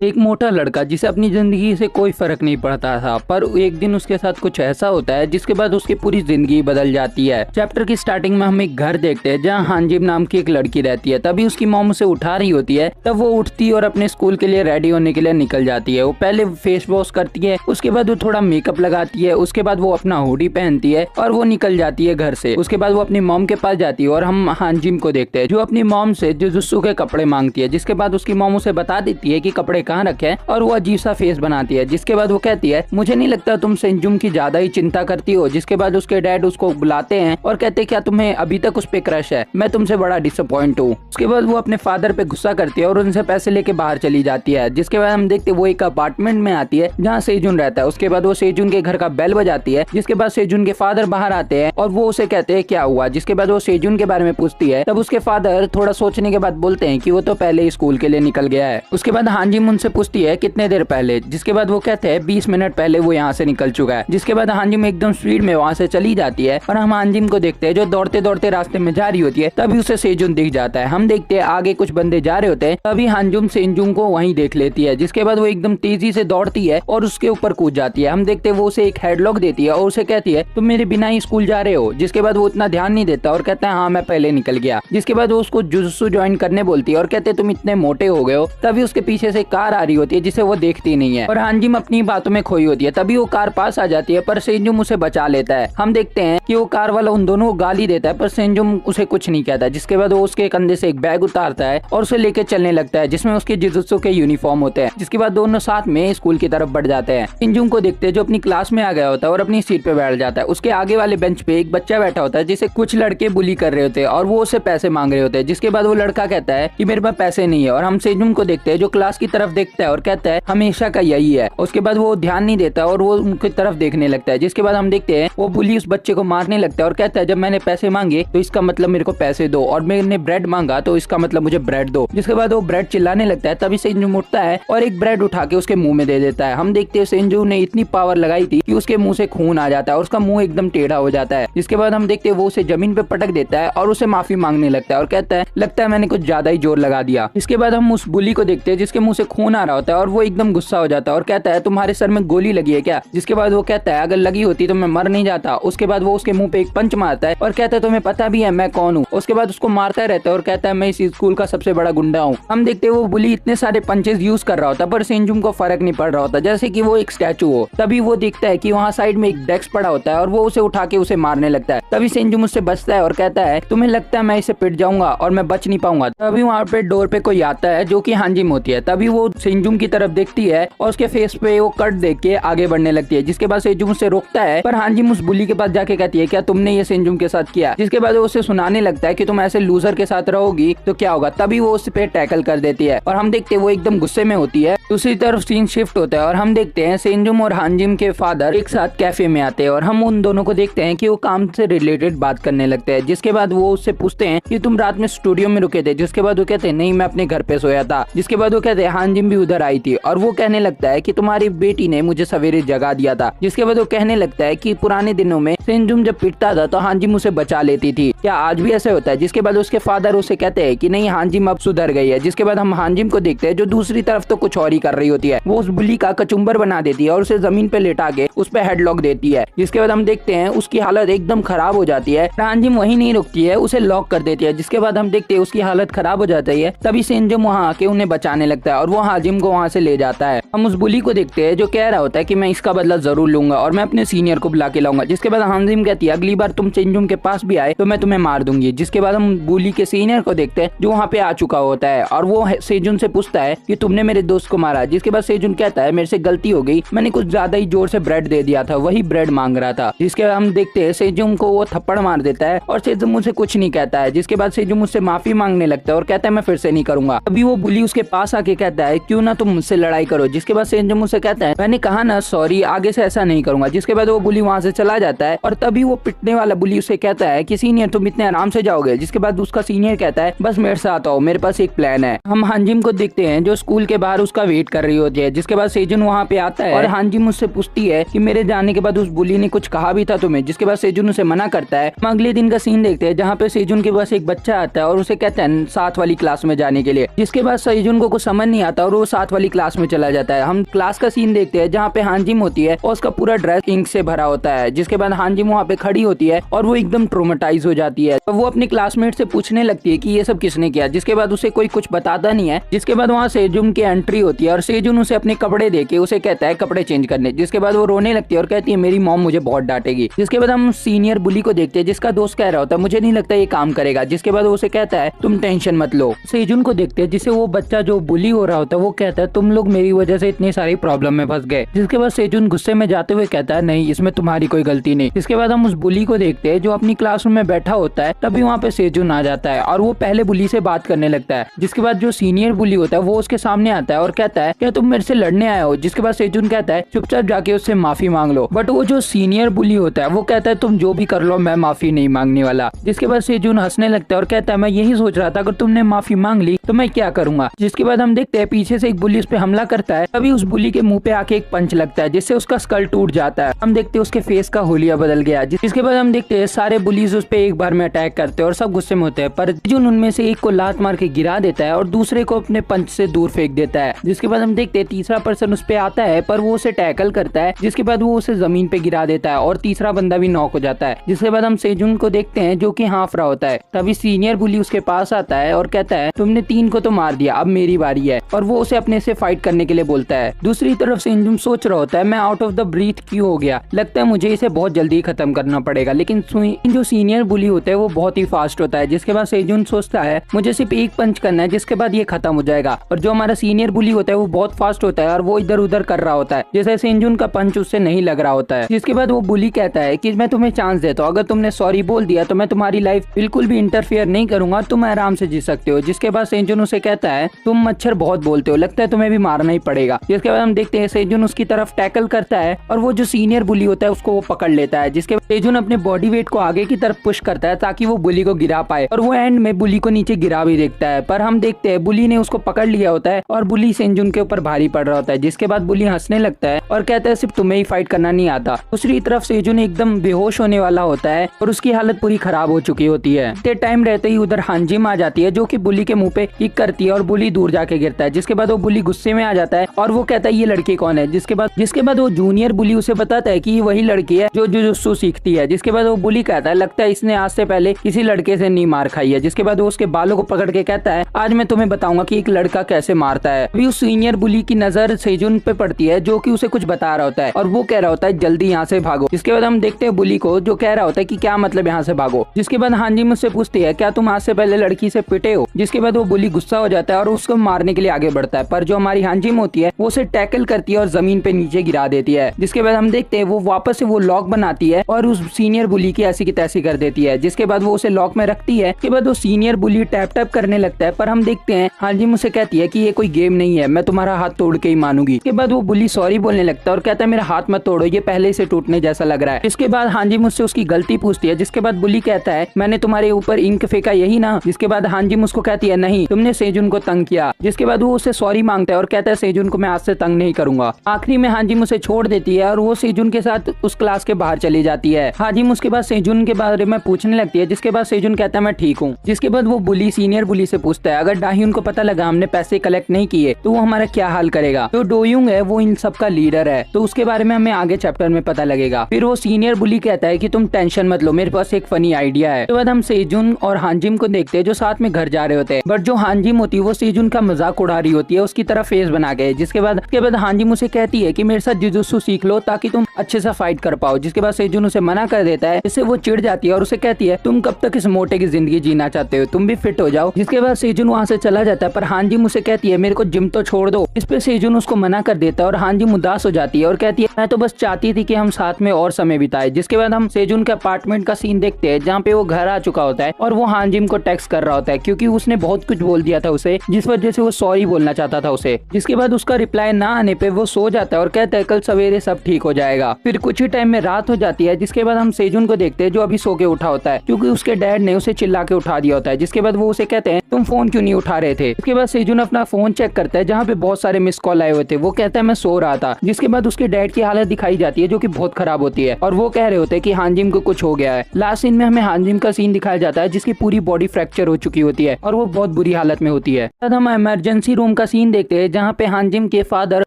एक मोटा लड़का जिसे अपनी जिंदगी से कोई फर्क नहीं पड़ता था, पर एक दिन उसके साथ कुछ ऐसा होता है जिसके बाद उसकी पूरी जिंदगी बदल जाती है। चैप्टर की स्टार्टिंग में हम एक घर देखते हैं जहां हांजिम नाम की एक लड़की रहती है। तभी उसकी मॉम उसे उठा रही होती है, तब वो उठती और अपने स्कूल के लिए रेडी होने के लिए निकल जाती है। वो पहले फेस वॉश करती है, उसके बाद वो थोड़ा मेकअप लगाती है, उसके बाद वो अपना हुडी पहनती है और वो निकल जाती है घर से। उसके बाद वो अपनी मॉम के पास जाती है और हम हांजिम को देखते हैं जो अपनी मॉम से जुजुत्सु के कपड़े मांगती है। जिसके बाद उसकी मॉम उसे बता देती है कि कपड़े कहाँ रखे हैं और वो अजीब सा फेस बनाती है। जिसके बाद वो कहती है, मुझे नहीं लगता तुम सेंजुम की ज्यादा ही चिंता करती हो। जिसके बाद उसके डैड उसको बुलाते हैं और कहते हैं, क्या तुम्हें अभी तक उस पे क्रश है? मैं तुमसे बड़ा डिसअपॉइंट हूँ। उसके बाद वो अपने फादर पे गुस्सा करती है और उनसे पैसे लेके बाहर चली जाती है। जिसके बाद हम देखते वो एक अपार्टमेंट में आती है जहाँ सेजुन रहता है। उसके बाद वो सेजुन के घर का बेल बजाती है। जिसके बाद सेजुन के फादर बाहर आते हैं और वो उसे कहते हैं क्या हुआ। जिसके बाद वो सेजुन के बारे में पूछती है। तब उसके फादर थोड़ा सोचने के बाद बोलते हैं कि वो तो पहले ही स्कूल के लिए निकल गया है। उसके बाद हांजिम उनसे पूछती है कितने देर पहले। जिसके बाद वो कहते हैं 20 मिनट पहले वो यहाँ से निकल चुका है। जिसके बाद हांजिम एकदम स्पीड में वहाँ से चली जाती है और हम हांजिम को देखते हैं जो दौड़ते दौड़ते रास्ते में जा रही होती है। तभी उसे सेजुन दिख जाता है। हम देखते हैं आगे कुछ बंदे जा रहे होते हैं, तभी हांजुम सेजुन को वहीं देख लेती है। जिसके बाद वो एकदम तेजी से दौड़ती है और उसके ऊपर कूद जाती है। हम देखते हैं वो उसे एक हेडलॉक देती है और उसे कहती है तुम मेरे बिना ही स्कूल जा रहे हो। जिसके बाद वो इतना ध्यान नहीं देता और कहता है हाँ मैं पहले निकल गया। जिसके बाद वो उसको जुजुत्सु ज्वाइन करने बोलती है और कहते तुम इतने मोटे हो गए हो। तभी उसके पीछे से कार आ रही होती है जिसे वो देखती नहीं है और हांजिम अपनी बातों में खोई होती है। तभी वो कार पास आ जाती है पर सेंजुम उसे बचा लेता है। हम देखते हैं कि वो कार वाला उन दोनों को गाली देता है पर सेंजुम उसे कुछ नहीं कहता। जिसके बाद वो उसके कंधे से एक बैग उतारता है और उसे लेके चलने लगता है जिसमें उसके जुजुत्सु के यूनिफॉर्म होते हैं। जिसके बाद दोनों साथ में स्कूल की तरफ बढ़ जाते हैं। सेंजुम को देखते हैं जो अपनी क्लास में आ गया होता है और अपनी सीट पे बैठ जाता है। उसके आगे वाले बेंच पे एक बच्चा बैठा होता है जिसे कुछ लड़के बुली कर रहे होते हैं और वो उसे पैसे मांग रहे होते हैं। जिसके बाद वो लड़का कहता है कि मेरे पास पैसे नहीं है और हम सेंजुम को देखते हैं जो क्लास की तरफ देखता है और कहता है हमेशा का यही है। उसके बाद वो ध्यान नहीं देता और वो उनकी तरफ देखने लगता है। जिसके बाद हम देखते हैं वो बुली उस बच्चे को मारने लगता है और कहता है जब मैंने पैसे मांगे तो इसका मतलब मेरे को पैसे दो और मैंने ब्रेड मांगा तो इसका मतलब मुझे ब्रेड दो। जिसके बाद वो ब्रेड चिल्लाने लगता है। तभी सेंजू उठता है और एक ब्रेड उठा के उसके मुंह में दे देता है। हम देखते हैं सेंजू ने इतनी पावर लगाई थी कि उसके मुंह से खून आ जाता है और उसका मुंह एकदम टेढ़ा हो जाता है। जिसके बाद हम देखते हैं वो उसे जमीन पे पटक देता है और उसे माफी मांगने लगता है और कहता है लगता है मैंने कुछ ज्यादा ही जोर लगा दिया। इसके बाद हम उस बुली को देखते हैं जिसके मुंह से खून आ रहा होता है और वो एकदम गुस्सा हो जाता है और कहता है तुम्हारे सर में गोली लगी है क्या? जिसके बाद वो कहता है अगर लगी होती तो मैं मर नहीं जाता। उसके बाद वो उसके मुंह पे एक पंच मारता है और कहता है तुम्हें पता भी है मैं कौन हूँ। उसके बाद उसको मारता रहता है और कहता है मैं इस स्कूल का सबसे बड़ा गुंडा हूँ। हम देखते हैं वो बुली इतने सारे पंचेस यूज कर रहा होता है पर सेंजुम को फर्क नहीं पड़ रहा होता जैसे कि वो एक स्टैचू हो। तभी वो देखता है कि वहाँ साइड में एक डेस्क पड़ा होता है और वो उसे उठा के उसे मारने लगता है। तभी सेंजुम उससे बचता है और कहता है तुम्हें लगता है मैं इसे पिट जाऊंगा और मैं बच नहीं पाऊंगा। तभी वहाँ पे डोर पे कोई आता है जो कि हांजिम होती है। तभी वो सेंजुम की तरफ देखती है और उसके फेस पे वो कट देख के आगे बढ़ने लगती है। जिसके बाद सेंजुम उसे रोकता है पर हांजिम उस बुली के पास जाके कहती है क्या तुमने ये सेंजुम के साथ किया? जिसके बाद वो उसे सुनाने लगता है कि तुम ऐसे लूजर के साथ रहोगी तो क्या होगा। तभी वो उस पे टैकल कर देती है और हम देखते हैं वो एकदम गुस्से में होती है। दूसरी तरफ सीन शिफ्ट होता है और हम देखते हैं सेंजुम और हांजिम के फादर एक साथ कैफे में आते हैं और हम उन दोनों को देखते हैं कि वो काम से रिलेटेड बात करने लगते हैं। जिसके बाद वो उससे पूछते हैं कि तुम रात में स्टूडियो में रुके थे? जिसके बाद वो कहते हैं नहीं मैं अपने घर पे सोया था। जिसके बाद वो कहते हैं हांजिम भी उधर आई थी और वो कहने लगता है कि तुम्हारी बेटी ने मुझे सवेरे जगा दिया था। जिसके बाद वो कहने लगता है कि पुराने दिनों में सेंजुम जब पिटता था तो हांजिम उसे बचा लेती थी, क्या आज भी ऐसे होता है? जिसके बाद उसके फादर उसे कहते हैं कि नहीं हांजिम अब सुधर गई है। जिसके बाद हम हांजिम को देखते हैं जो दूसरी तरफ तो कुछ और ही कर रही होती है। वो उस बुली का कचुम्बर बना देती है और उसे जमीन पे लेटा के उस पे हेडलॉक देती है। जिसके बाद हम देखते हैं उसकी हालत एकदम खराब हो जाती है। हांजिम वहीं नहीं रुकती है, उसे लॉक कर देती है। जिसके बाद हम देखते हैं उसकी हालत खराब हो जाती है। तभी सेंजुम वहाँ आके उन्हें बचाने लगता है और वो हांजिम को वहाँ से ले जाता है। हम उस बुली को देखते हैं जो कह रहा होता है कि मैं इसका बदला जरूर लूंगा और मैं अपने सीनियर को बुला के लाऊंगा। जिसके बाद हांजिम कहती है अगली बार तुम सेंजुम के पास भी आए तो मैं तुम्हें मार दूंगी। जिसके बाद हम बुली के सीनियर को देखते हैं जो वहाँ पे आ चुका होता है और वो सेजुन से पूछता है कि तुमने मेरे दोस्त को मारा। जिसके बाद सेजुन कहता है मेरे से गलती हो गई, मैंने कुछ ज्यादा ही जोर से ब्रेड दे दिया था, वही ब्रेड मांग रहा था। जिसके बाद हम देखते हैं सेजुन को वो थप्पड़ मार देता है और सेजुन मुझसे कुछ नहीं कहता है। जिसके बाद सेजुन मुझसे माफी मांगने लगता है और कहता है मैं फिर से नहीं करूंगा। अभी वो बुली उसके पास आके कहता है क्यों ना तुम मुझसे लड़ाई करो। जिसके बाद सेजुन मुझसे कहता है मैंने कहा ना सॉरी, आगे से ऐसा नहीं करूंगा। जिसके बाद वो बुली वहाँ से चला जाता है और तभी वो पिटने वाला बुली उसे कहता है कि सीनियर तुम इतने आराम से जाओगे। जिसके बाद उसका सीनियर कहता है बस मेरे साथ आओ, मेरे पास एक प्लान है। हम हांजिम को देखते हैं जो स्कूल के बाहर उसका वेट कर रही होती है। जिसके बाद सेजुन वहाँ पे आता है और हांजिम उससे पूछती है कि मेरे जाने के बाद उस बुली ने कुछ कहा भी था तुम्हें? जिसके बाद सेजुन उसे मना करता है। हम अगले दिन का सीन देखते हैं जहाँ पे सेजुन के पास एक बच्चा आता है और उसे कहता है साथ वाली क्लास में जाने के लिए। जिसके बाद सेजुन को कुछ समझ नहीं आता और वो साथ वाली क्लास में चला जाता है। हम क्लास का सीन देखते हैं जहाँ पे हांजिम होती है और उसका पूरा ड्रेस इंक से भरा होता है, जिसके बाद हांजिम वहाँ पे खड़ी होती है और वो एकदम ट्रोमेटाइज हो जाती है। तो वो अपने क्लासमेट से पूछने लगती है कि ये सब किसने किया, जिसके बाद उसे कोई कुछ बताता नहीं है। जिसके बाद वहाँ सेजुन की एंट्री होती है और सेजुन उसे अपने कपड़े देके उसे कहता है कपड़े चेंज करने, जिसके बाद वो रोने लगती है और कहती है मेरी मॉम मुझे बहुत डांटेगी। जिसके बाद हम सीनियर बुली को देखते हैं जिसका दोस्त कह रहा होता है मुझे नहीं लगता ये काम करेगा, जिसके बाद वो उसे कहता है तुम टेंशन मत लो। सेजुन को देखते हैं जिसे वो बच्चा जो बुली हो रहा होता है वो कहता है तुम लोग मेरी वजह से इतनी सारी प्रॉब्लम में फंस गए। जिसके बाद सेजुन गुस्से में जाते हुए कहता है नहीं इसमें तुम्हारी कोई गलती नहीं। जिसके बाद हम उस बुली को देखते हैं जो अपनी क्लासरूम में बैठा होता है, तभी वहाँ पे सेजुन आ जाता है और वो पहले बुली से बात करने लगता है। जिसके बाद जो सीनियर बुली होता है वो उसके सामने आता है और कहता है क्या तुम मेरे से लड़ने आए हो। जिसके बाद सेजुन कहता है चुपचाप जाके उससे माफी मांग लो। बट वो जो सीनियर बुली होता है वो कहता है तुम जो भी कर लो मैं माफी नहीं मांगने वाला। जिसके बाद सेजुन हंसने लगता है और कहता है मैं यही सोच रहा था अगर तुमने माफी मांग ली तो मैं क्या करूंगा। जिसके बाद हम देखते हैं पीछे से एक बुली उस पे हमला करता है, तभी उस बुली के मुंह पे आके एक पंच लगता है जिससे उसका स्कल टूट जाता है। हम देखते हैं उसके फेस का हुलिया बदल गया। जिसके बाद हम देखते हैं सारे बुलीज उस पे एक बार में अटैक करते हैं और सब गुस्से में होते हैं, पर सेजुन उनमें से एक को लात मार के गिरा देता है और दूसरे को अपने पंच से दूर फेंक देता है। जिसके बाद हम देखते हैं तीसरा पर्सन उस पे आता है पर वो उसे टैकल करता है, जिसके बाद वो उसे जमीन पे गिरा देता है और तीसरा बंदा भी नॉक हो जाता है। जिसके बाद हम सेजुन को देखते हैं जो कि हाँफ रहा होता है, तभी सीनियर बुली उसके पास आता है और कहता है तुमने 3 को तो मार दिया अब मेरी बारी है, और वो उसे अपने से फाइट करने के लिए बोलता है। दूसरी तरफ सेजुन सोच रहा होता है मैं आउट ऑफ द ब्रीथ क्यों हो गया, लगता है मुझे इसे बहुत जल्दी खत्म करना पड़ेगा। लेकिन जो सीनियर बुली होता है वो बहुत ही फास्ट होता है। जिसके बाद सेजुन सोचता है मुझे सिर्फ एक पंच करना है जिसके बाद ये खत्म हो जाएगा, और जो हमारा सीनियर बुली होता है वो बहुत फास्ट होता है और वो इधर उधर कर रहा होता है जैसे सेजुन का पंच उससे नहीं लग रहा होता है। जिसके बाद वो बुली कहता है कि मैं तुम्हें चांस देता हूँ, अगर तुमने सॉरी बोल दिया तो मैं तुम्हारी लाइफ बिल्कुल भी इंटरफेयर नहीं करूंगा, तुम आराम से जी सकते हो। जिसके बाद सेजुन उसे कहता है तुम मच्छर बहुत बोलते हो, लगता है तुम्हें भी मारना ही पड़ेगा। जिसके बाद हम देखते हैं सेजुन उसकी तरफ टैकल करता है और वो जो सीनियर बुली होता है उसको वो पकड़ लेता है। जिसके बाद सेजुन अपने बॉडी वेट को आगे की तरफ पुश करता है ताकि वो बुली को गिरा पाए, और वो एंड में बुली को नीचे गिरा भी देखता है। पर हम देखते हैं बुली ने उसको पकड़ लिया होता है और बुली सेजुन के ऊपर भारी पड़ रहा होता है। जिसके बाद बुली हंसने लगता है और कहता है सिर्फ तुम्हें ही फाइट करना नहीं आता। दूसरी तरफ सेजुन एकदम बेहोश होने वाला होता है और उसकी हालत पूरी खराब हो चुकी होती है। टाइम रहते ही उधर हांजिम आ जाती है जो कि बुली के मुंह पे किक करती है और बुली दूर जाके गिरता है। जिसके बाद वो बुली गुस्से में आ जाता है और वो कहता है ये लड़की कौन है। जिसके बाद वो जूनियर बुली उसे बताता है कि ये वही लड़की है जो जुजुत्सु सीखती है। जिसके बाद वो बुली कहता है लगता है इसने आज से पहले किसी लड़के से नहीं मार खाई है। जिसके बाद वो उसके बालों को पकड़ के कहता है आज मैं तुम्हें बताऊंगा कि एक लड़का कैसे मारता है। अभी उस सीनियर बुली की नजर सेजुन पे पड़ती है जो कि उसे कुछ बता रहा होता है और वो कह रहा होता है जल्दी यहाँ से भागो। जिसके बाद हम देखते हैं बुली को जो कह रहा होता है कि क्या मतलब यहाँ से भागो। जिसके बाद हांजिम मुझसे पूछती है क्या तुम आज से पहले लड़की से पिटे हो। जिसके बाद वो बुली गुस्सा हो जाता है और उसको मारने के लिए आगे बढ़ता है, पर जो हमारी हांजिम होती है वो उसे टैकल करती है और जमीन पे नीचे गिरा देती है। जिसके बाद हम देखते हैं वो वापस से वो लॉक बनाती है और उस सीनियर बुली की ऐसी की तैसी कर देती है। जिसके बाद वो उसे लॉक में रखती है। उसके बाद वो सीनियर बुली टैप टैप करने लगता है, पर हम देखते हैं हांजिम उसे कहती है कि ये कोई गेम नहीं है, मैं तुम्हारा हाथ तोड़ के ही मानूंगी। इसके बाद वो बुली सॉरी बोलने लगता है और कहता है मेरा हाथ मत तोड़ो, ये पहले से टूटने जैसा लग रहा है। इसके बाद हांजिम उससे उसकी गलती पूछती है। जिसके बाद बुली कहता है मैंने तुम्हारे ऊपर इंक फेंका यही ना। जिसके बाद हांजिम उसको कहती है नहीं तुमने सेजुन को तंग किया। जिसके बाद वो उसे सॉरी मांगता है और कहता है सेजुन को मैं आज से तंग नहीं करूंगा। आखिरी में हांजिम उसे छोड़ देती है और वो सेजुन के साथ उस क्लास के बाहर चली जाती है। हांजिम उसके बाद सेजुन के बारे में पूछने लगती है। जिसके बाद सेजुन कहता है मैं ठीक हूँ। जिसके बाद वो बुली सीनियर बुली से पूछता है अगर डाह्युन को पता लगा हमने पैसे कलेक्ट नहीं किए तो वो हमारा क्या हाल करेगा। तो डोयुंग है वो इन सब का लीडर है, तो उसके बारे में हमें आगे चैप्टर में पता लगेगा। फिर वो सीनियर बुली कहता है कि तुम टेंशन मत लो, मेरे पास एक फनी आइडिया है। उसके बाद हम सेजुन और हांजिम को देखते हैं जो साथ में घर जा रहे होते हैं, बट जो हांजिम होती है वो सेजुन का मजाक उड़ा रही होती है उसकी तरफ फेस बना के। जिसके बाद हांजिम उसे कहती है कि मेरे साथ जुजुत्सु सीख लो ताकि तुम अच्छे से फाइट कर पाओ। जिसके बाद सेजुन उसे मना कर देता है, इससे वो चिढ़ जाती है और उसे कहती है तुम कब तक इस मोटे की जिंदगी जीना चाहते हो, तुम भी फिट हो जाओ। जिसके बाद सेजुन वहाँ से चला जाता है, पर हांजिम उसे कहती है मेरे को जिम तो छोड़ दो। इस पे सेजुन उसको मना कर देता है और हांजिम उदास हो जाती है और कहती है मैं तो बस चाहती थी कि हम साथ में और समय बिताए। जिसके बाद हम सेजुन के अपार्टमेंट का सीन देखते हैं जहाँ पे वो घर आ चुका होता है और वो हांजिम को टेक्स्ट कर रहा होता है क्योंकि उसने बहुत कुछ बोल दिया था उसे, जिस वजह से वो सॉरी बोलना चाहता था उसे। जिसके बाद उसका रिप्लाई ना आने पे वो सो जाता है और कहता है कल सवेरे सब ठीक हो जाएगा। फिर कुछ ही टाइम में रात हो जाती है। जिसके बाद हम सेजुन को देखते हैं जो अभी सो के उठा होता है क्योंकि उसके डैड ने उसे चिल्ला के उठा दिया होता है। जिसके बाद वो उसे कहते हैं तुम फोन क्यों नहीं उठा रहे थे। इसके बाद सेजुन अपना फोन चेक करता है जहाँ पे बहुत सारे मिस कॉल आए हुए थे। वो कहता है मैं सो रहा था। जिसके बाद उसके डैड की हालत दिखाई जाती है जो कि बहुत खराब होती है और वो कह रहे होते हैं कि हांजिम को कुछ हो गया है। लास्ट सीन में हमें हांजिम का सीन दिखाया जाता है जिसकी पूरी बॉडी फ्रैक्चर हो चुकी होती है और वो बहुत बुरी हालत में होती है। तब हम इमरजेंसी रूम का सीन देखते हैं जहाँ पे हांजिम के फादर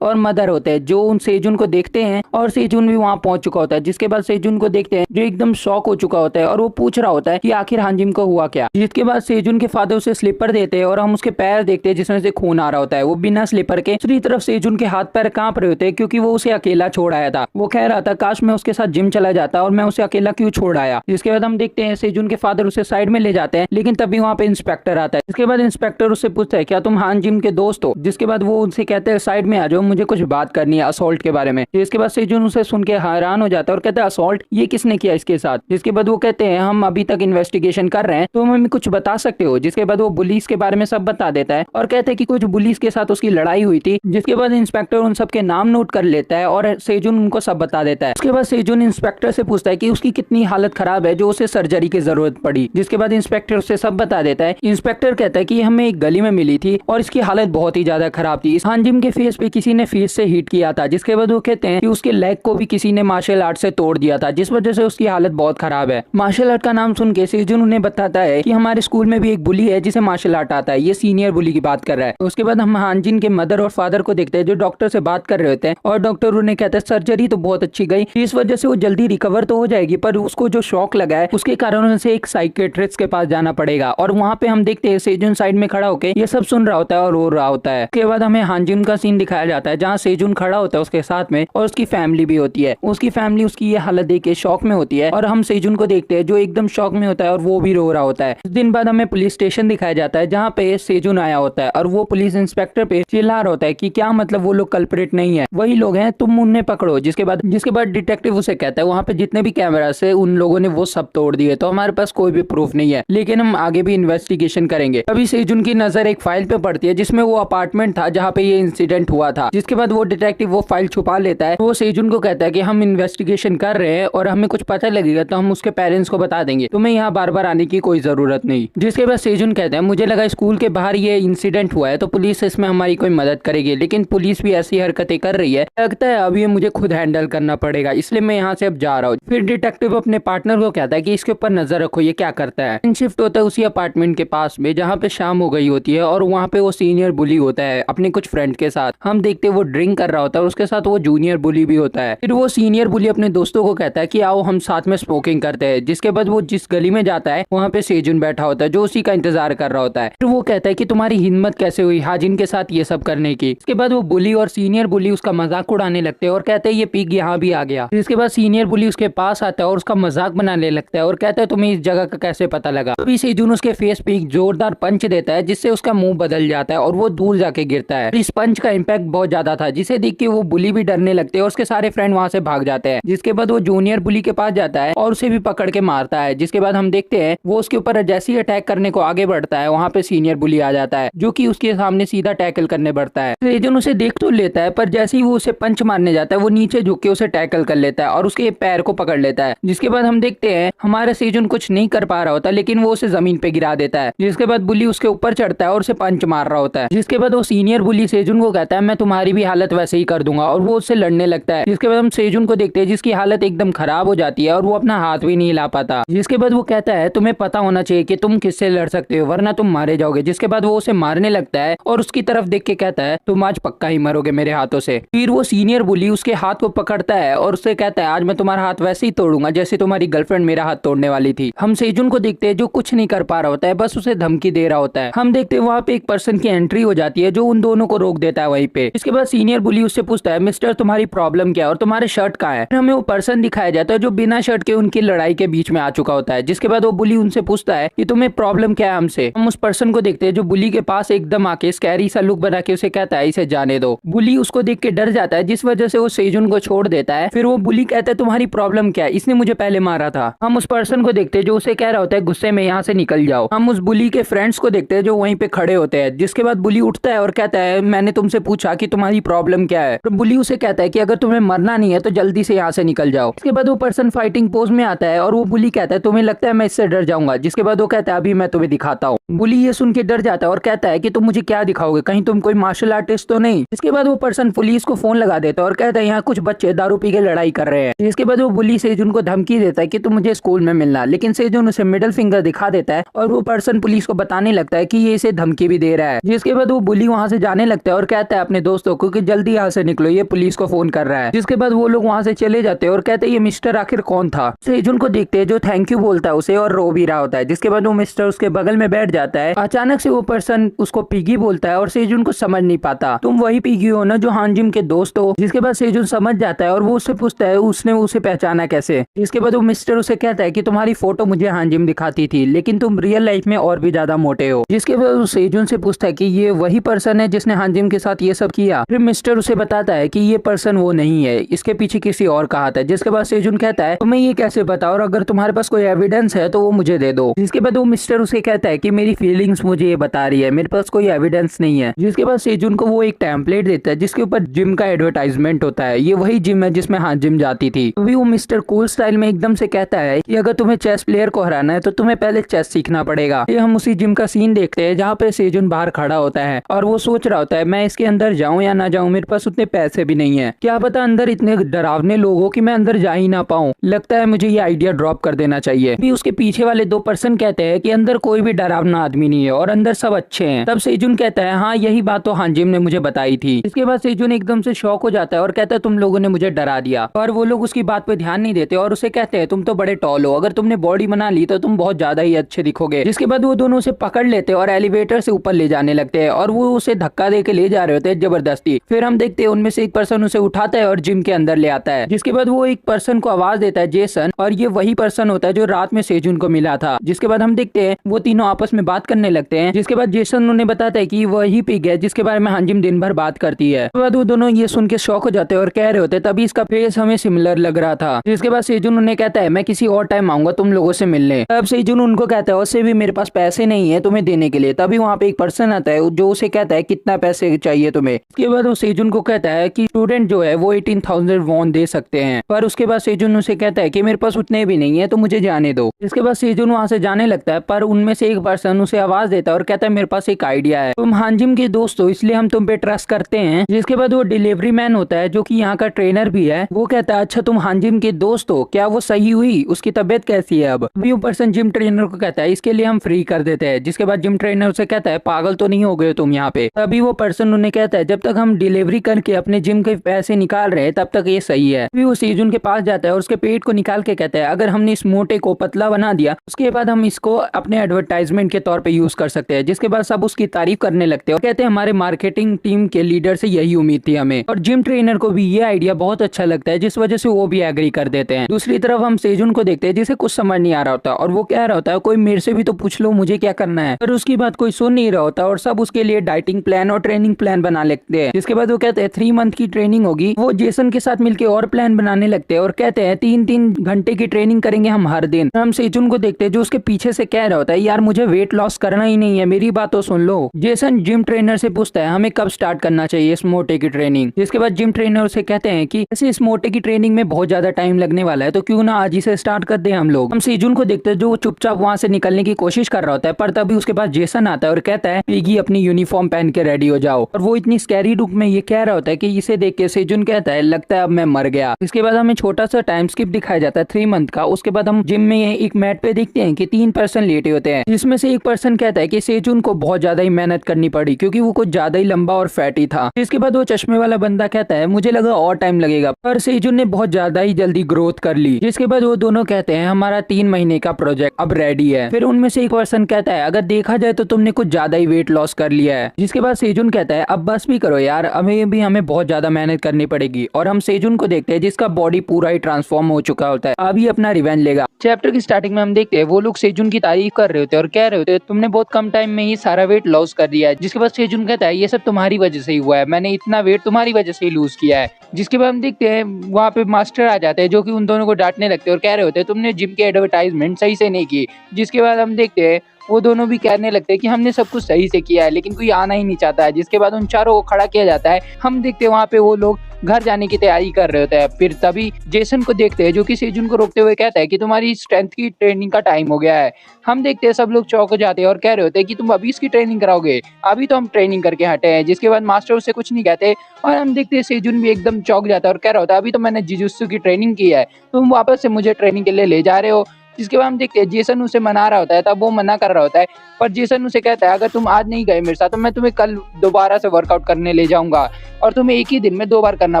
और मदर होते हैं जो उन सेजुन को देखते हैं और सेजुन भी वहाँ पहुंच चुका होता है। जिसके बाद सेजुन को देखते हैं जो एकदम शॉक हो चुका होता है और वो पूछ रहा होता है कि आखिर हांजिम को हुआ क्या। जिसके बाद सेजुन के फादर उसे स्लीपर देते हैं और हम उसके पैर देखते हैं जिसमें से खून आ रहा होता है। वो बिना स्लीपर के दूसरी तरफ सेजुन के हाथ पैर कांप रहे होते हैं क्योंकि वो उसे अकेला छोड़ आया था। वो कह रहा था काश मैं उसके साथ जिम चला जाता और मैं उसे अकेला क्यों छोड़ आया। जिसके बाद हम देखते हैं सेजुन के फादर उसे साइड में ले जाते हैं लेकिन तभी वहाँ पे इंस्पेक्टर आता है। इसके बाद इंस्पेक्टर उससे पूछता है क्या तुम हांजिम के दोस्त हो। जिसके बाद वो उनसे कहते हैं साइड में आ जाओ, मुझे कुछ बात करनी है असॉल्ट के बारे में। जिसके बाद सेजुन उसे सुन के हैरान हो जाता है और कहता है असॉल्ट, ये किसने किया इसके साथ। जिसके बाद वो कहते हैं हम अभी तक इन्वेस्टिगेशन कर रहे हैं, तो हमें कुछ बता सकते हो। जिसके बाद वो पुलिस के बारे में सब बता देता है और कहते हैं कि कुछ पुलिस के साथ उसकी लड़ाई हुई थी। जिसके बाद इंस्पेक्टर उन सबके नाम नोट कर लेता है और सेजुन उनको सब बता देता है। उसके बाद सेजुन इंस्पेक्टर से पूछता है कि उसकी कितनी हालत खराब है जो उसे सर्जरी की जरूरत पड़ी। जिसके बाद इंस्पेक्टर उसे सब बता देता है। इंस्पेक्टर कहता है कि हमें एक गली में मिली थी और इसकी हालत बहुत ही ज्यादा खराब थी। हांजिम के फेस पे किसी ने फेस से हिट किया था। जिसके बाद वो कहते हैं कि उसके लेग को भी किसी ने मार्शल आर्ट से तोड़ दिया था जिस वजह से उसकी हालत बहुत खराब है। मार्शल आर्ट का नाम सुन के सेजुन उन्हें बताता है कि हमारे स्कूल में भी एक बुली है जिसे मार्शल आर्ट आता है। ये सीनियर बुली की बात कर रहा है। उसके बाद हम हांजिन के मदर और फादर को देखते हैं जो डॉक्टर से बात कर रहे होते हैं और डॉक्टर उन्हें कहता है सर्जरी तो बहुत अच्छी गई, इस वजह से वो जल्दी रिकवर तो हो जाएगी, पर उसको जो शॉक लगा है उसके कारण उसे एक साइकेट्रिस्ट के पास जाना पड़ेगा। और वहाँ पे हम देखते हैं सेजुन साइड में खड़ा होकर ये सब सुन रहा होता है और रो रहा होता है। उसके बाद हमें हांजिन का सीन दिखाया जाता है जहाँ सेजुन खड़ा होता है उसके साथ में और उसकी फैमिली भी होती है। उसकी फैमिली उसकी ये हालत देख के शॉक में होती है और हम सेजुन को देखते हैं जो एकदम शॉक में होता है और वो भी रो रहा होता है। कुछ दिन बाद हमें पुलिस स्टेशन दिखाया जाता है जहाँ पे सेजुन आया होता है और वो पुलिस इंस्पेक्टर पे चिल्ला रहा होता है कि क्या मतलब वो लोग कल्प्रिट नहीं है, वही लोग हैं, तुम उन्हें पकड़ो। जिसके बाद डिटेक्टिव उसे कहता है वहाँ पे जितने भी कैमरा से उन लोगों ने वो सब तोड़ दिए, तो हमारे पास कोई भी प्रूफ नहीं है, लेकिन हम आगे भी इन्वेस्टिगेशन करेंगे। तभी सेजुन की नजर एक फाइल पे पड़ती है जिसमें वो अपार्टमेंट था जहाँ पे ये इंसिडेंट हुआ था। जिसके बाद वो डिटेक्टिव वो फाइल छुपा लेता है। वो सेजुन को कहता है कि हम इन्वेस्टिगेशन कर रहे हैं और हमें कुछ पता लगेगा तो हम उसके पेरेंट्स को बता देंगे, तुम्हें यहाँ बार बार आने की कोई जरूरत नहीं। जिसके बाद सेजुन कहता है मुझे लगा स्कूल के बाहर ये इंसिडेंट हुआ है तो पुलिस इसमें हमारी कोई मदद करेगी, लेकिन पुलिस भी ऐसी हरकतें कर रही है, लगता है अब ये मुझे खुद हैंडल करना पड़ेगा, इसलिए मैं यहाँ से अब जा रहा हूँ। फिर डिटेक्टिव अपने पार्टनर को कहता है कि इसके ऊपर नजर रखो ये क्या करता है। शिफ्ट होता है उसी अपार्टमेंट के पास में जहाँ पे शाम हो गई होती है और वहाँ पे वो सीनियर बुली होता है अपने कुछ फ्रेंड के साथ। हम देखते हैं वो ड्रिंक कर रहा होता है और उसके साथ वो जूनियर बुली भी होता है। फिर वो सीनियर बुली अपने दोस्तों को कहता है कि आओ हम साथ में स्मोकिंग करते हैं। जिसके बाद वो जिस गली में जाता है वहाँ पे सेजुन बैठा होता है जो उसी का इंतजार कर रहा होता है। फिर वो कहता है कि तुम्हारी हिम्मत कैसे हुई हाजिन के साथ ये सब करने की। इसके बाद वो बुली और सीनियर बुली उसका मजाक उड़ाने लगते हैं और कहते हैं ये पिग यहाँ भी आ गया। जिसके बाद सीनियर बुली उसके पास आता है और उसका मजाक बनाने लगता है और कहता है तुम्हें इस जगह का कैसे पता लगा। तभी सेजुन उसके फेस पे एक जोरदार पंच देता है जिससे उसका मुंह बदल जाता है और वो दूर जाके गिरता है। इस पंच का इम्पैक्ट बहुत ज्यादा था जिसे देख के वो बुली भी डरने लगते हैं और उसके सारे फ्रेंड वहां से भाग जाते हैं। जिसके बाद वो जूनियर बुली के पास जाता है और उसे भी पकड़ के मारता है। जिसके बाद हम देखते हैं वो उसके ऊपर जैसे ही अटैक करने को आगे बढ़ता है वहाँ पे सीनियर बुली आ जाता है जो कि उसके सामने सीधा टैकल करने बढ़ता है। सेजुन उसे देख तो लेता है पर जैसे ही वो उसे पंच मारने जाता है वो नीचे झुक के उसे टैकल कर लेता है और उसके पैर को पकड़ लेता है। जिसके बाद हम देखते हैं हमारा सेजुन कुछ नहीं कर पा रहा होता लेकिन वो उसे जमीन पे गिरा देता है। जिसके बाद बुली उसके ऊपर चढ़ता है और उसे पंच मार रहा होता है। जिसके बाद वो सीनियर बुली सेजुन को कहता है मैं तुम्हारी भी हालत वैसे ही कर दूंगा और वो उससे लड़ने लगता है। जिसके बाद हम सेजुन को देखते हैं जिसकी हालत एकदम खराब हो जाती है और वो अपना हाथ भी नहीं हिला पाता। जिसके बाद वो कहता है तुम्हें पता होना चाहिए कि तुम किससे लड़ सकते हो वरना तुम मारे जाओगे। जिसके बाद वो उसे मारने लगता है और उसकी तरफ देख के कहता है तुम आज पक्का ही मरोगे मेरे हाथों से। फिर वो सीनियर बुली उसके हाथ को पकड़ता है और उससे कहता है आज मैं तुम्हारा हाथ वैसे ही तोड़ूंगा जैसे तुम्हारी गर्लफ्रेंड मेरा हाथ तोड़ने वाली थी। हम सेजुन को देखते हैं जो कुछ नहीं कर पा रहा होता है, बस उसे धमकी दे रहा होता है। हम देखते हैं वहाँ पे एक पर्सन की एंट्री हो जाती है जो उन दोनों को रोक देता है वहीं पे। इसके बाद सीनियर बुली उससे पूछता है मिस्टर तुम्हारी प्रॉब्लम क्या है और तुम्हारे शर्ट कहाँ है। हमें वो पर्सन दिखाया जाता है जो बिना शर्ट के उनकी लड़ाई के बीच में आ चुका होता है। जिसके बाद वो बुली उनसे पूछता है कि तुम्हें प्रॉब्लम क्या है हमसे। हम उस पर्सन को देखते हैं जो बुली के पास एकदम आके स्कैरी सा लुक बना के उसे कहता है इसे जाने दो। बुली उसको देख के डर जाता है जिस वजह से वो सेजुन को छोड़ देता है। फिर वो बुली कहता है तुम्हारी प्रॉब्लम क्या है, इसने मुझे पहले मारा था। हम उस पर्सन को देखते हैं जो उसे कह रहा होता है गुस्से में यहाँ से निकल जाओ। हम उस बुली के फ्रेंड्स को देखते हैं जो वहीं पे खड़े होते हैं। जिसके बाद बुली उठता है और कहता है मैंने तुमसे पूछा कि तुम्हारी प्रॉब्लम क्या है। तो बुली उसे कहता है कि अगर तुम्हें मरना नहीं है तो जल्दी से यहाँ से निकल जाओ। इसके बाद वो पर्सन फाइटिंग पोज में आता है और वो बुली कहता है तुम्हें लगता है मैं इससे डर जाऊंगा। जिसके बाद वो कहता है अभी मैं तुम्हें दिखाता हूँ। बुली ये सुन के डर जाता है और कहता है कि तुम मुझे क्या दिखाओगे, कहीं तुम कोई मार्शल आर्टिस्ट तो नहीं। इसके बाद वो पर्सन पुलिस को फोन लगा देता है और कहता है यहाँ कुछ बच्चे दारू पी के लड़ाई कर रहे हैं। इसके बाद वो बुली सेजुन को धमकी देता है कि तुम मुझे स्कूल में मिलना, लेकिन सेजुन उसे मिडिल फिंगर दिखा देता है और वो पर्सन पुलिस को बताने लगता है कि ये इसे धमकी भी दे रहा है। जिसके बाद वो वो बुली वहाँ से जाने लगता है और कहता है अपने दोस्तों को कि जल्दी यहाँ से निकलो, ये पुलिस को फोन कर रहा है। जिसके बाद वो लोग वहाँ से चले जाते हैं और कहते हैं ये मिस्टर आखिर कौन था। सेजुन को देखते हैं जो थैंक यू बोलता है उसे और रो भी रहा होता है। जिसके बाद वो मिस्टर उसके बगल में बैठ जाता है। अचानक से वो पर्सन उसको पिगी बोलता है और सेजुन को समझ नहीं पाता, तुम वही पिगी हो ना जो हानजिम के दोस्त हो। जिसके बाद सेजुन समझ जाता है और वो उससे पूछता है उसने उसे पहचाना कैसे। जिसके बाद वो मिस्टर उसे कहता है कि तुम्हारी फोटो मुझे हानजिम दिखाती थी, लेकिन तुम रियल लाइफ में और भी ज्यादा मोटे हो। जिसके बाद वो सेजुन से पूछता है कि ये वही पर्सन है जिसने हानजिम के साथ ये सब किया। फिर मिस्टर उसे बताता है कि ये पर्सन वो नहीं है, इसके पीछे किसी और का हाथ है। जिसके बाद सेजुन कहता है तुम्हें ये कैसे पता, और अगर तुम्हारे पास कोई एविडेंस है तो वो मुझे दे दो। जिसके बाद वो मिस्टर उसे कहता है कि मेरी फीलिंग्स मुझे ये बता रही है, मेरे पास कोई एविडेंस नहीं है। जिसके बाद सेजुन को वो एक टेम्पलेट देता है जिसके ऊपर जिम का एडवर्टाइजमेंट होता है। ये वही जिम है जिसमें हानजिम जाती थी। तो भी वो मिस्टर कूल स्टाइल में एकदम से कहता है कि अगर तुम्हें चेस प्लेयर को हराना है तो तुम्हें पहले चेस सीखना पड़ेगा। ये हम उसी जिम का सीन देखते हैं जहाँ पे सेजुन बाहर खड़ा होता है और वो सोच रहा होता है मैं इसके अंदर जाऊं या ना जाऊं, मेरे पास उतने पैसे भी नहीं है, क्या पता अंदर इतने डरावने लोग हो कि मैं अंदर जा ही ना पाऊं, लगता है मुझे ये आइडिया ड्रॉप कर देना चाहिए। भी उसके पीछे वाले दो पर्सन कहते हैं कि अंदर कोई भी डरावना आदमी नहीं है और अंदर सब अच्छे हैं। तब सेजुन कहता है हाँ यही बात तो हानजिम ने मुझे बताई थी। इसके बाद सेजुन एकदम से शॉक हो जाता है और कहता है तुम लोगों ने मुझे डरा दिया। और वो लोग उसकी बात पे ध्यान नहीं देते और उसे कहते हैं तुम तो बड़े टॉल हो, अगर तुमने बॉडी बना ली तो तुम बहुत ज्यादा ही अच्छे दिखोगे। जिसके बाद वो दोनों उसे पकड़ लेते और एलिवेटर से ऊपर ले जाने लगते हैं और वो उसे धक्का दे के ले जा रहे होते हैं जबरदस्ती। फिर हम देखते हैं उनमें से एक पर्सन उसे उठाता है और जिम के अंदर ले आता है। जिसके बाद वो एक पर्सन को आवाज देता है जेसन, और ये वही पर्सन होता है जो रात में सेजुन को मिला था। जिसके बाद हम देखते हैं वो तीनों आपस में बात करने लगते हैं। जिसके बाद जेसन उन्हें बताता है कि वही पिग है जिसके बारे में हानजिम दिन भर बात करती है। उसके बाद वो दोनों ये सुन के शॉक हो जाते हैं और कह रहे होते तभी इसका फेस हमें सिमिलर लग रहा था। जिसके बाद सेजुन उन्हें कहता है मैं किसी और टाइम आऊंगा तुम लोगों से मिलने। तब सेजुन उनको कहता है उससे भी मेरे पास पैसे नहीं है तुम्हें देने के लिए। तभी वहाँ पे एक पर्सन आता है जो उसे कहता है कितना पैसे चाहिए तुम्हें। उसके बाद वो सेजुन को कहता है कि स्टूडेंट जो है वो 18,000 वॉन दे सकते हैं। पर उसके बाद सेजुन उसे कहता है कि मेरे पास उतने भी नहीं है तो मुझे जाने दो। इसके बाद सेजुन वहाँ से जाने लगता है पर उनमें से एक पर्सन उसे आवाज देता है और कहता है मेरे पास एक आइडिया है, तुम हानजिम के दोस्त हो इसलिए हम तुम पे ट्रस्ट करते हैं। जिसके बाद वो डिलीवरी मैन होता है जो कि यहाँ का ट्रेनर भी है, वो कहता है अच्छा तुम हानजिम के दोस्त हो, क्या वो सही हुई, उसकी तबीयत कैसी है अब। वो पर्सन जिम ट्रेनर को कहता है इसके लिए हम फ्री कर देते हैं। जिसके बाद जिम ट्रेनर उसे कहता है पागल तो नहीं हो गए तुम यहाँ पे। तभी वो पर्सन उन्हें कहता है जब तक हम डिलीवरी करके अपने जिम के पैसे निकाल रहे हैं तब तक ये सही है। फिर वो सेजुन के पास जाता है और उसके पेट को निकाल के कहता है अगर हमने इस मोटे को पतला बना दिया उसके बाद हम इसको अपने एडवर्टाइजमेंट के तौर पे यूज कर सकते हैं। जिसके बाद सब उसकी तारीफ करने लगते हैं और कहते हैं हमारे मार्केटिंग टीम के लीडर से यही उम्मीद थी हमें। और जिम ट्रेनर को भी ये आइडिया बहुत अच्छा लगता है जिस वजह से वो भी एग्री कर देते हैं। दूसरी तरफ हम सेजुन को देखते हैं जिसे कुछ समझ नहीं आ रहा होता और वो कह रहा होता है कोई मेरे से भी तो पूछ लो मुझे क्या करना है। पर उसकी बात कोई सुन नहीं रहा होता और सब उसके लिए डाइटिंग प्लान और ट्रेनिंग प्लान बना लेते हैं। जिसके बाद वो कहते हैं 3 मंथ की ट्रेनिंग होगी। वो जेसन के साथ मिलकर और प्लान बनाने लगते हैं और कहते हैं 3-3 घंटे की ट्रेनिंग करेंगे हम हर दिन। हम सेजुन को देखते हैं जो उसके पीछे से कह रहा होता है यार मुझे वेट लॉस करना ही नहीं है, मेरी बात तो सुन लो। जेसन जिम ट्रेनर से पूछता है हमें कब स्टार्ट करना चाहिए इस मोटे की ट्रेनिंग। जिसके बाद जिम ट्रेनर उसे कहते हैं कि ऐसे इस मोटे की ट्रेनिंग में बहुत ज्यादा टाइम लगने वाला है तो क्यों ना आज ही से स्टार्ट कर दे हम लोग। हम सेजुन को देखते हैं जो चुपचाप वहाँ से निकलने की कोशिश कर रहा होता है पर तभी उसके पास जेसन आता है और कहता है पिगी अपनी यूनिफॉर्म पहन के रेडी हो जाओ। और वो इतनी स्कैरी लुक में ये कह रहा होता है कि इसे देख के सेजुन कहता है लगता है अब मैं मर गया। इसके बाद हमें छोटा सा टाइम स्किप दिखाया जाता है 3 मंथ का। उसके बाद हम जिम में एक मैट पे देखते हैं कि 3 पर्सन लेटे होते हैं जिसमें से एक पर्सन कहता है कि सेजुन को बहुत ज्यादा ही मेहनत करनी पड़ी क्योंकि वो कुछ ज्यादा ही लंबा और फैटी था। इसके बाद वो चश्मे वाला बंदा कहता है मुझे लगा और टाइम लगेगा पर सेजुन ने बहुत ज्यादा ही जल्दी ग्रोथ कर ली। जिसके बाद वो दोनों कहते हैं हमारा 3 महीने का प्रोजेक्ट अब रेडी है। फिर उनमें से एक पर्सन कहता है अगर देखा जाए तो तुमने कुछ ज्यादा ही वेट लॉस कर लिया है। जिसके बाद सेजुन कहता है अब बस भी करो यार, अभी भी हमें बहुत ज्यादा मेहनत करनी पड़ेगी। और हम सेजुन को देखते हैं जिसका बॉडी पूरा ही ट्रांसफॉर्म हो चुका होता है, अभी अपना रिवेंज लेगा। चैप्टर की स्टार्टिंग में हम देखते हैं वो लोग सेजुन की तारीफ कर रहे होते हैं और कह रहे होते हैं तुमने बहुत कम टाइम में ही सारा वेट लॉस कर दिया है। जिसके बाद सेजुन कहता है ये सब तुम्हारी वजह से ही हुआ है, मैंने इतना वेट तुम्हारी वजह से ही लूज किया है। जिसके बाद हम देखते हैं वहाँ पे मास्टर आ जाते हैं जो कि उन दोनों को डांटने लगते हैं और कह रहे होते हैं तुमने जिम के एडवर्टाइजमेंट सही से नहीं की। जिसके बाद हम देखते हैं वो दोनों भी कहने लगते हैं कि हमने सब कुछ सही से किया है लेकिन कोई आना ही नहीं चाहता है। जिसके बाद उन चारों को खड़ा किया जाता है। हम देखते हैं वहाँ पे वो लोग घर जाने की तैयारी कर रहे होते हैं। फिर तभी जेसन को देखते हैं जो कि सेजुन को रोकते हुए कहता है कि तुम्हारी स्ट्रेंथ की ट्रेनिंग का टाइम हो गया है। हम देखते हैं सब लोग चौंक जाते हैं और कह रहे होते हैं कि तुम अभी इसकी ट्रेनिंग कराओगे, अभी तो हम ट्रेनिंग करके हटे हैं। जिसके बाद मास्टर उससे कुछ नहीं कहते और हम देखते हैं सेजुन भी एकदम चौंक जाता है और कह रहा होता है अभी तो मैंने जिजुत्सु की ट्रेनिंग की है, तुम वापस से मुझे ट्रेनिंग के लिए ले जा रहे हो। जिसके बाद हम देखते हैं जेसन उसे मना रहा होता है, तब वो मना कर रहा होता है, पर जेसन उसे कहता है अगर तुम आज नहीं गए मेरे साथ तो मैं तुम्हें कल दोबारा से वर्कआउट करने ले जाऊंगा और तुम्हें एक ही दिन में 2 बार करना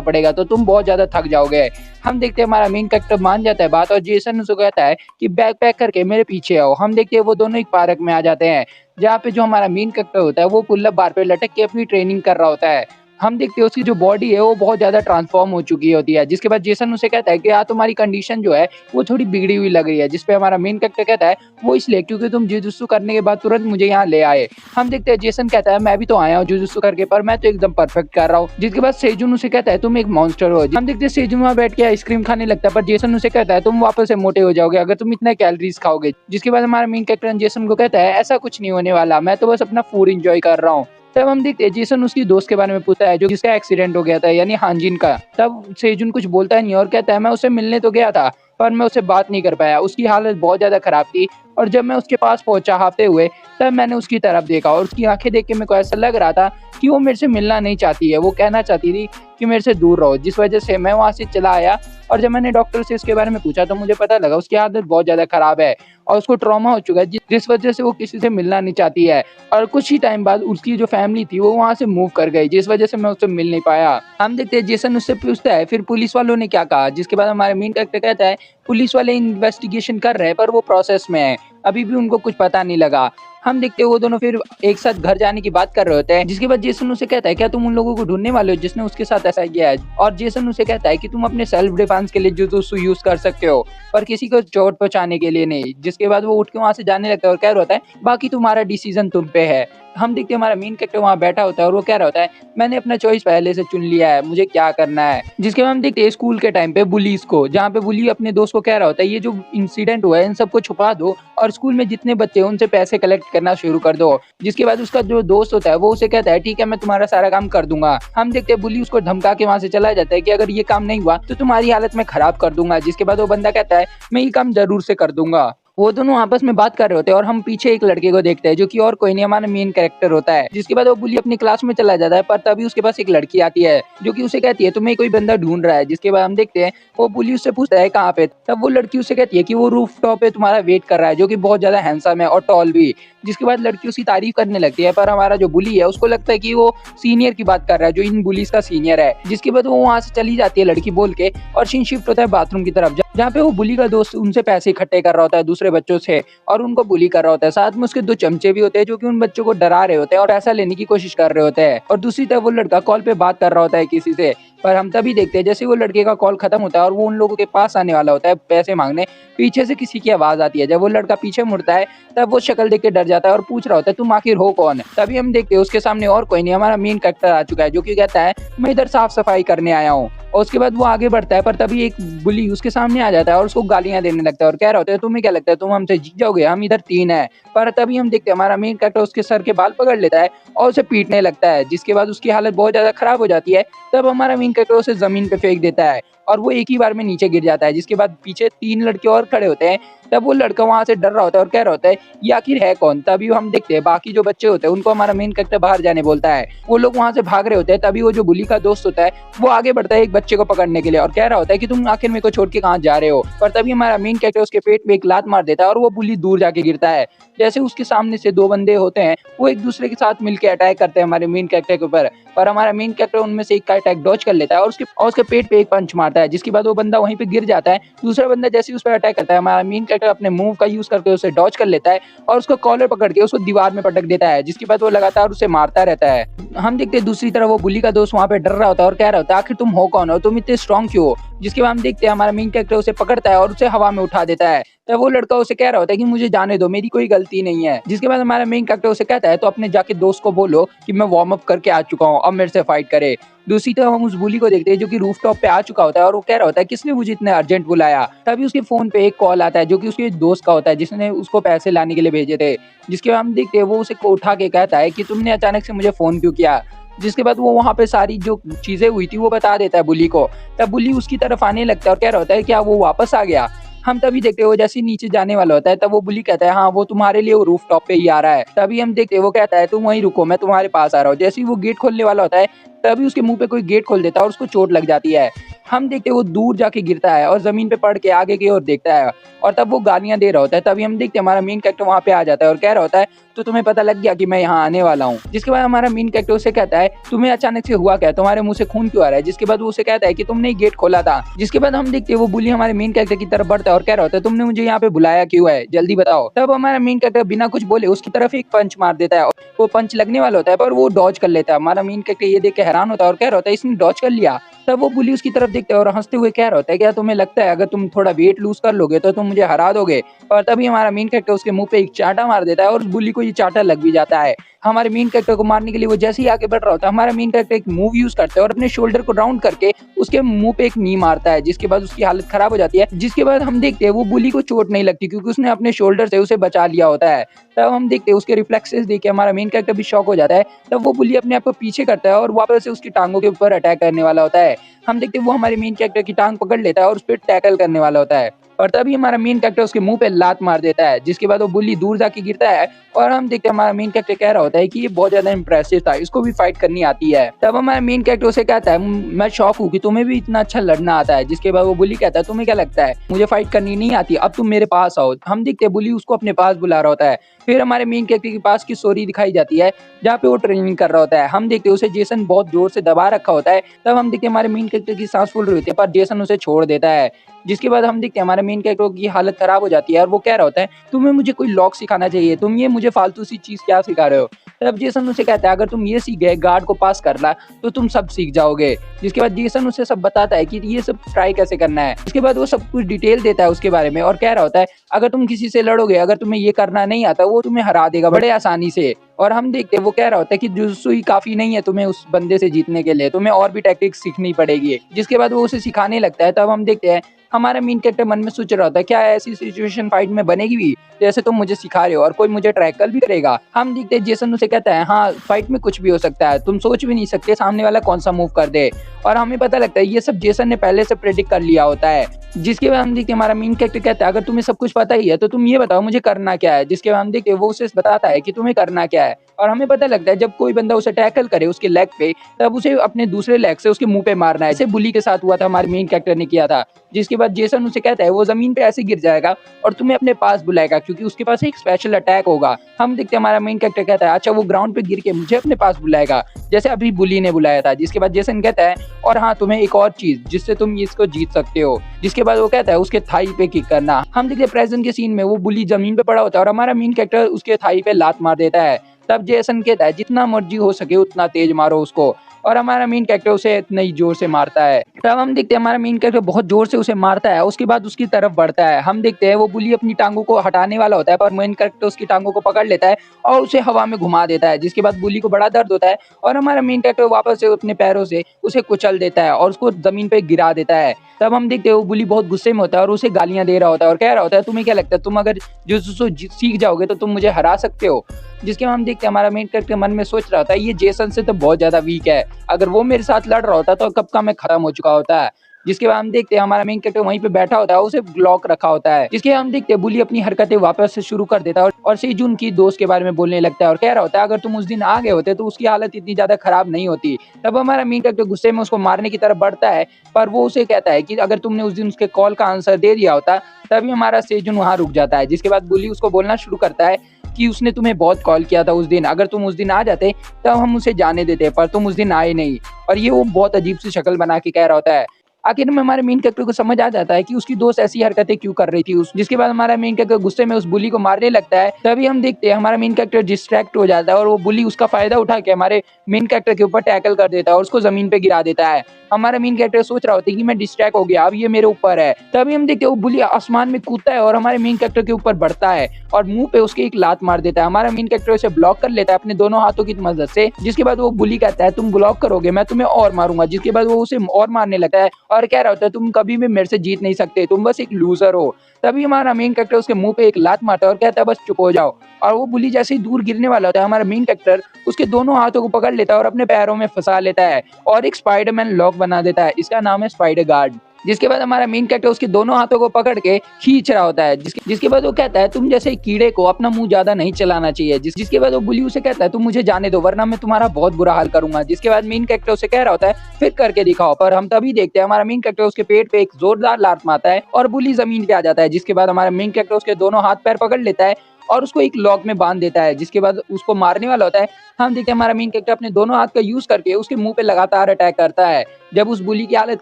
पड़ेगा, तो तुम बहुत ज्यादा थक जाओगे। हम देखते हैं हमारा मेन कैरेक्टर मान जाता है बात और जेसन उसे कहता है कि बैग पैक करके मेरे पीछे आओ। हम देखते हैं वो दोनों एक पार्क में आ जाते हैं, जहाँ पे जो हमारा मेन कैरेक्टर होता है वो पुल्लप बार पे लटक के अपनी ट्रेनिंग कर रहा होता है। हम देखते हैं उसकी जो बॉडी है वो बहुत ज़्यादा ट्रांसफॉर्म हो चुकी होती है, जिसके बाद जेसन उसे कहता है कि यार तुम्हारी कंडीशन जो है वो थोड़ी बिगड़ी हुई लग रही है, जिस पे हमारा मेन कैरेक्टर कहता है वो इसलिए क्योंकि तुम जुजुत्सु करने के बाद तुरंत मुझे यहाँ ले आए। हम देखते हैं जेसन कहता है मैं भी तो आया हूँ जुजुत्सु करके, पर मैं तो एकदम परफेक्ट कर रहा हूँ। जिसके बाद सेजुन उसे कहता है तुम एक मॉन्स्टर हो। हम देखते हैं सेजुन वहाँ बैठ के आइसक्रीम खाने लगता है, पर जेसन उसे कहता है तुम वापस से मोटे हो जाओगे अगर तुम इतना कैलोरीज खाओगे। जिसके बाद हमारा मेन कैरेक्टर जेसन को कहता है ऐसा कुछ नहीं होने वाला, मैं तो बस अपना फूड इंजॉय कर रहा हूँ। तब हम देखते हैं जेसन उसकी दोस्त के बारे में पूछता है जो जिसका एक्सीडेंट हो गया था, यानी हांजिन का। तब सेजुन कुछ बोलता नहीं और कहता है मैं उसे मिलने तो गया था पर मैं उससे बात नहीं कर पाया, उसकी हालत बहुत ज्यादा खराब थी और जब मैं उसके पास पहुंचा हाफते हुए तब मैंने उसकी तरफ देखा और उसकी आंखें देख के मेरे को ऐसा लग रहा था कि वो मेरे से मिलना नहीं चाहती है, वो कहना चाहती थी कि मेरे से दूर रहो। जिस वजह से मैं वहाँ से चला आया और जब मैंने डॉक्टर से इसके बारे में पूछा तो मुझे पता लगा उसकी आदत बहुत ज़्यादा खराब है और उसको ट्रॉमा हो चुका है, जिस वजह से वो किसी से मिलना नहीं चाहती है। और कुछ ही टाइम बाद उसकी जो फैमिली थी वो वहाँ से मूव कर गई, जिस वजह से मैं उससे मिल नहीं पाया। हम देखते हैं जेसन उससे पूछता है फिर पुलिस वालों ने क्या कहा, जिसके बाद हमारे मेन कैरेक्टर कहता है पुलिस वाले इन्वेस्टिगेशन कर रहे हैं पर वो प्रोसेस में है, अभी भी उनको कुछ पता नहीं लगा। हम देखते हैं वो दोनों फिर एक साथ घर जाने की बात कर रहे होते हैं, जिसके बाद जेसन उसे कहता है क्या तुम उन लोगों को ढूंढने वाले हो जिसने उसके साथ ऐसा किया है। और जेसन उसे कहता है कि तुम अपने सेल्फ डिफेंस के लिए जुजुत्सु यूज कर सकते हो पर किसी को चोट पहुंचाने के लिए नहीं। जिसके बाद वो उठ के वहां से जाने लगता है और कह रहा होता है बाकी तुम्हारा डिसीजन तुम पे है। हम देखते हैं हमारा मेन कैरेक्टर वहाँ बैठा होता है और वो कह रहा होता है मैंने अपना चॉइस पहले से चुन लिया है, मुझे क्या करना है। जिसके बाद हम देखते हैं स्कूल के टाइम पे बुलीज को, जहाँ पे बुली अपने दोस्त को कह रहा होता है ये जो इंसिडेंट हुआ है इन सबको छुपा दो और स्कूल में जितने बच्चे हैं उनसे पैसे कलेक्ट करना शुरू कर दो। जिसके बाद उसका जो दोस्त होता है वो उसे कहता है ठीक है मैं तुम्हारा सारा काम कर दूंगा। हम देखते हैं बुली उसको धमका के वहाँ से चला जाता है कि अगर ये काम नहीं हुआ तो तुम्हारी हालत में खराब कर दूंगा। जिसके बाद वो बंदा कहता है मैं ये काम जरूर से कर दूंगा। वो दोनों आपस में बात कर रहे होते हैं और हम पीछे एक लड़के को देखते हैं जो कि और कोई नहीं हमारा मेन कैरेक्टर होता है। जिसके बाद वो बुली अपनी क्लास में चला जाता है पर तभी उसके पास एक लड़की आती है जो कि उसे कहती है तुम्हें कोई बंदा ढूंढ रहा है। जिसके बाद हम देखते हैं वो बुली उससे पूछता है कहाँ पे, तब वो लड़की उसे कहती है कि वो रूफ टॉप पे तुम्हारा वेट कर रहा है, जो कि बहुत ज्यादा हैंडसम है और टॉल भी। जिसके बाद लड़की उसकी तारीफ करने लगती है पर हमारा जो बुली है उसको लगता है कि वो सीनियर की बात कर रहा है जो इन बुलीज का सीनियर है। जिसके बाद वो वहाँ से चली जाती है लड़की बोल के और सीन शिफ्ट होता है बाथरूम की तरफ, जहाँ पे वो बुली का दोस्त उनसे पैसे इकट्ठे कर रहा होता है दूसरे बच्चों से और उनको बुली कर रहा होता है। साथ में उसके 2 चमचे भी होते हैं जो कि उन बच्चों को डरा रहे होते हैं और पैसा लेने की कोशिश कर रहे होते हैं। और दूसरी तरफ वो लड़का कॉल पे बात कर रहा होता है किसी से, पर हम तभी देखते हैं जैसे वो लड़के का कॉल खत्म होता है और वो उन लोगों के पास आने वाला होता है पैसे मांगने, पीछे से किसी की आवाज आती है। जब वो लड़का पीछे मुड़ता है तब वो शक्ल देख के डर जाता है और पूछ रहा होता है तुम आखिर हो कौन। तभी हम देखते हैं उसके सामने और कोई नहीं हमारा मेन कैरेक्टर आ चुका है जो कि कहता है मैं इधर साफ सफाई करने आया हूँ। और उसके बाद वो आगे बढ़ता है पर तभी एक बुली उसके सामने आ जाता है और उसको गालियां देने लगता है और कह रहा होता है तुम्हें क्या लगता है तुम हमसे जीत जाओगे, हम इधर 3 है। पर तभी हम देखते हैं हमारा मेन कैरेक्टर उसके सर के बाल पकड़ लेता है और उसे पीटने लगता है। जिसके बाद उसकी हालत बहुत ज्यादा खराब हो जाती है। तब हमारा मेन कैरेक्टर उसे जमीन पे फेंक देता है और वो एक ही बार में नीचे गिर जाता है। जिसके बाद पीछे 3 लड़के और खड़े होते हैं। तब वो लड़का वहां से डर रहा होता है और कह रहा होता है ये आखिर है कौन। तभी हम देखते हैं बाकी जो बच्चे होते हैं उनको हमारा मेन कैरेक्टर बाहर जाने बोलता है, वो लोग वहां से भाग रहे होते हैं। तभी वो जो बुली का दोस्त होता है वो आगे बढ़ता है एक बच्चे को पकड़ने के लिए और कह रहा होता है कि तुम आखिर मेरे को छोड़ के कहाँ जा रहे हो। पर तभी हमारा मेन कैरेक्टर उसके पेट में एक लात मार देता है और वो बुली दूर जाके गिरता है। जैसे उसके सामने से 2 बंदे होते हैं वो एक दूसरे के साथ मिलकर अटैक करते हैं हमारे मेन कैरेक्टर के ऊपर, पर हमारा मेन कैरेक्टर उनमें से एक का अटैक डॉज कर लेता है और उसके पेट पे एक पंच मारता है। जिसके बाद वो बंदा वहीं पे गिर जाता है। दूसरा बंदा जैसे उस पर अटैक करता है हमारा मेन कैरेक्टर अपने मूव का यूज करके उसे डॉज कर लेता है और उसको कॉलर पकड़ के उसको दीवार में पटक देता है। जिसके बाद वो लगातार उसे मारता रहता है। हम देखते हैं दूसरी तरफ वो बुली का दोस्त वहाँ पे डर रहा होता है और कह रहा होता है आखिर तुम हो कौन हो, तुम इतने स्ट्रॉन्ग क्यों हो। जिसके बाद हम देखते हैं हमारा मेन कैरेक्टर उसे पकड़ता है और उसे हवा में उठा देता है। तब वो लड़का उसे कह रहा होता है कि मुझे जाने दो, मेरी कोई गलती नहीं है। जिसके बाद हमारा मेन कैरेक्टर उसे कहता है तो अपने जाके दोस्त को बोलो कि मैं वार्म अप करके आ चुका हूँ, अब मेरे से फाइट करे। दूसरी तरफ हम उस बुली को देखते हैं जो कि रूफ टॉप पे आ चुका होता है और वो कह रहा होता है किसने मुझे इतने अर्जेंट बुलाया। तभी उसके फोन पे एक कॉल आता है जो कि उसके दोस्त का होता है जिसने उसको पैसे लाने के लिए भेजे थे। जिसके बाद हम देखते हैं वो उसे उठा के कहता है कि तुमने अचानक से मुझे फोन क्यों किया। जिसके बाद वो वहाँ पे सारी जो चीजें हुई थी वो बता देता है बुली को। तब बुली उसकी तरफ आने लगता है और कह रहा होता है क्या वो वापस आ गया। हम तभी देखते हैं वो जैसे नीचे जाने वाला होता है तब वो बुली कहता है हाँ वो तुम्हारे लिए वो रूफ टॉप पे ही आ रहा है। तभी हम देखते हैं वो कहता है तुम वहीं रुको मैं तुम्हारे पास आ रहा हूँ। जैसे ही वो गेट खोलने वाला होता है तभी उसके मुंह पे कोई गेट खोल देता है और उसको चोट लग जाती है। हम देखते हैं वो दूर जाके गिरता है और जमीन पे पड़ के आगे की ओर देखता है और तब वो गालियां दे रहा होता है। तभी हम देखते हैं हमारा मेन कैरेक्टर वहाँ पे आ जाता है और कह रहा होता है तो तुम्हें पता लग गया कि मैं यहाँ आने वाला हूँ। जिसके बाद हमारा मेन कैरेक्टर उसे कहता है तुम्हें अचानक से हुआ क्या, तुम्हारे मुंह से खून क्यों आ रहा है। जिसके बाद वो उसे कहता है कि तुमने ही गेट खोला था। जिसके बाद हम देखते हैं वो बुली हमारे मेन कैरेक्टर की तरफ बढ़ता है और कह रहा होता है तुमने मुझे यहाँ पे बुलाया क्यों है, जल्दी बताओ। तब हमारा मेन कैरेक्टर बिना कुछ बोले उसकी तरफ एक पंच मार देता है। वो पंच लगने वाला होता है पर वो डॉज कर लेता है। हमारा मेन कैरेक्टर ये देख के हैरान होता है और कह रहा होता है इसने डॉज कर लिया। तब वो बुली उसकी तरफ देखता है और हंसते हुए कह रहा होता है क्या तुम्हें लगता है अगर तुम थोड़ा वेट लूज कर लोगे तो तुम मुझे हरा दोगे। और तभी हमारा मेन कैरेक्टर उसके मुंह पे एक चाटा मार देता है और उस बुली को ये चाटा लग भी जाता है। हमारे मेन कैरेक्टर को मारने के लिए वो जैसे ही आगे बढ़ रहा होता है हमारा मेन कैरेक्टर एक मूव यूज करता है और अपने शोल्डर को राउंड करके उसके मुंह पे एक नी मारता है। जिसके बाद उसकी हालत खराब हो जाती है। जिसके बाद हम देखते हैं वो बुली को चोट नहीं लगती क्योंकि उसने अपने शोल्डर से उसे बचा लिया होता है। तब हम देखते हैं उसके रिफ्लेक्सेस देख के हमारा मेन कैरेक्टर भी शॉक हो जाता है। तब वो बुली अपने आप को पीछे करता है और वापस से उसकी टांगों के ऊपर अटैक करने वाला होता है। हम देखते हैं वो हमारे मेन कैरेक्टर की टांग पकड़ लेता है और उस पर टैकल करने वाला होता है। और तभी हमारा मेन कैरेक्टर उसके मुंह पे लात मार देता है। जिसके बाद वो बुली दूर जाके गिरता है और हम देखते हैं हमारा मेन कैरेक्टर कह रहा होता है कि ये बहुत ज्यादा इंप्रेसिव था, इसको भी फाइट करनी आती है। तब हमारा मेन कैरेक्टर उसे कहता है मैं शौक हूँ कि तुम्हें भी इतना अच्छा लड़ना आता है। जिसके बाद वो बुली कहता है तुम्हें क्या लगता है मुझे फाइट करनी नहीं आती, अब तुम मेरे पास आओ। हम देखते हैं बुली उसको अपने पास बुला रहा होता है। फिर हमारे मेन कैरेक्टर के पास की स्टोरी दिखाई जाती है जहाँ पे वो ट्रेनिंग कर रहा होता है। हम देखते हैं उसे जेसन बहुत जोर से दबा रखा होता है। तब हम देखते हैं हमारे मेन कैरेक्टर की सांस फूल रही होती है पर जेसन उसे छोड़ देता है। जिसके बाद हम देखते हैं हमारे मेन कैरेक्टर की हालत खराब हो जाती है और वो कह रहा होता है तुम्हें मुझे कोई लॉक सिखाना चाहिए, तुम ये मुझे फालतू सी चीज क्या सिखा रहे हो। तब जेसन उसे कहता है अगर तुम ये सीख गए गार्ड को पास करना तो तुम सब सीख जाओगे। जिसके बाद जेसन उसे सब बताता है कि ये सब ट्राई कैसे करना है। इसके बाद वो सब कुछ डिटेल देता है उसके बारे में और कह रहा होता है अगर तुम किसी से लड़ोगे अगर तुम्हें ये करना नहीं आता वो तुम्हें हरा देगा बड़े आसानी से। और हम देखते हैं वो कह रहा होता है कि जुजुत्सु ही काफी नहीं है तुम्हें उस बंदे से जीतने के लिए, तुम्हें और भी टैक्टिक्स सीखनी पड़ेगी। जिसके बाद वो उसे सिखाने लगता है। तब हम देखते हैं हमारा मेन कैरेक्टर मन में सोच रहा होता है क्या ऐसी सिचुएशन फाइट में बनेगी भी जैसे तुम मुझे सिखा रहे हो और कोई मुझे टैकल भी करेगा। हम देखते हैं जेसन उसे कहता है हाँ फाइट में कुछ भी हो सकता है, तुम सोच भी नहीं सकते सामने वाला कौन सा मूव कर दे। और हमें पता लगता है ये सब जेसन ने पहले से प्रेडिक्ट कर लिया होता है। जिसके बाद हम देखते हैं हमारा मेन कैरेक्टर कहता है अगर तुम्हें सब कुछ पता ही है तो तुम ये बताओ मुझे करना क्या है। जिसके बाद हम देखते हैं वो उसे बताता है कि तुम्हें करना क्या है। और हमें पता लगता है जब कोई बंदा उसे टैकल करे उसके लेग पे तब उसे अपने दूसरे लेग से उसके मुंह पे मारना है। जैसे बुली के साथ हुआ था हमारे मेन कैरेक्टर ने किया था। जिसके बाद जेसन उसे कहता है वो जमीन पे ऐसे गिर जाएगा और तुम्हें अपने पास बुलाएगा क्योंकि उसके पास एक स्पेशल अटैक होगा। हम देखते हैं हमारा मेन कैरेक्टर कहता है अच्छा वो ग्राउंड पे गिर के मुझे अपने पास बुलाएगा जैसे अभी बुली ने बुलाया था। जिसके बाद जेसन कहता है और हाँ तुम्हें एक और चीज जिससे तुम इसको जीत सकते हो। जिसके बाद वो कहता है उसके थाई पे किक करना। हम देखते हैं प्रेजेंट के सीन में वो बुली जमीन पे पड़ा होता है और हमारा मेन कैरेक्टर उसके थाई पे लात मार देता है। तब जेसन कहता है जितना मर्जी हो सके उतना तेज मारो उसको। और हमारा मेन कैरेक्टर उसे इतना ही जोर से मारता है। तब हम देखते हैं हमारा मेन कैरेक्टर बहुत जोर से उसे मारता है। उसके बाद उसकी तरफ बढ़ता है। हम देखते हैं वो बुली अपनी टांगों को हटाने वाला होता है पर मेन कैरेक्टर उसकी टांगों को पकड़ लेता है और उसे हवा में घुमा देता है। जिसके बाद बुली को बड़ा दर्द होता है और हमारा मेन कैरेक्टर वापस से अपने पैरों से उसे कुचल देता है और उसको जमीन पे गिरा देता है। तब हम देखते हैं वो बुली बहुत गुस्से में होता है और उसे गालियां दे रहा होता है और कह रहा होता है तुम्हें क्या लगता है तुम अगर जुजुत्सु सीख जाओगे तो तुम मुझे हरा सकते हो। जिसके हम देखते हैं हमारा मेन कैरेक्टर मन में सोच रहा होता है ये जेसन से तो बहुत ज्यादा वीक है, अगर वो मेरे साथ लड़ रहा होता तो कब का मैं खत्म हो चुका होता है। जिसके बाद हम देखते हैं हमारा मेन कैरेक्टर वहीं पे बैठा होता है, उसे ब्लॉक रखा होता है। जिसके हम देखते हैं बुली अपनी हरकतें वापस से शुरू कर देता है और सेजुन की दोस्त के बारे में बोलने लगता है और कह रहा होता है अगर तुम उस दिन आ गए होते तो उसकी हालत इतनी ज्यादा खराब नहीं होती। तब हमारा मेन कैरेक्टर गुस्से में उसको मारने की तरफ बढ़ता है पर वो उसे कहता है कि अगर तुमने उस दिन उसके कॉल का आंसर दे दिया होता तभी हमारा सेजुन वहां रुक जाता है। जिसके बाद बुली उसको बोलना शुरू करता है कि उसने तुम्हें बहुत कॉल किया था उस दिन, अगर तुम उस दिन आ जाते तब हम उसे जाने देते पर तुम उस दिन आए नहीं। और ये वो बहुत अजीब सी शक्ल बना के कह रहा होता है। आखिर में हमारे मेन कैरेक्टर को समझ आ जाता है कि उसकी दोस्त ऐसी हरकतें क्यों कर रही थी जिसके बाद हमारा मेन कैरेक्टर गुस्से में उस बुली को मारने लगता है। तभी हम देखते हैं हमारा मेन कैरेक्टर डिस्ट्रैक्ट हो जाता है और वो बुली उसका फायदा उठा के हमारे मेन कैरेक्टर के ऊपर टैकल कर देता है और उसको जमीन पे गिरा देता है। हमारा मेन कैरेक्टर सोच रहा होता है कि मैं डिस्ट्रैक्ट हो गया अब ये मेरे ऊपर है। तभी हम देखते हैं वो बुली आसमान में कूदता है और हमारे मेन कैरेक्टर के ऊपर बढ़ता है और मुंह पे उसके एक लात मार देता है। हमारा मेन कैरेक्टर उसे ब्लॉक कर लेता है अपने दोनों हाथों की मदद से। जिसके बाद वो बुली कहता है तुम ब्लॉक करोगे मैं तुम्हें और मारूंगा। जिसके बाद वो उसे और मारने लगता है और कह रहा होता है तुम कभी भी मेरे से जीत नहीं सकते, तुम बस एक लूजर हो। तभी हमारा मेन कैरेक्टर उसके मुंह पे एक लात मारता है और कहता है बस चुप हो जाओ। और वो बुली जैसे ही दूर गिरने वाला होता है हमारा मेन कैरेक्टर उसके दोनों हाथों को पकड़ लेता है और अपने पैरों में फंसा लेता है और एक स्पाइडरमैन लॉक बना देता है। इसका नाम है स्पाइडर गार्ड। जिसके बाद हमारा मेन कैरेक्टर उसके दोनों हाथों को पकड़ के खींच रहा होता है, जिसके बाद वो कहता है तुम जैसे कीड़े को अपना मुंह ज्यादा नहीं चलाना चाहिए। जिसके बाद वो बुली उसे कहता है तुम मुझे जाने दो वरना मैं तुम्हारा बहुत बुरा हाल करूंगा। जिसके बाद मेन कैरेक्टर उसे कह रहा होता है फिर करके दिखाओ, पर हम तभी देखते हैं हमारा मेन कैरेक्टर उसके पेट पे एक जोरदार लात मारता है और बुली जमीन पे आ जाता है। जिसके बाद हमारा मेन कैरेक्टर उसके दोनों हाथ पैर पकड़ लेता है और उसको एक लॉक में बांध देता है। जिसके बाद उसको मारने वाला होता है, हम देखते हैं हमारा मेन कैरेक्टर अपने दोनों हाथ का यूज करके उसके मुंह पे लगातार अटैक करता है। जब उस बुली की हालत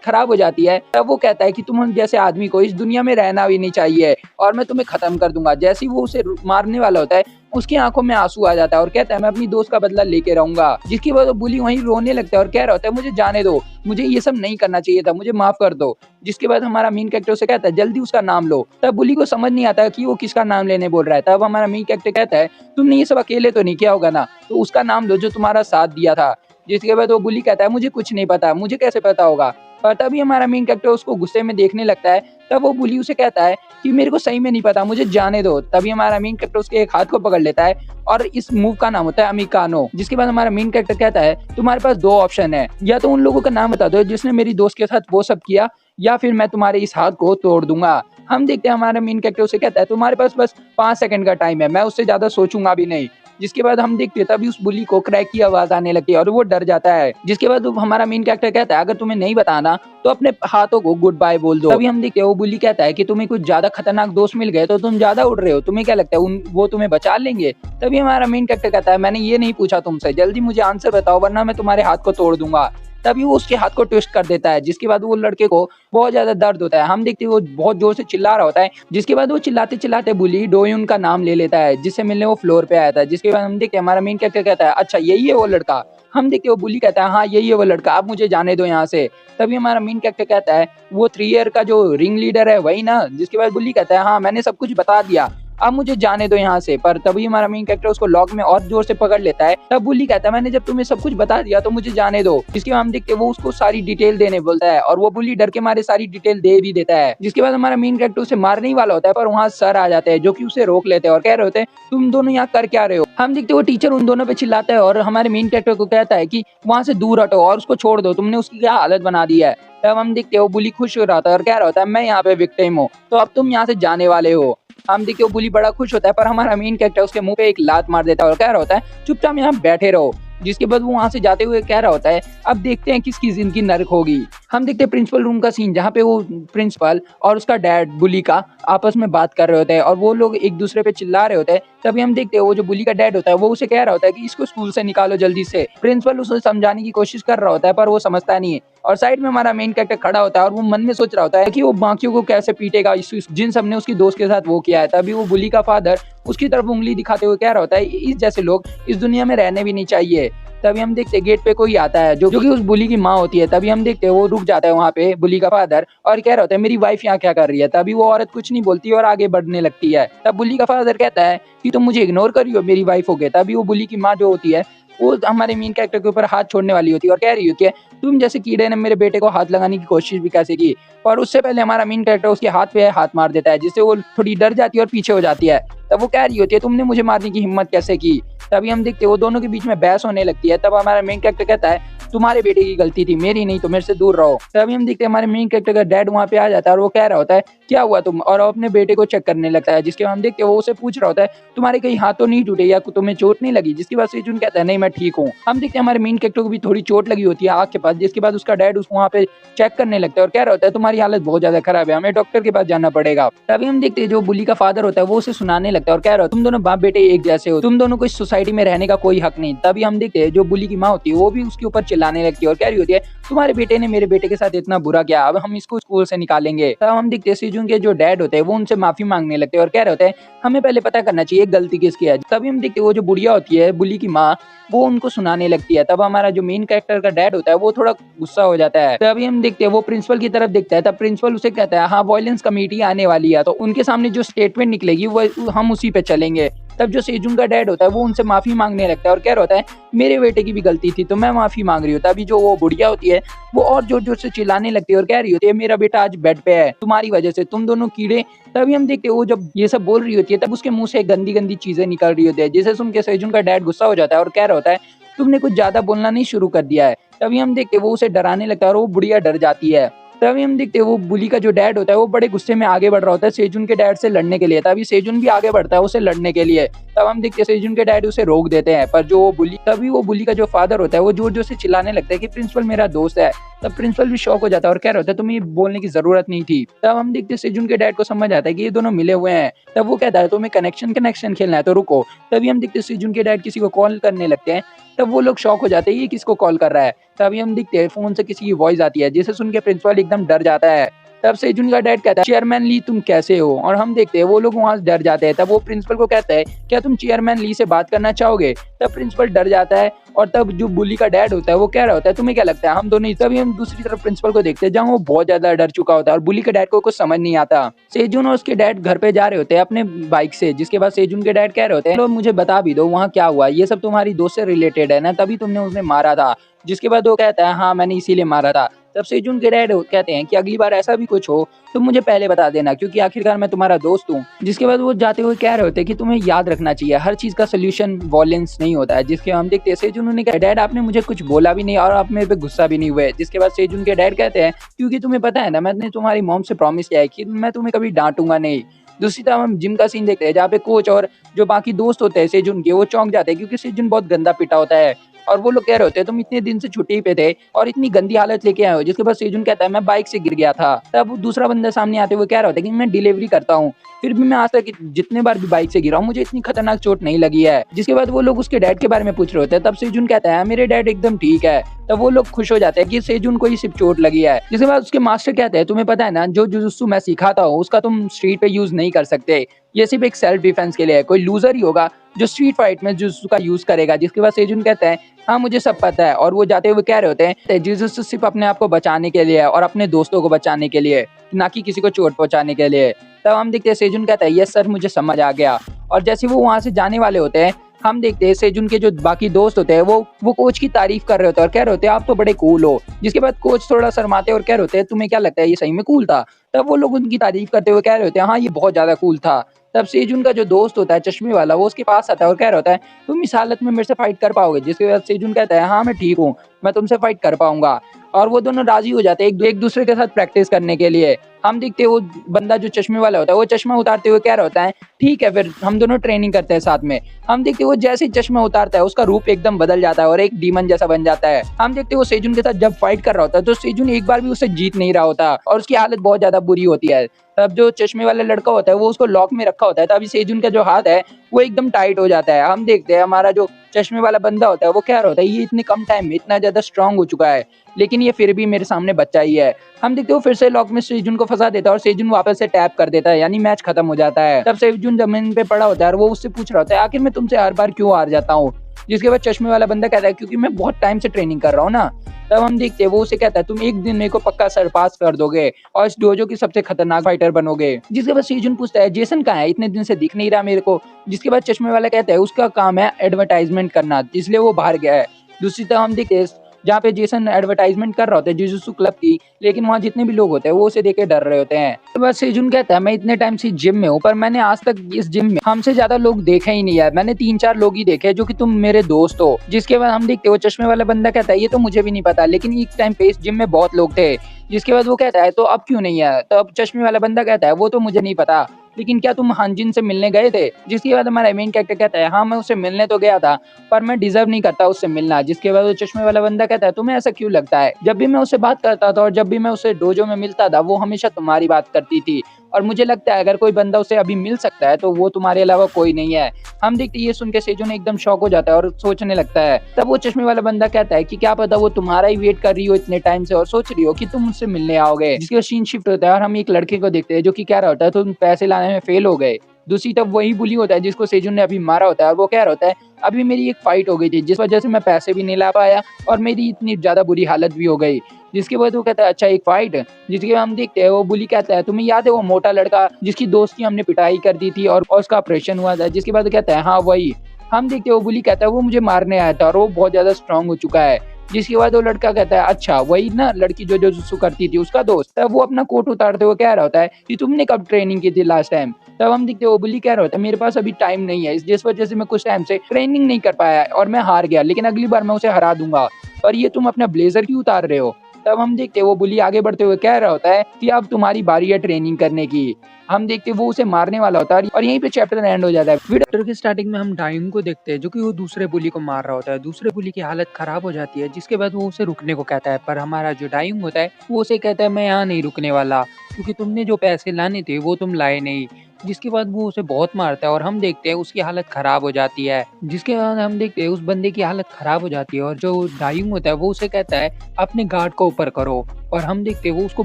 खराब हो जाती है तब वो कहता है कि तुम जैसे आदमी को इस दुनिया में रहना भी नहीं चाहिए और मैं तुम्हें खत्म कर दूंगा। जैसे ही वो उसे मारने वाला होता है उसकी आंखों में आंसू आ जाता है और कहता है मैं अपनी दोस्त का बदला लेके रहूंगा। जिसकी वजह से बुली वहीं रोने लगता है और कह रहा होता है मुझे जाने दो, मुझे ये सब नहीं करना चाहिए था, मुझे माफ कर दो। जिसके बाद हमारा मेन कैरेक्टर उसे कहता है जल्दी उसका नाम लो। तब बुली को समझ नहीं आता कि वो किसका नाम लेने बोल रहा है। तब हमारा मेन कैरेक्टर कहता है तुमने ये सब अकेले तो नहीं किया होगा ना, तो उसका नाम लो जो तुम्हारा साथ दिया था। जिसके बाद वो बुली कहता है मुझे कुछ नहीं पता, मुझे कैसे पता होगा। पर तभी हमारा मेन कैरेक्टर उसको गुस्से में देखने लगता है। तब वो बुली उसे कहता है कि मेरे को सही में नहीं पता, मुझे जाने दो। तभी हमारा मेन कैरेक्टर उसके एक हाथ को पकड़ लेता है और इस मूव का नाम होता है अमिकानो। जिसके बाद हमारा मेन कैरेक्टर कहता है तुम्हारे पास दो ऑप्शन है, या तो उन लोगों का नाम बता दो जिसने मेरी दोस्त के साथ वो सब किया, या फिर मैं तुम्हारे इस हाथ को तोड़ दूंगा। हम देखते हैं हमारा मेन कैरेक्टर उसे कहता है तुम्हारे पास बस 5 सेकंड का टाइम है, मैं उससे ज्यादा सोचूंगा भी नहीं। जिसके बाद हम देखते हैं तभी उस बुली को क्रैक की आवाज आने लगती है और वो डर जाता है। जिसके बाद हमारा मेन कैरेक्टर कहता है अगर तुम्हें नहीं बताना तो अपने हाथों को गुड बाय बोल दो। तभी हम देखते हैं वो बुली कहता है कि तुम्हें कुछ ज्यादा खतरनाक दोस्त मिल गए तो तुम ज्यादा उड़ रहे हो, तुम्हें क्या लगता है वो तुम्हें बचा लेंगे। तभी हमारा मेन कैरेक्टर कहता है मैंने ये नहीं पूछा तुमसे, जल्दी मुझे आंसर बताओ वरना मैं तुम्हारे हाथ को तोड़ दूंगा। तभी वो उसके हाथ को ट्विस्ट कर देता है। जिसके बाद वो लड़के को बहुत ज्यादा दर्द होता है। हम देखते हैं वो बहुत जोर से चिल्ला रहा होता है। जिसके बाद वो चिल्लाते चिल्लाते बुली डोयुन का नाम ले लेता है जिससे मिलने वो फ्लोर पे आया था। जिसके बाद हम देखते हैं हमारा मेन कैरेक्टर कहता है अच्छा यही है वो लड़का। हम देखते हैं वो बुली कहता है हाँ यही है वो लड़का, आप मुझे जाने दो यहाँ से। तभी हमारा मेन कैरेक्टर कहता है वो 3 ईयर का जो रिंग लीडर है वही ना। जिसके बाद बुली कहता है हाँ मैंने सब कुछ बता दिया, अब मुझे जाने दो यहाँ से। पर तभी हमारा मेन कैरेक्टर उसको लॉक में और जोर से पकड़ लेता है। तब बुली कहता है मैंने जब तुम्हें सब कुछ बता दिया तो मुझे जाने दो। इसके बाद हम देखते हैं वो उसको सारी डिटेल देने बोलता है और वो बुली डर के मारे सारी डिटेल दे भी देता है। जिसके बाद हमारा मेन कैरेक्टर उसे मारने ही वाला होता है पर वहाँ सर आ जाते हैं जो कि उसे रोक लेते हैं और कह रहे होते हैं तुम दोनों यहाँ कर क्या रहे हो। हम देखते वो टीचर उन दोनों पे चिल्लाता है और हमारे मेन कैरेक्टर को कहता है कि वहाँ से दूर हटो और उसको छोड़ दो, तुमने उसकी क्या हालत बना दी है। तब हम देखते हो बुली खुश हो रहा था और कह रहा होता है मैं यहाँ पे विक्टिम हूँ तो अब तुम यहाँ से जाने वाले हो। हम देखते हो बुली बड़ा खुश होता है पर हमारा मेन कैरेक्टर उसके मुंह पे एक लात मार देता है और कह रहा होता है चुपचाप यहाँ बैठे रहो। जिसके बाद वो वहां से जाते हुए कह रहा होता है अब देखते हैं किसकी जिंदगी नर्क होगी। हम देखते हैं प्रिंसिपल रूम का सीन जहाँ पे वो प्रिंसिपल और उसका डैड बुली का आपस में बात कर रहे होते हैं और वो लोग एक दूसरे पे चिल्ला रहे होते हैं। तभी हम देखते हैं वो जो बुली का डैड होता है वो उसे कह रहा होता है कि इसको स्कूल से निकालो जल्दी से। प्रिंसिपल उसे समझाने की कोशिश कर रहा होता है पर वो समझता नहीं है और साइड में हमारा मेन कैरेक्टर खड़ा होता है और वो मन में सोच रहा होता है कि वो बाकियों को कैसे पीटेगा जिन सबने उसकी दोस्त के साथ वो किया है। तभी वो बुली का फादर उसकी तरफ उंगली दिखाते हुए कह रहा होता है इस जैसे लोग इस दुनिया में रहने भी नहीं चाहिए। तभी हम देखते हैं गेट पे कोई आता है जो कि उस बुली की माँ होती है। तभी हम देखते हैं वो रुक जाता है वहाँ पे बुली का फादर और कह रहा होता है मेरी वाइफ यहाँ क्या कर रही है। तभी वो औरत कुछ नहीं बोलती और आगे बढ़ने लगती है। तब बुली का फादर कहता है कि तुम मुझे इग्नोर कर रही हो, मेरी वाइफ हो गए। तभी वो बुली की माँ जो होती है वो हमारे मेन कैरेक्टर के ऊपर हाथ छोड़ने वाली होती है और कह रही होती है तुम जैसे कीड़े ने मेरे बेटे को हाथ लगाने की कोशिश भी कैसे की। और उससे पहले हमारा मेन कैरेक्टर उसके हाथ पे हाथ मार देता है जिससे वो थोड़ी डर जाती है और पीछे हो जाती है। तब वो कह रही होती है तुमने मुझे मारने की हिम्मत कैसे की। तभी हम देखते हैं वो दोनों के बीच में बहस होने लगती है। तब हमारा मेन कैरेक्टर कहता है तुम्हारे बेटे की गलती थी, मेरी नहीं, तो मेरे से दूर रहो। तभी हम देखते हैं हमारे मेन कैरेक्टर का डैड वहाँ पे आ जाता है और वो कह रहा होता है क्या हुआ तुम, और अपने बेटे को चेक करने लगता है। जिसके बाद हम देखते हैं वो उसे पूछ रहा होता है तुम्हारे कहीं हाथ तो नहीं टूटे या तुम्हें चोट नहीं लगी। जिसके बाद सेजुन कहता है नहीं मैं ठीक हूँ। हम देखते हैं हमारे मेन कैरेक्टर को भी थोड़ी चोट लगी होती है आँख के पास। जिसके बाद उसका डैड वहाँ पे चेक करने लगता है और कह रहा होता है तुम्हारी हालत बहुत ज्यादा खराब है, हमें डॉक्टर के पास जाना पड़ेगा। तभी हम देखते हैं जो बुली का फादर होता है वो उसे सुनाने लगता है और कह रहा है तुम दोनों बाप बेटे एक जैसे हो, तुम दोनों को इस सोसाइटी में रहने का कोई हक नहीं। तभी हम देखते हैं जो बुली की माँ होती है वो भी उसके ऊपर चिल्लाने लगती है और कह रही होती है तुम्हारे बेटे ने मेरे बेटे के साथ इतना बुरा किया, अब हम इसको स्कूल से निकालेंगे। तब हम देखते हैं सेजुन के जो डैड होते हैं वो उनसे माफी मांगने लगते हैं और कह रहे होते हैं हमें पहले पता करना चाहिए गलती किसकी है। तभी हम देखते हैं वो जो बुढ़िया होती है बुली की माँ वो उनको सुनाने लगती है। तब हमारा जो मेन कैरेक्टर का डैड होता है वो थोड़ा गुस्सा हो जाता है। तभी हम देखते हैं वो प्रिंसिपल की तरफ देखता है। तब प्रिंसिपल उसे कहता है हाँ वायलेंस कमेटी आने वाली है तो उनके सामने जो स्टेटमेंट निकलेगी वो हम उसी पे चलेंगे। तब जो सेजुन का डैड होता है वो उनसे माफी मांगने लगता है और कह रहा होता है मेरे बेटे की भी गलती थी तो मैं माफी मांग रही हूँ। तभी जो वो बुढ़िया होती है वो और जोर जोर से चिल्लाने लगती है और कह रही होती है मेरा बेटा आज बेड पे है तुम्हारी वजह से, तुम दोनों कीड़े। तभी हम देखते हैं वो जब ये सब बोल रही होती है तब उसके मुंह से गंदी गंदी चीजें निकल रही होती है जिसे सुन के सेजुन का डैड गुस्सा हो जाता है और कह रहा होता है तुमने कुछ ज्यादा बोलना नहीं शुरू कर दिया है। तभी हम देखते हैं वो उसे डराने लगता है और वो बुढ़िया डर जाती है। तभी हम देखते हैं वो बुली का जो डैड होता है वो बड़े गुस्से में आगे बढ़ रहा होता है सेजुन के डैड से लड़ने के लिए। तभी सेजुन भी आगे बढ़ता है उसे लड़ने के लिए। तब हम देखते हैं सेजुन के डैड उसे रोक देते हैं, पर जो वो बुली का जो फादर होता है वो जोर जोर से चिल्लाने लगता है कि प्रिंसिपल मेरा दोस्त है। तब प्रिंसिपल भी शॉक हो जाता है और कह रहा होता है तुम्हें बोलने की जरूरत नहीं थी। तब हम देखते हैं सेजुन के डैड को समझ आता है कि ये दोनों मिले हुए हैं। तब वो कहता है तुम्हें कनेक्शन खेलना है तो रुको। तभी हम देखते हैं सेजुन के डैड किसी को कॉल करने लगते हैं। तब वो लोग शॉक हो जाते हैं ये किसको कॉल कर रहा है। तभी हम देखते हैं फोन से किसी की वॉइस आती है जिसे सुन के प्रिंसिपल एकदम डर जाता है। तब सेजुन का डैड कहता है चेयरमैन ली तुम कैसे हो, और हम देखते हैं वो लोग वहां से डर जाते हैं। तब वो प्रिंसिपल को कहता है क्या तुम चेयरमैन ली से बात करना चाहोगे। तब प्रिंसिपल डर जाता है और तब जो बुली का डैड होता है वो कह रहा होता है तुम्हें क्या लगता है हम दोनों। तभी हम दूसरी तरफ प्रिंसिपल को देखते हैं जहाँ वो बहुत ज्यादा डर चुका होता है और बुली के डैड को कुछ समझ नहीं आता। सेजुन और उसके डैड घर पे जा रहे होते हैं अपने बाइक से, जिसके बाद सेजुन के डैड कह रहे होते हैं मुझे बता भी दो वहाँ क्या हुआ, ये सब तुम्हारी दोस्त से रिलेटेड है ना, तभी तुमने उसे मारा था। जिसके बाद वो कहता है हाँ मैंने इसीलिए मारा था। तब सेजुन के डैड कहते हैं कि अगली बार ऐसा भी कुछ हो तो मुझे पहले बता देना क्योंकि आखिरकार मैं तुम्हारा दोस्त हूँ। जिसके बाद वो जाते हुए कह रहे होते हैं कि तुम्हें याद रखना चाहिए हर चीज का सोल्यूशन वॉयलेंस नहीं होता है। जिसके हम देखते हैं सेजुन ने कहा डैड आपने मुझे कुछ बोला भी नहीं और आप मेरे पे गुस्सा भी नहीं हुए। जिसके बाद सेजुन के डैड कहते हैं क्योंकि तुम्हें पता है ना मैंने तुम्हारी मॉम से प्रॉमिस किया है कि मैं तुम्हें कभी डांटूंगा नहीं। दूसरी तरफ हम जिम का सीन देखते हैं जहाँ पे कोच और जो बाकी दोस्त होते हैं सेजुन के वो चौंक जाते हैं क्योंकि सेजुन बहुत गंदा पिटा होता है और वो लोग कह रहे होते हैं तुम इतने दिन से छुट्टी पे थे और इतनी गंदी हालत लेके आए हो। जिसके बाद सेजुन कहता है मैं बाइक से गिर गया था। तब दूसरा बंदा सामने आते हुए कह रहा होता है कि मैं डिलीवरी करता हूँ फिर भी मैं आज तक जितने बार भी बाइक से गिरा हूँ मुझे इतनी खतरनाक चोट नहीं लगी है। जिसके बाद वो लोग उसके डैड के बारे में पूछ रहे होते हैं। तब सेजुन कहता है मेरे डैड एकदम ठीक है। तब वो लोग खुश हो जाते हैं कि सेजुन को ही सिर्फ चोट लगी है। जिसके बाद उसके मास्टर कहते हैं तुम्हें पता है ना जो जुजुत्सु मैं सिखाता हूँ उसका तुम स्ट्रीट पे यूज नहीं कर सकते, ये सिर्फ एक सेल्फ डिफेंस के लिए है, कोई लूजर ही होगा जो स्ट्रीट फाइट में जुजुत्सु का यूज करेगा। जिसके बाद सेजुन कहता है हाँ मुझे सब पता है, और वो जाते हुए कह रहे होते हैं जुजुत्सु सिर्फ अपने आप को बचाने के लिए है और अपने दोस्तों को बचाने के लिए, ना कि किसी को चोट पहुंचाने के लिए। तब हम देखते हैं सेजुन कहता है यस सर मुझे समझ आ गया। और जैसे वो वहां से जाने वाले होते हैं हम देखते हैं सेजुन के जो बाकी दोस्त होते हैं वो कोच की तारीफ कर रहे होते हैं और कह रहे होते हैं आप तो बड़े कूल हो। जिसके बाद कोच थोड़ा शर्माते और कह रहे होते हैं तुम्हें क्या लगता है ये सही में कूल था। तब वो लोग उनकी तारीफ करते हुए कह रहे होते हैं हाँ ये बहुत ज्यादा कूल था। तब सेजुन का जो दोस्त होता है चश्मे वाला वो उसके पास आता है और कह रहा होता है तुम इस हालत में मेरे से फाइट कर पाओगे। जिसके बाद सेजुन कहता है हाँ मैं ठीक हूँ मैं तुमसे फाइट कर पाऊंगा। और वो दोनों राजी हो जाते हैं एक दूसरे के साथ प्रैक्टिस करने के लिए। हम देखते हैं वो बंदा जो चश्मे वाला होता है वो चश्मा उतारते हुए कह रहा होता है ठीक है फिर हम दोनों ट्रेनिंग करते हैं साथ में। हम देखते हैं वो जैसे ही चश्मा उतारता है उसका रूप एकदम बदल जाता है और एक डीमन जैसा बन जाता है। हम देखते हैं वो सेजुन के साथ जब फाइट कर रहा होता है तो सेजुन एक बार भी उससे जीत नहीं रहा होता और उसकी हालत बहुत ज्यादा बुरी होती है। तब जो चश्मे वाला लड़का होता है वो उसको लॉक में रखा होता है। तभी सेजुन का जो हाथ है वो एकदम टाइट हो जाता है। हम देखते हैं हमारा जो चश्मे वाला बंदा होता है वो कह रहा होता है ये इतने कम टाइम में इतना ज्यादा स्ट्रांग हो चुका है लेकिन ये फिर भी मेरे सामने बच्चा ही है। हम देखते हो फिर से लॉक में सेजुन को फंसा देता है और सेजुन वापस से टैप कर देता है यानी मैच खत्म हो जाता है। तब सेजुन जमीन पे पड़ा होता है और वो उससे पूछ रहा होता है आखिर मैं तुमसे हर बार क्यों हार जाता हूँ। जिसके बाद चश्मे वाला बंदा कहता है क्योंकि मैं बहुत टाइम से ट्रेनिंग कर रहा हूँ ना। तब हम देखते हैं वो उसे कहता है तुम एक दिन मेरे को पक्का सरपास कर दोगे और इस डोजो की सबसे खतरनाक फाइटर बनोगे। जिसके बाद सेजुन पूछता है जेसन कहाँ है, इतने दिन से दिख नहीं रहा मेरे को। जिसके बाद चश्मे वाला कहता है उसका काम है एडवर्टाइजमेंट करना इसलिए वो बाहर गया है। दूसरी तरफ हम देखते हैं जहाँ पे जेसन एडवर्टाइजमेंट कर रहा होता है जुजुत्सु क्लब की, लेकिन वहाँ जितने भी लोग होते हैं वो उसे देख के डर रहे होते हैं। तो बस सेजुन कहता है मैं इतने टाइम से जिम में हूँ पर मैंने आज तक इस जिम में हमसे ज्यादा लोग देखे ही नहीं है, मैंने 3-4 लोग ही देखे जो कि तुम मेरे दोस्त हो। जिसके बाद हम देखते हो चश्मे वाला बंदा कहता है ये तो मुझे भी नहीं पता लेकिन एक टाइम पे इस जिम में बहुत लोग थे। जिसके बाद वो कहता है तो अब क्यों नहीं है। तो अब चश्मे वाला बंदा कहता है वो तो मुझे नहीं पता लेकिन क्या तुम हानजिन से मिलने गए थे। जिसके बाद हमारा मेन कैरेक्टर कहता है हाँ मैं उससे मिलने तो गया था पर मैं डिजर्व नहीं करता उससे मिलना। जिसके बाद वो चश्मे वाला बंदा कहता है तुम्हें ऐसा क्यों लगता है, जब भी मैं उससे बात करता था और जब भी मैं उससे डोजो में मिलता था वो हमेशा तुम्हारी बात करती थी और मुझे लगता है अगर कोई बंदा उसे अभी मिल सकता है तो वो तुम्हारे अलावा कोई नहीं है। हम देखते ये सुन के सेजुन एकदम शॉक हो जाता है और सोचने लगता है। तब वो चश्मे वाला बंदा कहता है कि क्या पता वो तुम्हारा ही वेट कर रही हो इतने टाइम से और सोच रही हो कि तुम उससे मिलने आओगे। जिसके सीन शिफ्ट होता है और हम एक लड़के को देखते हैं जो कि कह रहा होता है तुम पैसे लाने में फेल हो गए। दूसरी तरफ वही बुली होता है जिसको सेजुन ने अभी मारा होता है और वो कह रहा होता है अभी मेरी एक फाइट हो गई थी जिस वजह से मैं पैसे भी नहीं ला पाया और मेरी इतनी ज्यादा बुरी हालत भी हो गई। जिसके बाद वो कहता है अच्छा एक फाइट। जिसके बाद हम देखते हैं वो बुली कहता है तुम्हें याद है वो मोटा लड़का जिसकी दोस्त की हमने पिटाई कर दी थी और उसका ऑपरेशन हुआ था। जिसके बाद कहता है हाँ वही। हम देखते हैं वो बुली कहता है वो मुझे मारने आया था और वो बहुत ज्यादा स्ट्रांग हो चुका है। जिसके बाद वो लड़का कहता है अच्छा वही ना लड़की जो जुजुत्सु करती थी उसका दोस्त। तब वो अपना कोट उतारते हुए कह रहा होता है कि तुमने कब ट्रेनिंग की थी लास्ट टाइम। तब हम देखते हैं वो बुली कह रहा होता है मेरे पास अभी टाइम नहीं है जिस वजह से मैं कुछ टाइम से ट्रेनिंग नहीं कर पाया और मैं हार गया लेकिन अगली बार मैं उसे हरा दूंगा। और ये तुम अपना ब्लेजर क्यों उतार रहे हो। तब हम देखते हैं वो बुली आगे बढ़ते हुए कह रहा होता है कि अब तुम्हारी बारी है ट्रेनिंग करने की। हम देखते हैं वो उसे मारने वाला होता है और यहीं पे चैप्टर एंड हो जाता है। चैप्टर की स्टार्टिंग में हम डाइंग को देखते हैं जो कि वो दूसरे बुली को मार रहा होता है। दूसरे बुली की हालत खराब हो जाती है, जिसके बाद वो उसे रुकने को कहता है, पर हमारा जो डाइंग होता है वो उसे कहता है मैं यहाँ नहीं रुकने वाला, क्योंकि तुमने जो पैसे लाने थे वो तुम लाए नहीं। जिसके बाद वो उसे बहुत मारता है और हम देखते हैं उसकी हालत खराब हो जाती है। जिसके बाद हम देखते हैं उस बंदे की हालत खराब हो जाती है और जो डाइंग होता है वो उसे कहता है अपने गार्ड को ऊपर करो, और हम देखते हैं वो उसको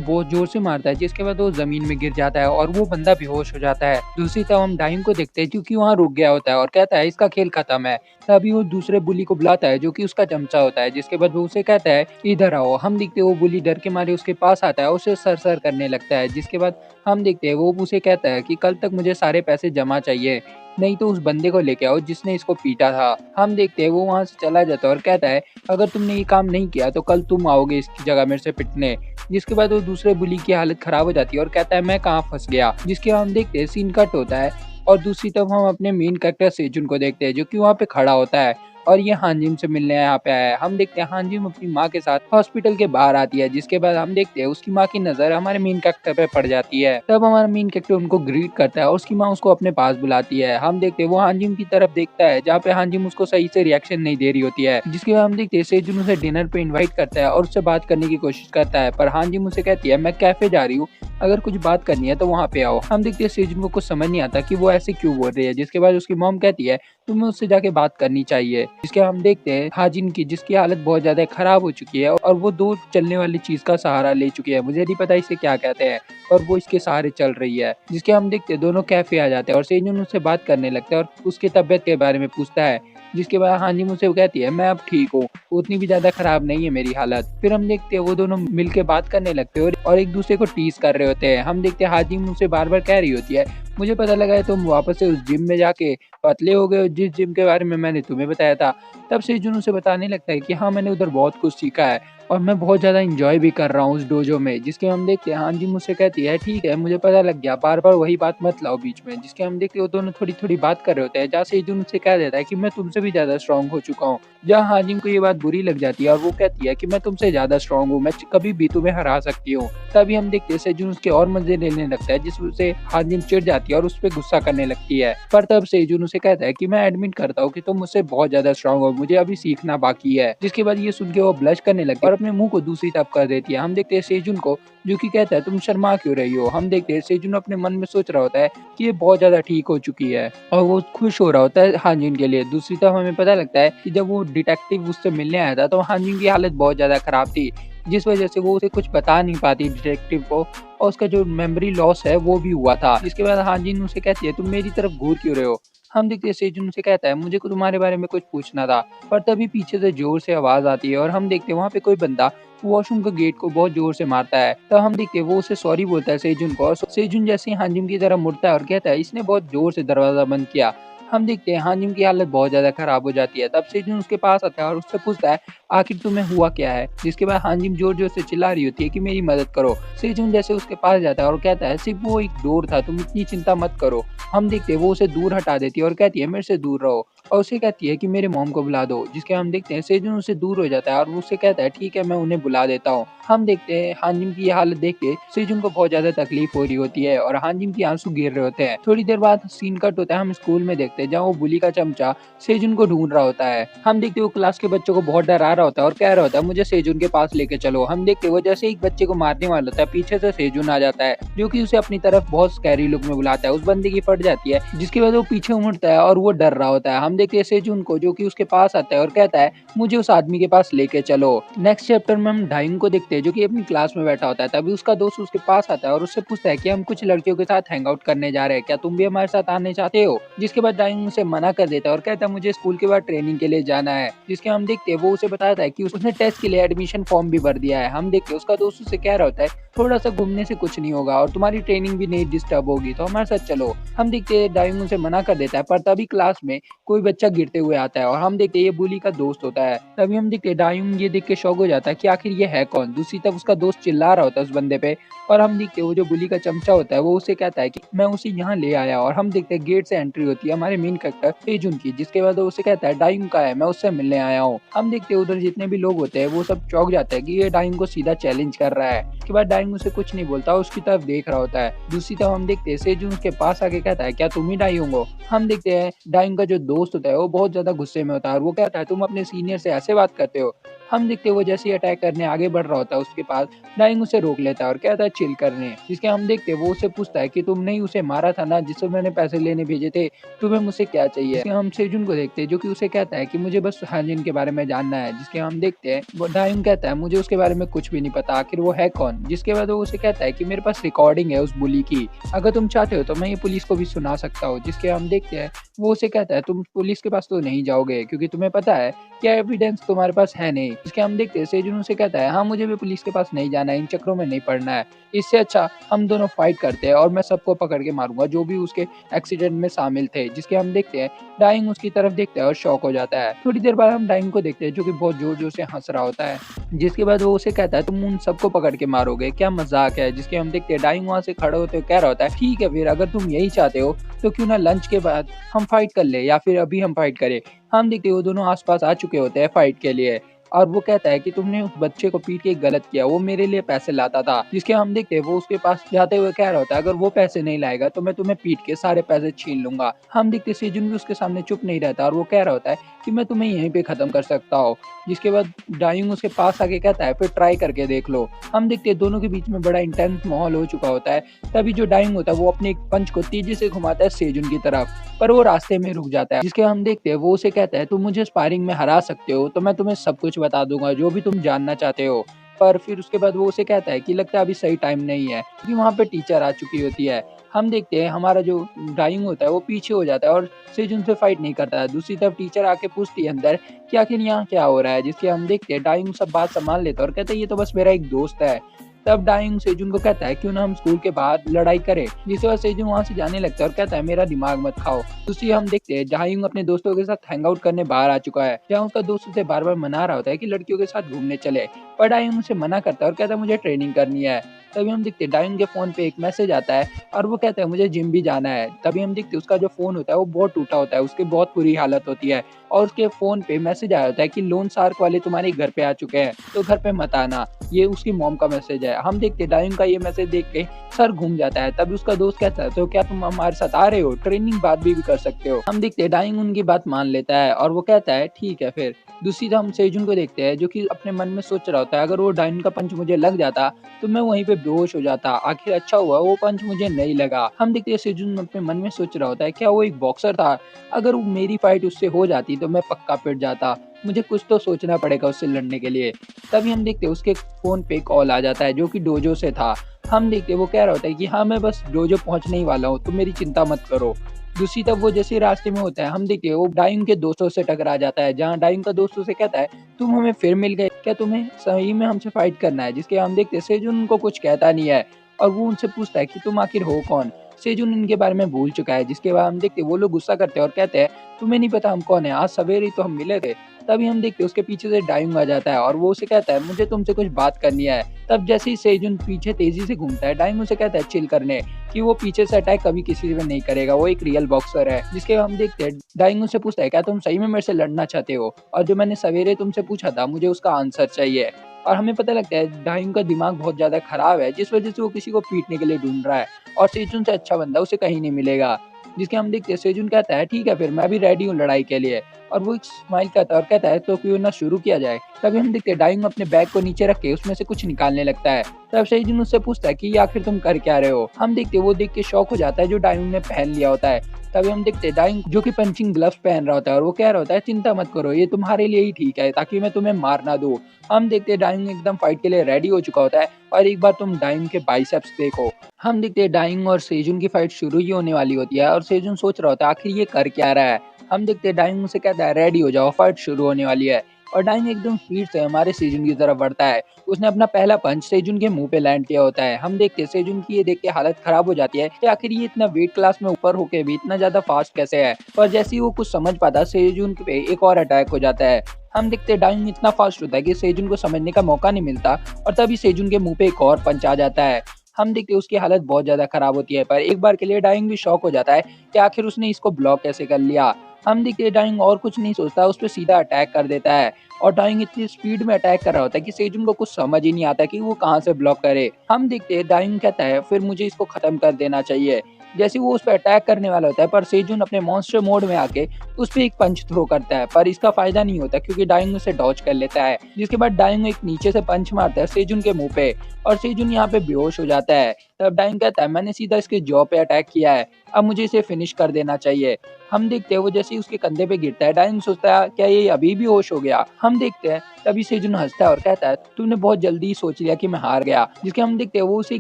बहुत जोर से मारता है, जिसके बाद वो जमीन में गिर जाता है और वो बंदा बेहोश हो जाता है। दूसरी तरफ हम डाइंग को देखते हैं क्योंकि वहाँ रुक गया होता है और कहता है इसका खेल खत्म है। तभी वो दूसरे बुली को बुलाता है जो कि उसका चमचा होता है, जिसके बाद वो उसे कहता है इधर आओ। हम देखते हैं वो बुली डर के मारे उसके पास आता है और उसे सर करने लगता है। जिसके बाद हम देखते हैं वो उसे कहता है कि कल तक मुझे सारे पैसे जमा चाहिए, नहीं तो उस बंदे को लेके आओ जिसने इसको पीटा था। हम देखते हैं वो वहां से चला जाता है और कहता है अगर तुमने ये काम नहीं किया तो कल तुम आओगे इसकी जगह मेरे से पिटने। जिसके बाद वो दूसरे बुली की हालत खराब हो जाती है और कहता है मैं कहाँ फंस गया। जिसके बाद हम देखते हैं सीन कट होता है और दूसरी तरफ हम अपने मेन कैरेक्टर सेजुन को देखते हैं जो कि वहाँ पे खड़ा होता है और ये हांजिम से मिलने यहाँ पे आया है। हम देखते हैं हांजिम अपनी माँ के साथ हॉस्पिटल के बाहर आती है, जिसके बाद हम देखते हैं उसकी माँ की नजर हमारे मेन कैरेक्टर पे पड़ जाती है। तब हमारा मेन कैरेक्टर उनको ग्रीट करता है और उसकी माँ उसको अपने पास बुलाती है। हम देखते हैं वो हांजिम की तरफ देखता है जहाँ पे हांजिम उसको सही से रिएक्शन नहीं दे रही होती है। जिसके बाद हम देखते हैं सेजुन उसे डिनर पे इन्वाइट करता है और उससे बात करने की कोशिश करता है, पर हांजिम उसे कहती है मैं कैफे जा रही हूँ, अगर कुछ बात करनी है तो वहाँ पे आओ। हम देखते हैं सेजुन को कुछ समझ नहीं आता कि वो ऐसे क्यों बोल रही है। जिसके बाद उसकी मॉम कहती है तुम्हें उससे जाके बात करनी चाहिए। जिसके हम देखते हैं हाजिन की, जिसकी हालत बहुत ज्यादा खराब हो चुकी है और वो दो चलने वाली चीज का सहारा ले चुकी है, मुझे नहीं पता इसे क्या कहते हैं, और वो इसके सहारे चल रही है। जिसके हम देखते हैं दोनों कैफे आ जाते हैं और सेजुन उससे बात करने लगता है और उसकी तबियत के बारे में पूछता है। जिसके बाद हांजी मुझसे कहती है मैं अब ठीक हूँ, उतनी भी ज्यादा खराब नहीं है मेरी हालत। फिर हम देखते हैं वो दोनों मिलके बात करने लगते हैं और एक दूसरे को टीज कर रहे होते हैं। हम देखते हैं हाजी मुझसे बार बार कह रही होती है मुझे पता लगा है तुम वापस से उस जिम में जाके पतले हो गए जिस जिम के बारे में मैंने तुम्हें बताया था। तब से जुनू से बताने लगता है कि हाँ मैंने उधर बहुत कुछ सीखा है और मैं बहुत ज्यादा इंजॉय भी कर रहा हूँ उस डोजो में। जिसके हम देखते हैं हांजी मुझसे कहती है ठीक है मुझे पता लग गया, बार बार वही बात मत लाओ बीच में। जिसके हम देखते हैं वो दोनों थोड़ी थोड़ी बात कर रहे होते हैं जहाँ से जुनू से कह देता है कि मैं तुमसे भी ज्यादा स्ट्रांग हो चुका हूँ। जहाँ हांजिम को ये बात बुरी लग जाती है और वो कहती है कि मैं तुमसे ज्यादा स्ट्रांग हूँ, मैं कभी भी तुम्हें हरा सकती हूँ। तभी हम देखते हैं सेजुन उसके और मजे लेने लगता है जिससे हांजिम चिढ़ जाती है और उस पर गुस्सा करने लगती है। पर तब सेजुन उसे कहता है कि मैं एडमिट करता हूँ कि तुम मुझसे बहुत ज्यादा स्ट्रांग हो, मुझे अभी सीखना बाकी है। जिसके बाद ये सुन के वो ब्लश करने लगती है और अपने मुंह को दूसरी तरफ कर देती है। हम देखते हैं सेजुन को जो कि कहता है तुम शर्मा क्यों रही हो। हम देखते हैं सेजुन अपने मन में सोच रहा होता है कि ये बहुत ज्यादा ठीक हो चुकी है और वो खुश हो रहा होता है हांजिन के लिए। दूसरी तरफ हमें पता लगता है कि जब वो डिटेक्टिव उससे मिलने आया था तो हांजिन की हालत बहुत ज्यादा खराब थी, जिस वजह से वो उसे कुछ बता नहीं पाती डिटेक्टिव को और उसका जो मेमोरी लॉस है वो भी हुआ था। इसके बाद हांजिन उसे कहती है तुम मेरी तरफ घूर क्यों रहे हो। हम देखते हैं सेजुन से कहता है मुझे तुम्हारे बारे में कुछ पूछना था। पर तभी पीछे से जोर से आवाज आती है और हम देखते हैं वहाँ पे कोई बंदा वॉशरूम के गेट को बहुत जोर से मारता है। तब हम देखते हैं वो उसे सॉरी बोलता है सेजुन को और सेजुन जैसे ही हांजिम की तरफ मुड़ता है और कहता है इसने बहुत जोर से दरवाजा बंद किया। हम देखते हैं हांजिम की हालत बहुत ज्यादा खराब हो जाती है। तब सेजुन उसके पास आता है और उससे पूछता है आखिर तुम्हें हुआ क्या है। जिसके बाद हांजिम जोर जोर से चिल्ला रही होती है कि मेरी मदद करो। सेजुन जैसे उसके पास जाता है और कहता है सिर्फ वो एक डोर था, तुम इतनी चिंता मत करो। हम देखते हैं वो उसे दूर हटा देती है और कहती है मेरे से दूर रहो और उसे कहती है कि मेरे मॉम को बुला दो। जिसके हम देखते हैं सेजुन उससे दूर हो जाता है और उससे कहता है ठीक है मैं उन्हें बुला देता हूँ। हम देखते हैं हांजिम की हालत देख के सेजुन को बहुत ज्यादा तकलीफ हो रही होती है और हांजिम की आंसू गिर रहे होते हैं। थोड़ी देर बाद सीन कट होता है, हम स्कूल में देखते हैं जहाँ वो बुली का चमचा सेजुन को ढूंढ रहा होता है। हम देखते हैं वो क्लास के बच्चों को बहुत डरा रहा होता है और कह रहा होता है मुझे सेजुन के पास लेके चलो। हम देखते हैं वो जैसे एक बच्चे को मारने वाला होता है पीछे से सेजुन आ जाता है जो कि उसे अपनी तरफ बहुत स्कैरी लुक में बुलाता है। उस बंदे की फट जाती है जिसके बाद वो पीछे मुड़ता है और वो डर रहा होता है। हम देखते हैं सेजुन को जो कि उसके पास आता है और कहता है मुझे उस आदमी के पास लेके चलो। नेक्स्ट चैप्टर में हम डाइंग को देखते हैं जो कि अपनी क्लास में बैठा होता है। तभी उसका दोस्त उसके पास आता है और उससे पूछता है कि हम कुछ लड़कियों के साथ हैंग आउट करने जा रहे हैं, क्या तुम भी हमारे साथ आने चाहते हो। जिसके बाद डाइंग उसे मना कर देता है और कहता है मुझे स्कूल के बाद ट्रेनिंग के लिए जाना है। जिसके हम देखते हैं वो उसे बताता है कि उसने टेस्ट के लिए एडमिशन फॉर्म भी भर दिया है। हम देखते हैं उसका दोस्त उसे कह रहा होता है थोड़ा सा घूमने से कुछ नहीं होगा और तुम्हारी ट्रेनिंग भी नहीं डिस्टर्ब होगी, तो हमारे साथ चलो। हम देखते हैं डाइंग उसे मना कर देता है पर तभी क्लास में कोई बच्चा गिरते हुए आता है और हम देखते हैं ये बुली का दोस्त होता है। तभी हम देखते हैं डायुंग ये देख के शॉक हो जाता है कि आखिर ये है कौन। दूसरी तरफ उसका दोस्त चिल्ला रहा होता है उस बंदे पे और हम देखते हैं वो जो बुली का चमचा होता है वो उसे कहता है कि मैं उसे यहाँ ले आया। और हम देखते हैं गेट से एंट्री होती है हमारे मेन कैरेक्टर सेजुन की, जिसके बाद वो उसे कहता है डायुंग का है, मैं उससे मिलने आया हूँ। हम देखते हैं उधर जितने भी लोग होते हैं वो सब चौंक जाते हैं कि ये डायुंग को सीधा चैलेंज कर रहा है। उसके बाद डायुंग उसे कुछ नहीं बोलता, उसकी तरफ देख रहा होता है। दूसरी तरफ हम देखते हैं सेजुन उसके पास आके कहता है क्या तुम ही डायुंग हो। हम देखते हैं डायुंग का जो दोस्त होता है वो बहुत ज्यादा गुस्से में होता है और वो कहता है तुम अपने सीनियर से ऐसे बात करते हो। हम देखते हैं वो जैसे ही अटैक करने आगे बढ़ रहा होता है उसके पास डायुंग उसे रोक लेता है और कहता है चिल करने। जिसके हम देखते हैं वो उसे पूछता है कि तुमने ही उसे मारा था ना जिससे मैंने पैसे लेने भेजे थे, तुम्हें मुझसे क्या चाहिए। जिसके हम सेजुन को देखते हैं जो कि उसे कहता है कि मुझे बस हाजिन के बारे में जानना है। जिसके हम देखते हैं वो डायुंग कहता है मुझे उसके बारे में कुछ भी नहीं पता, आखिर वो है कौन। जिसके बाद वो उसे कहता है कि मेरे पास रिकॉर्डिंग है उस बुली की, अगर तुम चाहते हो तो मैं ये पुलिस को भी सुना सकता हूँ। जिसके हम देखते हैं वो उसे कहता है तुम पुलिस के पास तो नहीं जाओगे क्योंकि तुम्हें पता है क्या एविडेंस तुम्हारे पास है नहीं। इसके हम देखते हैं सेजुन उसे कहता है हाँ मुझे भी पुलिस के पास नहीं जाना है, इन चक्रों में नहीं पड़ना है, इससे अच्छा हम दोनों फाइट करते हैं और मैं सबको पकड़ के मारूंगा जो भी उसके एक्सीडेंट में शामिल थे। जिसके हम देखते हैं डाइंग उसकी तरफ देखता है और शॉक हो जाता है। थोड़ी देर बाद हम डाइंग को देखते हैं जो कि बहुत जोर जोर से हंस रहा होता है। जिसके बाद वो उसे कहता है तुम उन सबको पकड़ के मारोगे, क्या मजाक है। जिसके हम देखते हैं डाइंग वहां से खड़े होते हुए कह रहा होता है ठीक है फिर अगर तुम यही चाहते हो तो क्यों ना लंच के बाद हम फाइट कर ले या फिर अभी हम फाइट करें। हम देखते हैं वो दोनों आसपास आ चुके होते हैं फाइट के लिए और वो कहता है कि तुमने उस बच्चे को पीट के गलत किया, वो मेरे लिए पैसे लाता था। जिसके हम देखते हैं वो उसके पास जाते हुए कह रहा होता है अगर वो पैसे नहीं लाएगा तो मैं तुम्हें पीट के सारे पैसे छीन लूंगा। हम देखते सेजुन भी उसके सामने चुप नहीं रहता और वो कह रहा होता है कि मैं तुम्हें यहीं पे खत्म कर सकता हूँ। जिसके बाद डायुंग उसके पास आके कहता है फिर ट्राई करके देख लो। हम देखते हैं दोनों के बीच में बड़ा इंटेंस माहौल हो चुका होता है। तभी जो डायुंग होता है वो अपने एक पंच को तेजी से घुमाता है सेजुन की तरफ, पर वो रास्ते में रुक जाता है। जिसके हम देखते हैं वो उसे कहता है तुम मुझे स्पारिंग में हरा सकते हो तो मैं तुम्हें सब कुछ बता दूंगा जो भी तुम जानना चाहते हो। पर फिर उसके बाद वो उसे कहता है कि लगता है अभी सही टाइम नहीं है क्योंकि वहाँ पे टीचर आ चुकी होती है। हम देखते हैं हमारा जो डायुंग होता है वो पीछे हो जाता है और सेजुन से फाइट नहीं करता है। दूसरी तरफ टीचर आके पूछती है अंदर कि आखिर यहाँ क्या हो रहा है। जिसके हम देखते हैं डायुंग सब बात संभाल लेता है और कहता है ये तो बस मेरा एक दोस्त है। तब डायुंग सेजुन को कहता है क्यों ना हम स्कूल के बाहर लड़ाई करें। जिसके बाद सेजुन वहां से जाने लगता है और कहता है मेरा दिमाग मत खाओ। दूसरी हम देखते हैं डायुंग अपने दोस्तों के साथ हैंग आउट करने बाहर आ चुका है जहाँ उसका दोस्त उसे बार बार मना रहा होता है कि लड़कियों के साथ घूमने चले, पर डायुंग उसे मना करता है और कहता है मुझे ट्रेनिंग करनी है। तभी हम देखते हैं डायुंग के फोन पे एक मैसेज आता है और वो कहता है मुझे जिम भी जाना है। तभी हम देखते हैं उसका जो फोन होता है वो बहुत टूटा होता है, उसकी बहुत बुरी हालत होती है और उसके फोन पे मैसेज आया होता है कि लोन शार्क वाले तुम्हारे घर पे आ चुके हैं तो घर पे मत आना। ये उसकी मॉम का मैसेज है। हम देखते हैं डायुंग का ये मैसेज देख के सर घूम जाता है। तभी उसका दोस्त कहता है तो क्या तुम हमारे साथ आ रहे हो, ट्रेनिंग बाद भी कर सकते हो। हम देखते हैं डायुंग उनकी बात मान लेता है और वो कहता है ठीक है फिर। दूसरी तरफ हम सेजुन को देखते हैं जो कि अपने मन में सोच रहा होता है अगर वो डायुंग का पंच मुझे लग जाता तो मैं वहीं पे बेहोश हो जाता, आखिर अच्छा हुआ वो पंच मुझे नहीं लगा। हम देखते हैं सेजुन अपने मन में सोच रहा होता है क्या वो एक बॉक्सर था, अगर मेरी फाइट उससे हो जाती तो मैं पक्का पिट जाता, मुझे कुछ तो सोचना पड़ेगा उससे लड़ने के लिए। तभी हम देखते हैं उसके फोन पे कॉल आ जाता है जो कि डोजो से था। हम देखते हैं वो कह रहा होता है कि हाँ मैं बस डोजो पहुंचने ही वाला हूँ तुम मेरी चिंता मत करो। दूसरी तरफ वो जैसे रास्ते में होता है हम देखते हैं वो डायुंग के दोस्तों से टकरा जाता है जहाँ डायुंग का दोस्त उसे कहता है तुम हमें फिर मिल गए, क्या तुम्हें सही में हमसे फाइट करना है। जिसके हम देखते हैं सेजुन उनको कुछ कहता नहीं है और वो उनसे पूछता है कि तुम आखिर हो कौन। सेजुन इनके बारे में भूल चुका है। जिसके बाद हम देखते हैं वो लोग गुस्सा करते हैं और कहते हैं तुम्हें नहीं पता हम कौन है, आज सवेरे ही तो हम मिले थे। तभी हम देखते हैं उसके पीछे से डायुंग आ जाता है और वो उसे कहता है मुझे तुमसे कुछ बात करनी है। तब जैसे ही सेजुन पीछे तेजी से घूमता है डायुंग उसे कहता है चिल करने कि वो पीछे से अटैक कभी किसी पे नहीं करेगा, वो एक रियल बॉक्सर है। जिसके हम देखते हैं डायुंग उसे पूछता है क्या तुम सही में मेरे से लड़ना चाहते हो, और जो मैंने सवेरे तुमसे पूछा था मुझे उसका आंसर चाहिए। और हमें पता लगता है डायुंग का दिमाग बहुत ज्यादा खराब है जिस वजह से वो किसी को पीटने के लिए ढूंढ रहा है और सेजुन से अच्छा बंदा उसे कहीं नहीं मिलेगा। जिसके हम देखते हैं सेजुन कहता है ठीक है फिर मैं भी रेडी हूँ लड़ाई के लिए, और वो एक स्माइल करता है और कहता है तो क्यों ना शुरू किया जाए। तभी हम देखते हैं डायुंग अपने बैग को नीचे रख के उसमें से कुछ निकालने लगता है। तब सेजुन उससे पूछता है कि ये आखिर तुम कर क्या रहे हो। हम देखते हैं वो देख के शौक हो जाता है जो डायुंग ने पहन लिया होता है। तभी हम देखते हैं डायुंग जो कि पंचिंग ग्लव्स पहन रहा होता है और वो कह रहा होता है चिंता मत करो ये तुम्हारे लिए ही ठीक है ताकि मैं तुम्हें मार ना दूं। हम देखते हैं डायुंग एकदम फाइट के लिए रेडी हो चुका होता है और एक बार तुम डायुंग के बाइसेप्स देखो। हम देखते हैं डायुंग और सेजुन की फाइट शुरू ही होने वाली होती है और सेजुन सोच रहा होता है आखिर ये कर क्या रहा है। हम देखते हैं डायुंग से कहता है रेडी हो जाओ फाइट शुरू होने वाली है, और डाइंग एकदम स्पीड से हमारे सेजुन की तरफ बढ़ता है। उसने अपना पहला पंच सेजुन के मुंह पे लैंड किया होता है। हम देखते हैं सेजुन की ये देख के हालत खराब हो जाती है कि आखिर ये इतना वेट क्लास में ऊपर होके भी इतना ज्यादा फास्ट कैसे है। पर जैसे ही वो कुछ समझ पाता सेजुन पे एक और अटैक हो जाता है। हम देखते हैं डाइंग इतना फास्ट होता है कि सेजुन को समझने का मौका नहीं मिलता और तभी सेजुन के मुंह पे एक और पंच आ जाता है। हम देखते हैं उसकी हालत बहुत ज्यादा खराब होती है, पर एक बार के लिए डाइंग भी शॉक हो जाता है कि आखिर उसने इसको ब्लॉक कैसे कर लिया। हम देखते हैं डाइंग और कुछ नहीं सोचता, उस पर सीधा अटैक कर देता है और डाइंग इतनी स्पीड में अटैक कर रहा होता है कि सेजुन को कुछ समझ ही नहीं आता कि वो कहाँ से ब्लॉक करे। हम देखते हैं डाइंग कहता है फिर मुझे इसको खत्म कर देना चाहिए। जैसे वो उस पर अटैक करने वाला होता है, पर सेजुन अपने मॉन्स्टर मोड में आके उस पर एक पंच थ्रो करता है, पर इसका फायदा नहीं होता क्योंकि डाइंग उसे डॉज कर लेता है। जिसके बाद डाइंग एक नीचे से पंच मारता है सेजुन के मुंह पे और सेजुन यहाँ पे बेहोश हो जाता है। तब डाइंग कहता है मैंने सीधा इसके जॉ पे अटैक किया है, अब मुझे इसे फिनिश कर देना चाहिए। हम देखते हैं वो जैसे ही उसके कंधे पे गिरता है, डाइंग सोचता है क्या ये अभी भी होश हो गया। हम देखते हैं तभी सेजुन हंसता है और कहता है तूने बहुत जल्दी सोच लिया कि मैं हार गया। जिसके हम देखते हैं वो उसे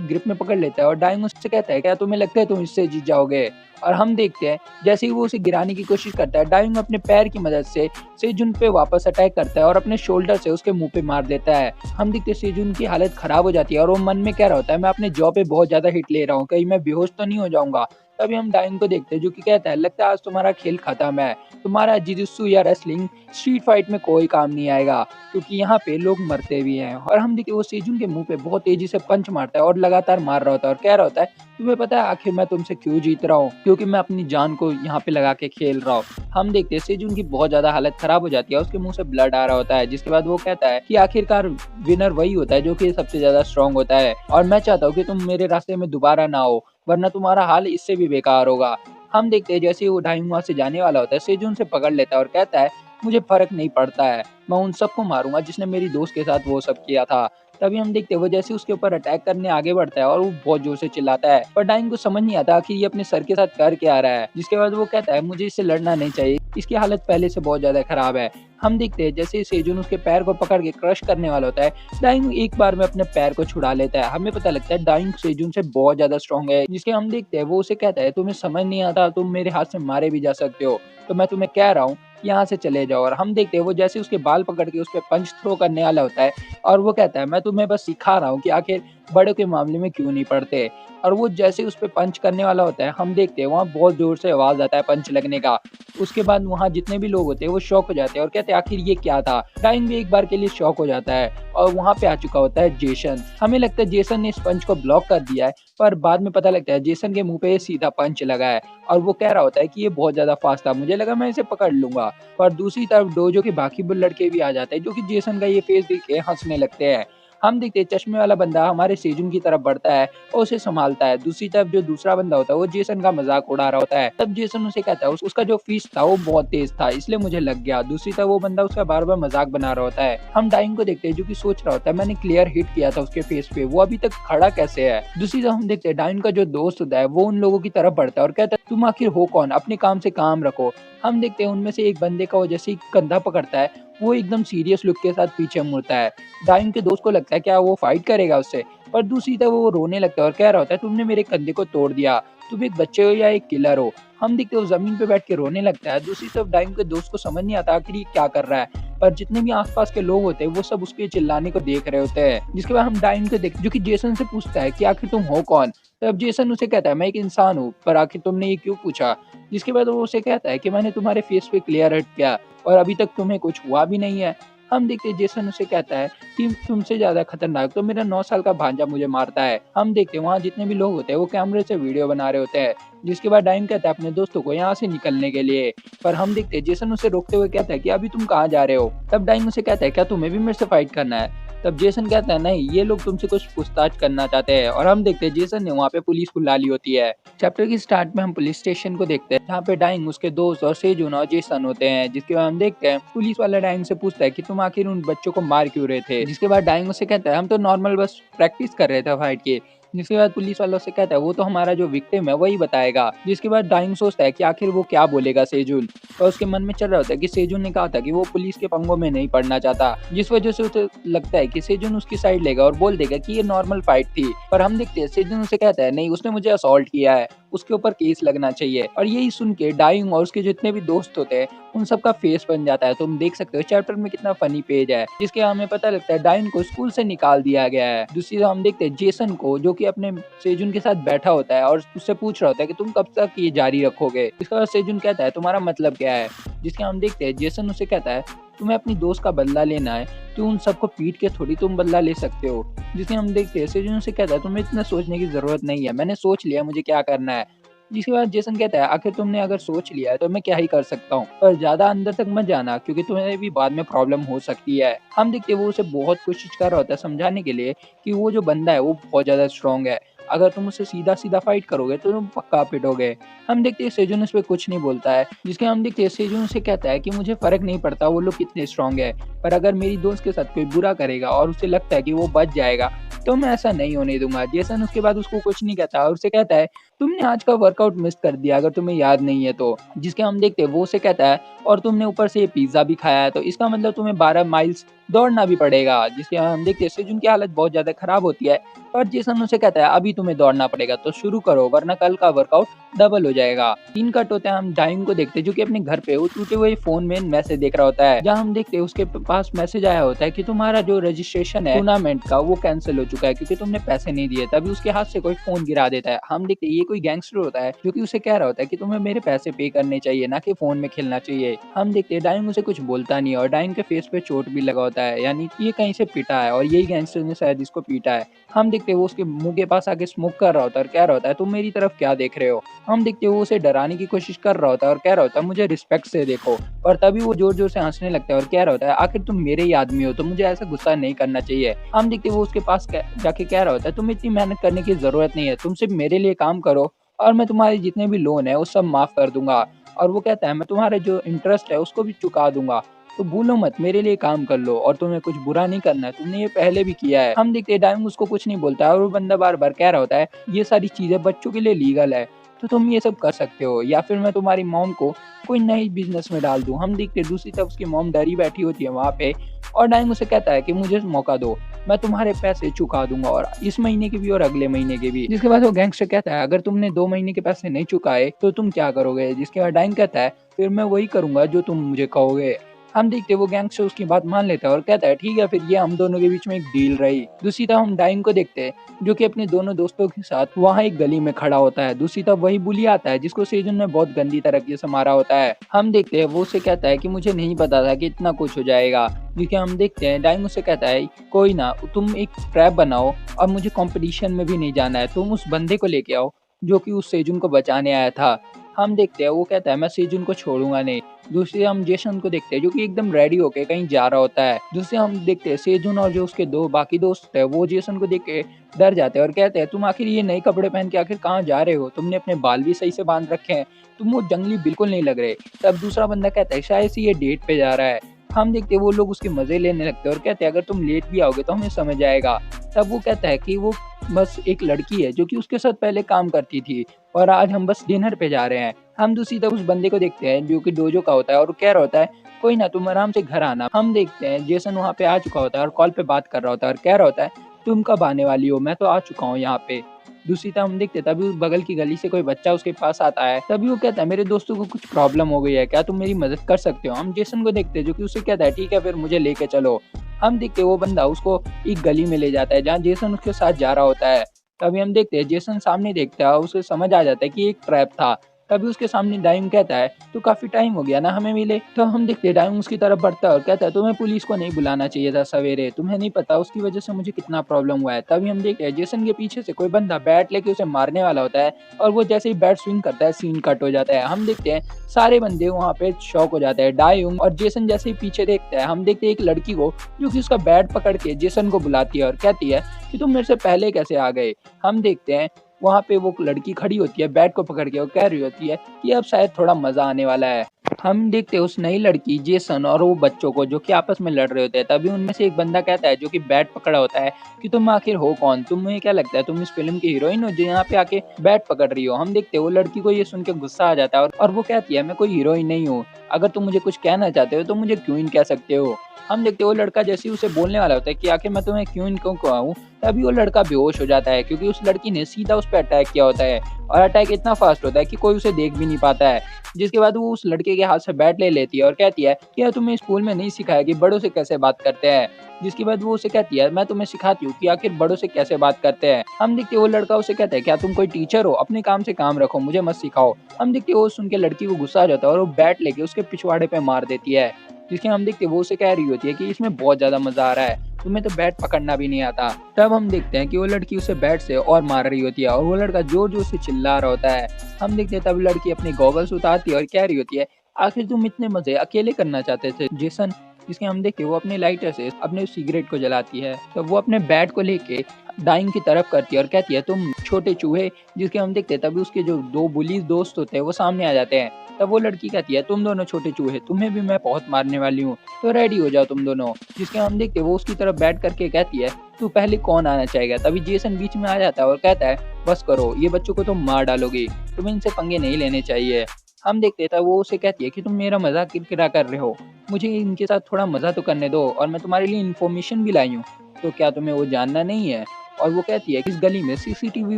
ग्रिप में पकड़ लेता है और डाइंग उससे कहता है क्या तुम्हें लगता है तुम इससे जीत जाओगे। और हम देखते हैं जैसे ही वो उसे गिराने की कोशिश करता है, डाइंग अपने पैर की मदद से सेजुन पे वापस अटैक करता है और अपने शोल्डर से उसके मुंह पे मार देता है। हम देखते हैं सेजुन की हालत खराब हो जाती है और वो मन में कह रहा होता है मैं अपने जॉ पे बहुत ज्यादा हिट ले रहा हूँ, कहीं मैं बेहोश तो नहीं हो जाऊंगा। तभी हम डाइंग को देखते हैं जो कि कहता है लगता है आज तुम्हारा खेल खत्म है, तुम्हारा जिजुत्सु या रेसलिंग स्ट्रीट फाइट में कोई काम नहीं आएगा क्योंकि यहाँ पे लोग मरते भी हैं। और हम देखते वो सेजुन के मुंह पे बहुत तेजी से पंच मारता है और लगातार मार रहा होता है और कह रहा होता है तुम्हें पता है आखिर मैं तुमसे क्यों जीत रहा हूँ, क्योंकि मैं अपनी जान को यहाँ पे लगा के खेल रहा हूँ। हम देखते हैं सेजुन की बहुत ज्यादा हालत खराब हो जाती है, उसके मुंह से ब्लड आ रहा होता है। जिसके बाद वो कहता है कि आखिरकार विनर वही होता है जो कि सबसे ज्यादा स्ट्रांग होता है और मैं चाहता हूँ कि तुम मेरे रास्ते में दोबारा ना हो, वरना तुम्हारा हाल इससे भी बेकार होगा। हम देखते हैं जैसे ही वो डाइंग वहां से जाने वाला होता है, सेजुन से पकड़ लेता है और कहता है मुझे फर्क नहीं पड़ता है, मैं उन सबको मारूंगा जिसने मेरी दोस्त के साथ वो सब किया था। तभी हम देखते हैं वो जैसे उसके ऊपर अटैक करने आगे बढ़ता है और वो बहुत जोर से चिल्लाता है, पर डाइंग को समझ नहीं आता कि ये अपने सर के साथ कर क्या रहा है। जिसके बाद वो कहता है मुझे इससे लड़ना नहीं चाहिए, इसकी हालत पहले से बहुत ज्यादा खराब है। हम देखते हैं जैसे सेजुन उसके पैर को पकड़ के क्रश करने वाला होता है, डाइंग एक बार में अपने पैर को छुड़ा लेता है। हमें पता लगता है डाइंग सेजुन से बहुत ज्यादा स्ट्रॉन्ग है। जिसके हम देखते हैं वो उसे कहता है तुम्हें समझ नहीं आता, तुम मेरे हाथ से मारे भी जा सकते हो, तो मैं तुम्हें कह रहा हूँ यहाँ से चले जाओ। और हम देखते हैं वो जैसे उसके बाल पकड़ के उस पर पंच थ्रो करने वाला होता है और वो कहता है मैं तुम्हें बस सिखा रहा हूँ कि आखिर बड़ों के मामले में क्यों नहीं पड़ते। और वो जैसे उस पर पंच करने वाला होता है, हम देखते हैं वहाँ बहुत जोर से आवाज आता है पंच लगने का। उसके बाद वहाँ जितने भी लोग होते हैं वो शॉक हो जाते हैं और कहते हैं आखिर ये क्या था। डाइंग भी एक बार के लिए शॉक हो जाता है और वहाँ पे आ चुका होता है जेसन। हमें लगता है जेसन ने इस पंच को ब्लॉक कर दिया है, पर बाद में पता लगता है जेसन के मुंह पे सीधा पंच लगा है और वो कह रहा होता है कि ये बहुत ज्यादा फास्ट था, मुझे लगा मैं इसे पकड़ लूंगा। पर दूसरी तरफ डोजो के बाकी लड़के भी आ जाते हैं जो कि जेसन का ये फेस देख के हंसने लगते हैं। हम देखते हैं चश्मे वाला बंदा हमारे सेजुन की तरफ बढ़ता है और उसे संभालता है। दूसरी तरफ जो दूसरा बंदा होता है वो जेसन का मजाक उड़ा रहा होता है। तब जेसन उसे कहता है उसका जो फिश था वो बहुत तेज था इसलिए मुझे लग गया। दूसरी तरफ वो बंदा उसका बार बार मजाक बना रहा होता है। हम डाइंग को देखते हैं जो कि सोच रहा होता है मैंने क्लियर हिट किया था उसके फेस पे, वो अभी तक खड़ा कैसे है। दूसरी तरफ हम देखते हैं डाइंग का जो दोस्त होता है वो उन लोगों की तरफ बढ़ता है और कहता है तुम आखिर हो कौन, अपने काम से काम रखो। हम देखते हैं उनमें से एक बंदे का वो जैसे ही कंधा पकड़ता है वो एकदम सीरियस लुक के साथ पीछे मुड़ता है। डाइंग के दोस्त को लगता है क्या वो फाइट करेगा उससे, पर दूसरी तरफ वो रोने लगता है और कह रहा होता है तुमने मेरे कंधे को तोड़ दिया, तुम एक बच्चे हो या एक किलर हो। हम देखते हो जमीन पे बैठ के रोने लगता है। दूसरी तरफ डाइंग के दोस्त को समझ नहीं आता आखिर ये क्या कर रहा है, पर जितने भी आसपास के लोग होते हैं वो सब उसके चिल्लाने को देख रहे होते हैं। जिसके बाद हम डाइंग को देखते जो कि जेसन से पूछता है कि आखिर तुम हो कौन। तब जेसन उसे कहता है मैं एक इंसान हूँ, पर आखिर तुमने ये क्यों पूछा। जिसके बाद वो उसे कहता है कि मैंने तुम्हारे फेस पे क्लियर हिट किया और अभी तक तुम्हें कुछ हुआ भी नहीं है। हम देखते हैं जेसन उसे कहता है कि तुमसे ज्यादा खतरनाक तो मेरा 9 साल का भांजा मुझे मारता है। हम देखते हैं वहाँ जितने भी लोग होते हैं वो कैमरे से वीडियो बना रहे होते हैं। जिसके बाद डाइंग कहता है अपने दोस्तों को यहाँ से निकलने के लिए, पर हम देखते हैं जेसन उसे रोकते हुए कहता है कि अभी तुम कहाँ जा रहे हो। तब डाइंग उसे कहता है क्या तुम्हें भी मेरे से फाइट करना है। तब जेसन कहता है नहीं, ये लोग तुमसे कुछ पूछताछ करना चाहते हैं। और हम देखते हैं जेसन ने वहाँ पे पुलिस बुला ली होती है। चैप्टर की स्टार्ट में हम पुलिस स्टेशन को देखते हैं जहाँ पे डाइंग उसके दोस्त और सेजुन और जेसन होते हैं। जिसके बाद हम देखते हैं पुलिस वाला डाइंग से पूछता है कि तुम आखिर उन बच्चों को मार क्यों रहे थे। जिसके बाद डाइंग उसे कहता है हम तो नॉर्मल बस प्रैक्टिस कर रहे थे फाइट की। जिसके बाद पुलिस वालों से कहता है वो तो हमारा जो विक्टिम है वही बताएगा। जिसके बाद डाइंग सोचता है कि आखिर वो क्या बोलेगा सेजुन, और उसके मन में चल रहा होता है कि सेजुन ने कहा था कि वो पुलिस के पंगों में नहीं पड़ना चाहता, जिस वजह से उसे लगता है कि सेजुन उसकी साइड लेगा और बोल देगा कि ये नॉर्मल फाइट थी। पर हम देखते हैं सेजुन उसे कहता है नहीं, उसने मुझे असॉल्ट किया है, उसके ऊपर केस लगना चाहिए। और यही सुन के डाइंग और उसके जितने भी दोस्त होते हैं उन सबका फेस बन जाता है। तुम देख सकते हो चैप्टर में कितना फनी पेज है जिसके हमें पता लगता है डाइन को स्कूल से निकाल दिया गया है। दूसरी तरफ हम देखते हैं जेसन को जो कि अपने सेजुन के साथ बैठा होता है और उससे पूछ रहा होता है कि तुम कब तक ये जारी रखोगे। इसके बाद सेजुन कहता है तुम्हारा मतलब क्या है, जिसके हम देखते हैं जेसन उसे कहता है तुम्हें अपनी दोस्त का बदला लेना है तो उन सबको पीट के थोड़ी तुम बदला ले सकते हो। जिसके हम देखते हैं सेजुन उसे कहता है तुम्हें इतना सोचने की जरूरत नहीं है, मैंने सोच लिया मुझे क्या करना है। जिसके बाद जेसन कहता है आखिर तुमने अगर सोच लिया है तो मैं क्या ही कर सकता हूँ, पर ज्यादा अंदर तक मत जाना क्योंकि तुम्हें भी बाद में प्रॉब्लम हो सकती है। हम देखते हैं वो उसे बहुत कोशिश कर रहा होता है समझाने के लिए कि वो जो बंदा है वो बहुत ज्यादा स्ट्रॉन्ग है, अगर तुम उससे सीधा सीधा फाइट करोगे तो तुम पक्का पिटोगे। हम देखते हैं सेजुन इस पे कुछ नहीं बोलता है। जिसके हम देखते हैं सेजुन से कहता है कि मुझे फर्क नहीं पड़ता वो लोग कितने स्ट्रॉन्ग है, पर अगर मेरी दोस्त के साथ कोई बुरा करेगा और उसे लगता है कि वो बच जाएगा तो मैं ऐसा नहीं होने दूंगा। जेसन उसके बाद उसको कुछ नहीं कहता और उसे कहता है तुमने आज का वर्कआउट मिस कर दिया अगर तुम्हें याद नहीं है तो। जिसके हम देखते हैं वो उसे कहता है और तुमने ऊपर से ये पिज्जा भी खाया है तो इसका मतलब तुम्हें 12 माइल्स दौड़ना भी पड़ेगा। जिसके हम देखते हैं सेजुन की हालत बहुत ज्यादा खराब होती है और जेसन उसे कहता है अभी तुम्हें दौड़ना पड़ेगा तो शुरू करो वरना कल का वर्कआउट डबल हो जाएगा। सीन कट होता है हम डाइंग को देखते हैं जो कि अपने घर पे वो टूटे हुए फोन में मैसेज देख रहा होता है, जहाँ हम देखते हैं उसके पास मैसेज आया होता है कि तुम्हारा जो रजिस्ट्रेशन है टूर्नामेंट का वो कैंसिल हो चुका है क्योंकि तुमने पैसे नहीं दिए। तभी उसके हाथ से कोई फोन गिरा देता है। हम देखते हैं ये कोई गैंगस्टर होता है जो कि उसे कह रहा होता है कि तुम्हें मेरे पैसे पे करने चाहिए ना कि फोन में खेलना चाहिए। हम देखते हैं डाइंग उसे कुछ बोलता नहीं और डाइंग के फेस पे चोट भी लगा होता है, यानी ये कहीं से पीटा है और यही गैंगस्टर ने शायद इसको पीटा है। हम देखते हैं वो उसके मुंह के पास आके स्मोक कर रहा होता है और कह रहा होता है तुम मेरी तरफ क्या देख रहे हो। हम देखते हैं वो उसे डराने की कोशिश कर रहा होता है और कह रहा होता है मुझे रिस्पेक्ट से देखो, और तभी वो जोर जोर से हंसने लगता है और कह रहा होता है आखिर तुम मेरे ही आदमी हो तो मुझे ऐसा गुस्सा नहीं करना चाहिए। हम देखते हैं वो उसके पास जाके कह रहा होता है तुम्हें इतनी मेहनत करने की जरूरत नहीं है, तुम सिर्फ मेरे लिए काम करो और मैं तुम्हारे जितने भी लोन है वो सब माफ कर दूंगा। और वो कहता है मैं तुम्हारे जो इंटरेस्ट है उसको भी चुका दूंगा, तो भूलो मत मेरे लिए काम कर लो और तुम्हें कुछ बुरा नहीं करना है, तुमने ये पहले भी किया है। हम देखते हैं डाइंग उसको कुछ नहीं बोलता है और वो बंदा बार बार कह रहा होता है ये सारी चीजें बच्चों के लिए लीगल है तो तुम ये सब कर सकते हो या फिर मैं तुम्हारी मॉम को कोई नई बिजनेस में डाल दूं। हम देखते हैं दूसरी तरफ उसकी मॉम डरी बैठी होती है वहाँ पे और डाइंग उसे कहता है कि मुझे मौका दो, मैं तुम्हारे पैसे चुका दूंगा और इस महीने के भी और अगले महीने के भी। जिसके बाद वो गैंगस्टर कहता है अगर तुमने 2 महीने के पैसे नहीं चुकाए तो तुम क्या करोगे। जिसके बाद डाइंग कहता है फिर मैं वही करूंगा जो तुम मुझे कहोगे। हम देखते हैं वो गैंगस्टर उसकी बात मान लेता है और कहता है ठीक है फिर ये हम दोनों के बीच में एक डील रही। दूसरी तरफ हम डाइंग को देखते हैं जो कि अपने दोनों दोस्तों के साथ वहाँ एक गली में खड़ा होता है। दूसरी तरफ वही बुली आता है जिसको सेजन ने बहुत गंदी तरीके से मारा होता है। हम देखते हैं वो उसे कहता है कि मुझे नहीं पता था कि इतना कुछ हो जाएगा। क्योंकि हम देखते हैं डाइंग उसे कहता है कोई ना तुम एक ट्रैप बनाओ और मुझे कंपटीशन में भी नहीं जाना है, तुम उस बंदे को लेके आओ जो कि उस सेजुन को बचाने आया था। हम देखते हैं वो कहता है मैं सेजुन को छोड़ूंगा नहीं। दूसरे हम जेसन को देखते हैं जो कि एकदम रेडी होके कहीं जा रहा होता है। दूसरे हम देखते हैं सेजुन और जो उसके दो बाकी दोस्त है वो जेसन को देख के डर जाते हैं और कहते हैं तुम आखिर ये नए कपड़े पहन के आखिर कहाँ जा रहे हो, तुमने अपने बाल भी सही से बांध रखे हैं, तुम वो जंगली बिल्कुल नहीं लग रहे। तब दूसरा बंदा कहता है शायद से ये डेट पे जा रहा है। हम देखते हैं वो लोग उसके मजे लेने लगते हैं और कहते हैं अगर तुम लेट भी आओगे तो हमें समझ आएगा। तब वो कहता है कि वो बस एक लड़की है जो कि उसके साथ पहले काम करती थी और आज हम बस डिनर पे जा रहे हैं। हम दूसरी तरफ उस बंदे को देखते हैं जो कि डोजो का होता है और कह रहा होता है कोई ना तुम आराम से घर आना। हम देखते हैं जेसन वहाँ पे आ चुका होता है और कॉल पे बात कर रहा होता है और कह रहा होता है तुम कब आने वाली हो, मैं तो आ चुका हूँ यहाँ पे। दूसरी तरफ हम देखते हैं तभी उस बगल की गली से कोई बच्चा उसके पास आता है। तभी वो कहता है मेरे दोस्तों को कुछ प्रॉब्लम हो गई है, क्या तुम मेरी मदद कर सकते हो। हम जेसन को देखते हैं जो कि उसे कहता है ठीक है फिर मुझे लेके चलो। हम देखते हैं वो बंदा उसको एक गली में ले जाता है जहाँ जेसन उसके साथ जा रहा होता है। तभी हम देखते हैं जेसन सामने देखता है, उसे समझ आ जाता है कि एक ट्रैप था। तभी उसके सामने डाइंग कहता है तो काफी टाइम हो गया ना हमें मिले। तो हम देखते हैं डाइंग उसकी तरफ बढ़ता है और कहता है तुम्हें पुलिस को नहीं बुलाना चाहिए था सवेरे, तुम्हें नहीं पता उसकी वजह से मुझे कितना प्रॉब्लम हुआ है। तभी हम देखते हैं जेसन के पीछे से कोई बंदा बैट लेके उसे मारने वाला होता है और वो जैसे ही बैट स्विंग करता है सीन कट हो जाता है। हम देखते हैं सारे बंदे वहाँ पे शॉक हो जाते हैं। डाइंग और जेसन जैसे ही पीछे देखते हैं हम देखते हैं एक लड़की को जो कि उसका बैट पकड़ के जेसन को बुलाती है और कहती है कि तुम मेरे से पहले कैसे आ गए। हम देखते हैं वहाँ पे वो लड़की खड़ी होती है बैट को पकड़ के और कह रही होती है कि अब शायद थोड़ा मजा आने वाला है। हम देखते हैं उस नई लड़की जेसन और वो बच्चों को जो कि आपस में लड़ रहे होते हैं। तभी उनमें से एक बंदा कहता है जो कि बैट पकड़ा होता है कि तुम आखिर हो कौन? तुम्हें क्या लगता है तुम इस फ़िल्म की हीरोइन हो जो यहाँ पे आके बैट पकड़ रही हो? हम देखते हैं वो लड़की को ये सुन के गुस्सा आ जाता है और वो कहती है मैं कोई हीरोइन नहीं हूँ। अगर तुम मुझे कुछ कहना चाहते हो तो मुझे क्वीन कह सकते हो। हम देखते हैं वो लड़का जैसे ही उसे बोलने वाला होता है कि आखिर मैं तुम्हें क्वीन क्यों कहूँ? तभी वो लड़का बेहोश हो जाता है क्योंकि उस लड़की ने सीधा उस पे अटैक किया होता है और अटैक इतना फ़ास्ट होता है कि कोई उसे देख भी नहीं पाता है। जिसके बाद वो उस लड़के के हाथ से बैट ले लेती है और कहती है कि यार तुम्हें स्कूल में नहीं सिखाया कि बड़ों से कैसे बात करते हैं। जिसके बाद वो उसे कहती है मैं तुम्हें सिखाती हूँ कि आखिर बड़ों से कैसे बात करते हैं। हम देखते हैं वो लड़का उसे कहता है क्या तुम कोई टीचर हो? अपने काम से काम रखो, मुझे मत सिखाओ। हम देखते हैं वो सुन के लड़की को गुस्सा आ जाता है और वो बैट लेके उसके पिछवाड़े पे मार देती है। जिसके हम देखते हैं वो उसे कह रही होती है कि इसमें बहुत ज़्यादा मज़ा आ रहा है, तुम्हें तो बैट पकड़ना भी नहीं आता। तब हम देखते हैं कि वो लड़की उसे बैट से और मार रही होती है और वो लड़का जोर-जोर से चिल्ला रहा होता है। हम देखते हैं तब लड़की अपनी गॉगल्स उतारती है और कह रही होती है आखिर तुम इतने मज़े अकेले करना चाहते थे जेसन? जिसके हम देखते हैं वो अपने लाइटर से अपने सिगरेट को जलाती है। तो वो अपने बैट को लेके डाइंग की तरफ करती है और कहती है तुम छोटे चूहे। जिसके हम देखते हैं तभी उसके जो 2 बुलीज़ दोस्त होते हैं वो सामने आ जाते हैं। तब वो लड़की कहती है तुम दोनों छोटे चूहे, तुम्हें भी मैं बहुत मारने वाली हूँ, तो रेडी हो जाओ तुम दोनों। जिसके हम देखते हैं वो उसकी तरफ बैठ करके कहती है तू पहले कौन आना चाहेगा? तभी जेसन बीच में आ जाता है और कहता है बस करो, ये बच्चों को तुम मार डालोगी, तुम्हें इनसे पंगे नहीं लेने चाहिए। हम देखते था वो उसे कहती है कि तुम मेरा मज़ाक किरकिरा कर रहे हो, मुझे इनके साथ थोड़ा मज़ा तो करने दो और मैं तुम्हारे लिए इन्फॉर्मेशन भी लाई हूँ, तो क्या तुम्हें वो जानना नहीं है? और वो कहती है कि इस गली में सीसीटीवी